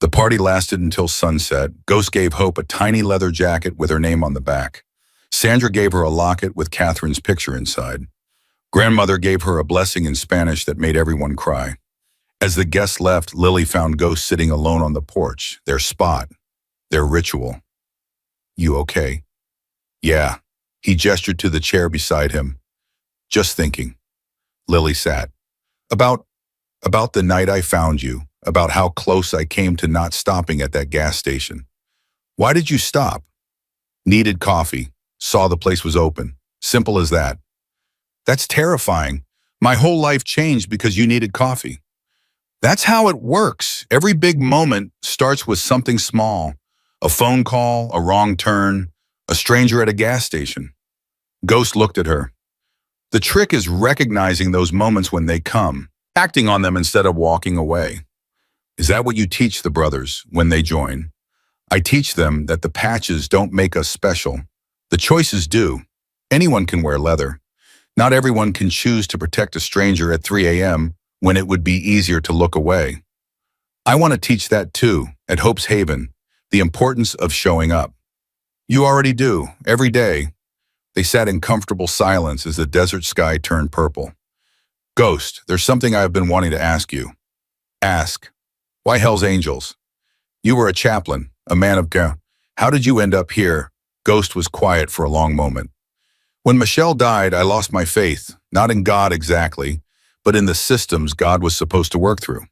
The party lasted until sunset. Ghost gave Hope a tiny leather jacket with her name on the back. Sandra gave her a locket with Catherine's picture inside. Grandmother gave her a blessing in Spanish that made everyone cry. As the guests left, Lily found Ghost sitting alone on the porch, their spot, their ritual. You okay? Yeah. He gestured to the chair beside him. Just thinking. Lily sat. About the night I found you, about how close I came to not stopping at that gas station. Why did you stop? Needed coffee. Saw the place was open. Simple as that. That's terrifying. My whole life changed because you needed coffee. That's how it works. Every big moment starts with something small. A phone call, a wrong turn, a stranger at a gas station. Ghost looked at her. The trick is recognizing those moments when they come, acting on them instead of walking away. Is that what you teach the brothers when they join? I teach them that the patches don't make us special. The choices do. Anyone can wear leather. Not everyone can choose to protect a stranger at 3 a.m. when it would be easier to look away. I want to teach that too, at Hope's Haven, the importance of showing up. You already do, every day. They sat in comfortable silence as the desert sky turned purple. Ghost, there's something I've been wanting to ask you. Ask. Why Hell's Angels? You were a chaplain, a man of God. How did you end up here? Ghost was quiet for a long moment. When Michelle died, I lost my faith, not in God exactly, but in the systems God was supposed to work through.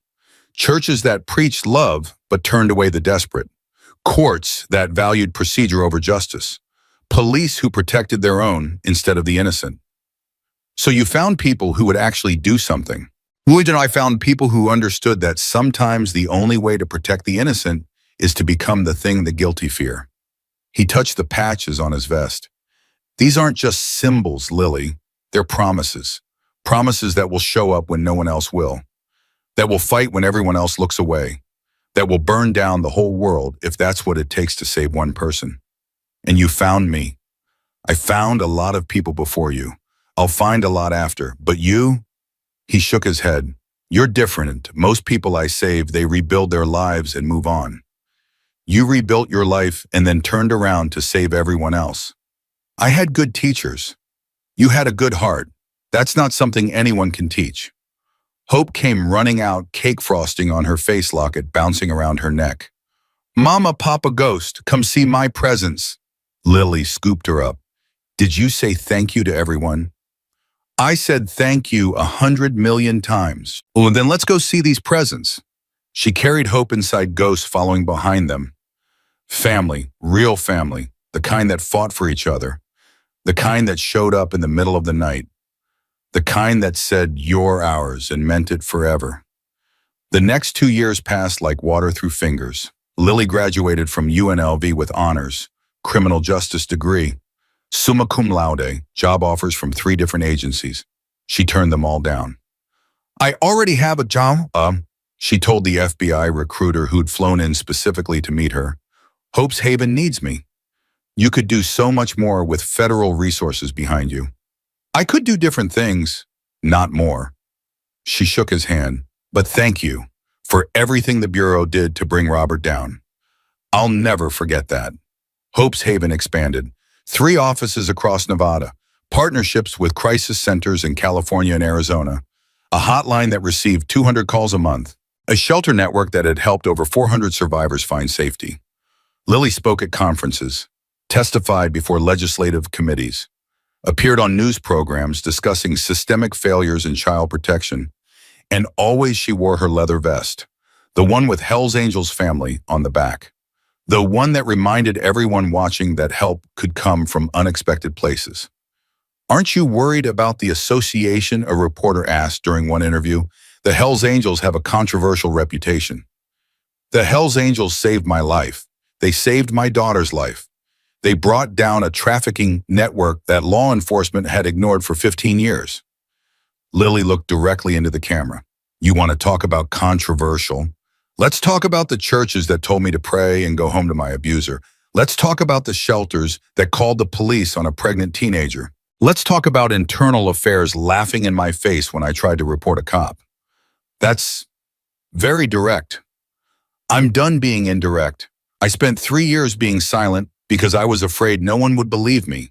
Churches that preached love but turned away the desperate. Courts that valued procedure over justice. Police who protected their own instead of the innocent. So you found people who would actually do something. And I found people who understood that sometimes the only way to protect the innocent is to become the thing the guilty fear. He touched the patches on his vest. These aren't just symbols, Lily. They're promises. Promises that will show up when no one else will. That will fight when everyone else looks away. That will burn down the whole world if that's what it takes to save one person. And you found me. I found a lot of people before you. I'll find a lot after. But you? He shook his head. You're different. Most people I save, they rebuild their lives and move on. You rebuilt your life and then turned around to save everyone else. I had good teachers. You had a good heart. That's not something anyone can teach. Hope came running out, cake frosting on her face locket bouncing around her neck. Mama, Papa Ghost, come see my presents. Lily scooped her up. Did you say thank you to everyone? I said thank you 100 million times. Well, then let's go see these presents. She carried Hope inside Ghost following behind them. Family, real family, the kind that fought for each other, the kind that showed up in the middle of the night, the kind that said you're ours and meant it forever. The next 2 years passed like water through fingers. Lily graduated from UNLV with honors, criminal justice degree, summa cum laude, job offers from 3 different agencies. She turned them all down. I already have a job. She told the FBI recruiter who'd flown in specifically to meet her, "Hope's Haven needs me. You could do so much more with federal resources behind you." "I could do different things, not more." She shook his hand. "But thank you for everything the Bureau did to bring Robert down. I'll never forget that." Hope's Haven expanded. 3 offices across Nevada, partnerships with crisis centers in California and Arizona, a hotline that received 200 calls a month, a shelter network that had helped over 400 survivors find safety. Lily spoke at conferences, testified before legislative committees, appeared on news programs discussing systemic failures in child protection, and always she wore her leather vest, the one with Hell's Angels family on the back, the one that reminded everyone watching that help could come from unexpected places. "Aren't you worried about the association?" a reporter asked during one interview. "The Hell's Angels have a controversial reputation." "The Hell's Angels saved my life. They saved my daughter's life. They brought down a trafficking network that law enforcement had ignored for 15 years. Lily looked directly into the camera. "You want to talk about controversial? Let's talk about the churches that told me to pray and go home to my abuser. Let's talk about the shelters that called the police on a pregnant teenager. Let's talk about internal affairs laughing in my face when I tried to report a cop." That's very direct. I'm done being indirect. I spent 3 years being silent because I was afraid no one would believe me.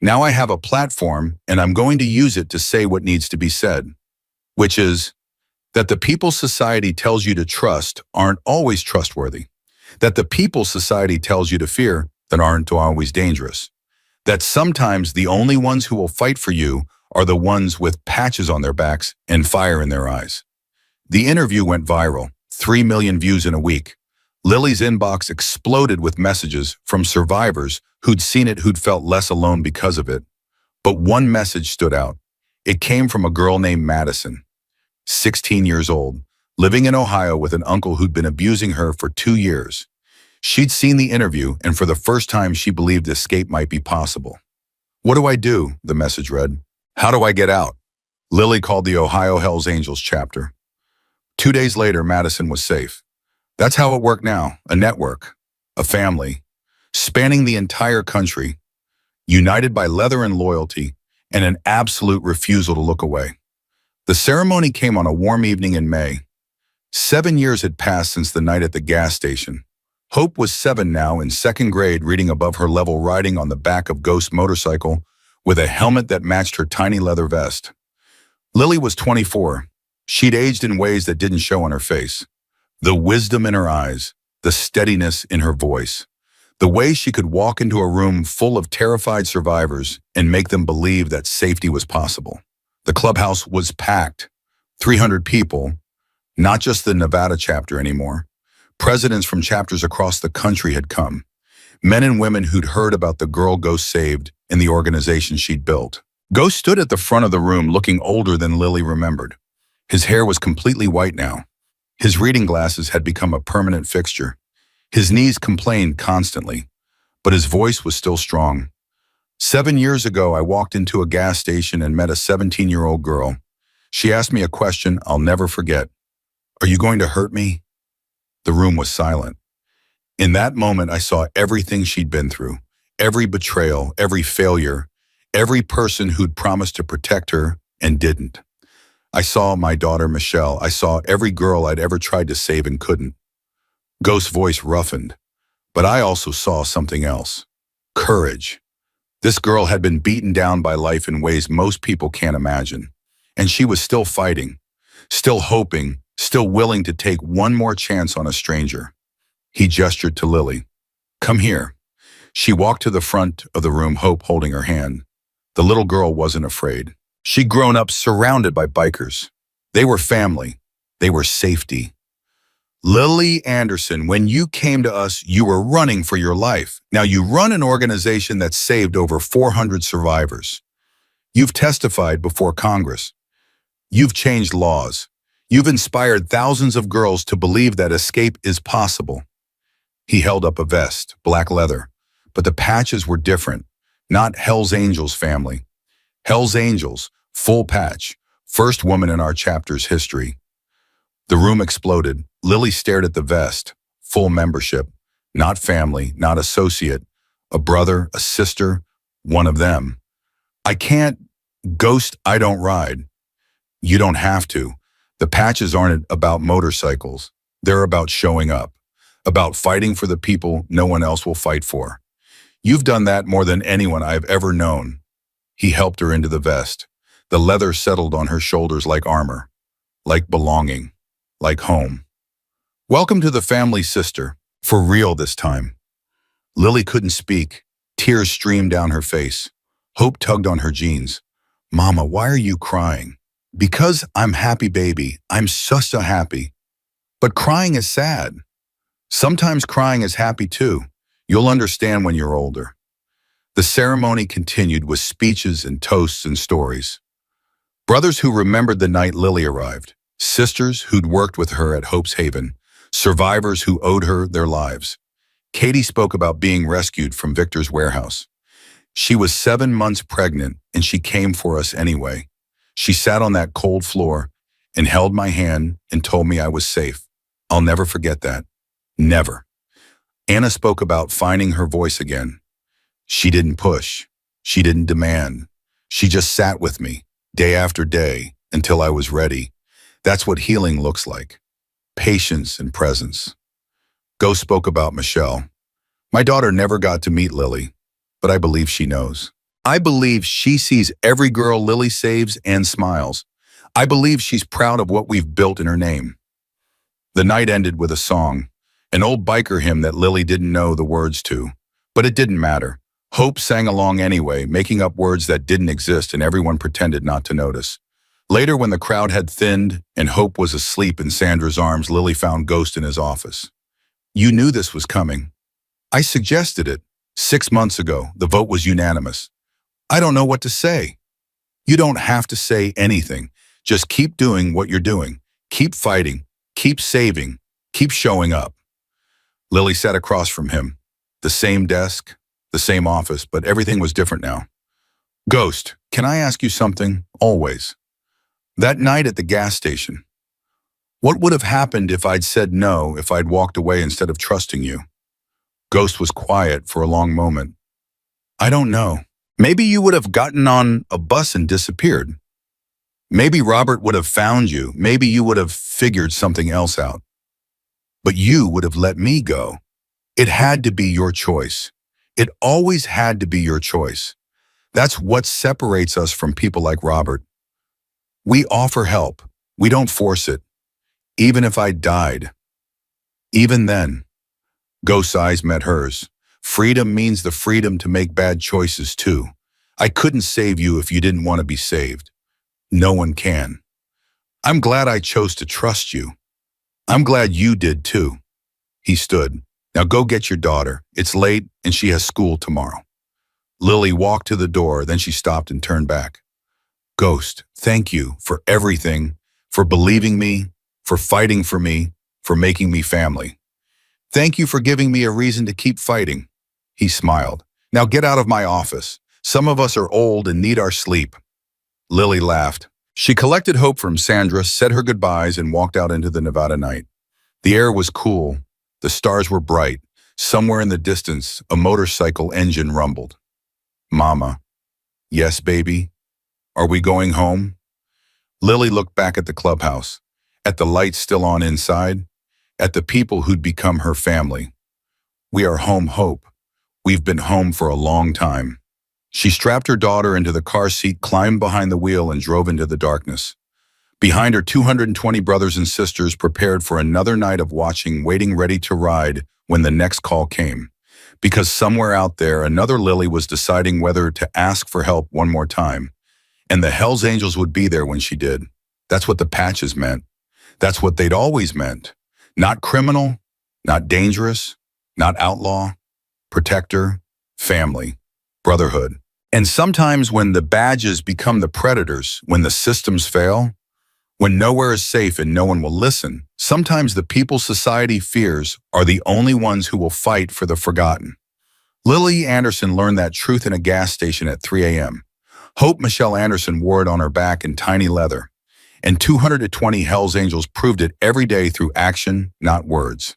Now I have a platform, and I'm going to use it to say what needs to be said, which is that the people society tells you to trust aren't always trustworthy, that the people society tells you to fear that aren't always dangerous, that sometimes the only ones who will fight for you are the ones with patches on their backs and fire in their eyes. The interview went viral, 3 million views in a week. Lily's inbox exploded with messages from survivors who'd seen it, who'd felt less alone because of it. But one message stood out. It came from a girl named Madison, 16 years old, living in Ohio with an uncle who'd been abusing her for 2 years. She'd seen the interview, and for the first time she believed escape might be possible. "What do I do?" the message read. "How do I get out?" Lily called the Ohio Hells Angels chapter. 2 days later, Madison was safe. That's how it worked now, a network, a family, spanning the entire country, united by leather and loyalty, and an absolute refusal to look away. The ceremony came on a warm evening in May. 7 years had passed since the night at the gas station. Hope was 7 now, in 2nd grade, reading above her level, riding on the back of Ghost's motorcycle with a helmet that matched her tiny leather vest. Lily was 24. She'd aged in ways that didn't show on her face. The wisdom in her eyes, the steadiness in her voice, the way she could walk into a room full of terrified survivors and make them believe that safety was possible. The clubhouse was packed, 300 people, not just the Nevada chapter anymore. Presidents from chapters across the country had come, men and women who'd heard about the girl Ghost saved and the organization she'd built. Ghost stood at the front of the room looking older than Lily remembered. His hair was completely white now. His reading glasses had become a permanent fixture. His knees complained constantly, but his voice was still strong. 7 years ago, I walked into a gas station and met a 17-year-old girl. She asked me a question I'll never forget. "Are you going to hurt me?" The room was silent. In that moment, I saw everything she'd been through, every betrayal, every failure, every person who'd promised to protect her and didn't. I saw my daughter, Michelle. I saw every girl I'd ever tried to save and couldn't. Ghost's voice roughened, but I also saw something else. Courage. This girl had been beaten down by life in ways most people can't imagine, and she was still fighting, still hoping, still willing to take one more chance on a stranger. He gestured to Lily. "Come here." She walked to the front of the room, Hope holding her hand. The little girl wasn't afraid. She'd grown up surrounded by bikers. They were family. They were safety. "Lily Anderson, when you came to us, you were running for your life. Now you run an organization that saved over 400 survivors. You've testified before Congress. You've changed laws. You've inspired thousands of girls to believe that escape is possible." He held up a vest, black leather, but the patches were different. Not Hell's Angels family. Hell's Angels, full patch, first woman in our chapter's history. The room exploded. Lily stared at the vest. Full membership. Not family, not associate. A brother, a sister, one of them. I can't. Ghost, I don't ride. You don't have to. The patches aren't about motorcycles. They're about showing up. About fighting for the people no one else will fight for. You've done that more than anyone I've ever known. He helped her into the vest. The leather settled on her shoulders like armor, like belonging, like home. Welcome to the family, sister. For real this time. Lily couldn't speak. Tears streamed down her face. Hope tugged on her jeans. Mama, why are you crying? Because I'm happy, baby. I'm so happy. But crying is sad. Sometimes crying is happy too. You'll understand when you're older. The ceremony continued with speeches and toasts and stories. Brothers who remembered the night Lily arrived. Sisters who'd worked with her at Hope's Haven. Survivors who owed her their lives. Katie spoke about being rescued from Victor's warehouse. She was 7 months pregnant and she came for us anyway. She sat on that cold floor and held my hand and told me I was safe. I'll never forget that. Never. Anna spoke about finding her voice again. She didn't push. She didn't demand. She just sat with me, day after day, until I was ready. That's what healing looks like. Patience and presence. Ghost spoke about Michelle. My daughter never got to meet Lily, but I believe she knows. I believe she sees every girl Lily saves and smiles. I believe she's proud of what we've built in her name. The night ended with a song, an old biker hymn that Lily didn't know the words to, but it didn't matter. Hope sang along anyway, making up words that didn't exist and everyone pretended not to notice. Later, when the crowd had thinned and Hope was asleep in Sandra's arms, Lily found Ghost in his office. You knew this was coming. I suggested it. 6 months ago, the vote was unanimous. I don't know what to say. You don't have to say anything. Just keep doing what you're doing. Keep fighting. Keep saving. Keep showing up. Lily sat across from him. The same desk, the same office, but everything was different now. Ghost, can I ask you something? Always. That night at the gas station, what would have happened if I'd said no, if I'd walked away instead of trusting you? Ghost was quiet for a long moment. I don't know. Maybe you would have gotten on a bus and disappeared. Maybe Robert would have found you. Maybe you would have figured something else out. But you would have let me go. It had to be your choice. It always had to be your choice. That's what separates us from people like Robert. We offer help. We don't force it. Even if I died. Even then. Ghost's eyes met hers. Freedom means the freedom to make bad choices too. I couldn't save you if you didn't want to be saved. No one can. I'm glad I chose to trust you. I'm glad you did too. He stood. Now go get your daughter. It's late and she has school tomorrow. Lily walked to the door, then she stopped and turned back. Ghost, thank you for everything, for believing me, for fighting for me, for making me family. Thank you for giving me a reason to keep fighting. He smiled. Now get out of my office. Some of us are old and need our sleep. Lily laughed. She collected Hope from Sandra, said her goodbyes, and walked out into the Nevada night. The air was cool. The stars were bright. Somewhere in the distance, a motorcycle engine rumbled. Mama. Yes, baby. Are we going home? Lily looked back at the clubhouse, at the lights still on inside, at the people who'd become her family. We are home, Hope. We've been home for a long time. She strapped her daughter into the car seat, climbed behind the wheel, and drove into the darkness. Behind her, 220 brothers and sisters prepared for another night of watching, waiting ready to ride when the next call came. Because somewhere out there, another Lily was deciding whether to ask for help one more time. And the Hells Angels would be there when she did. That's what the patches meant. That's what they'd always meant. Not criminal, not dangerous, not outlaw, protector, family, brotherhood. And sometimes when the badges become the predators, when the systems fail, when nowhere is safe and no one will listen, sometimes the people society fears are the only ones who will fight for the forgotten. Lily Anderson learned that truth in a gas station at 3 a.m. Hope Michelle Anderson wore it on her back in tiny leather. And 220 Hells Angels proved it every day through action, not words.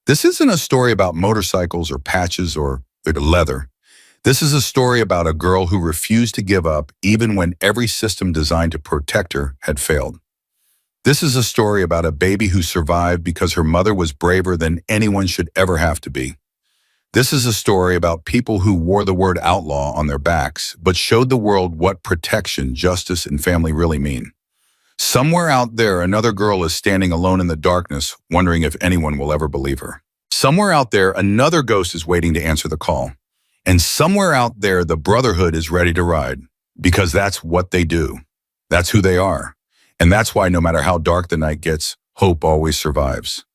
This isn't a story about motorcycles or patches or leather. This is a story about a girl who refused to give up even when every system designed to protect her had failed. This is a story about a baby who survived because her mother was braver than anyone should ever have to be. This is a story about people who wore the word outlaw on their backs, but showed the world what protection, justice, and family really mean. Somewhere out there, another girl is standing alone in the darkness, wondering if anyone will ever believe her. Somewhere out there, another ghost is waiting to answer the call. And somewhere out there, the brotherhood is ready to ride, because that's what they do. That's who they are. And that's why no matter how dark the night gets, hope always survives.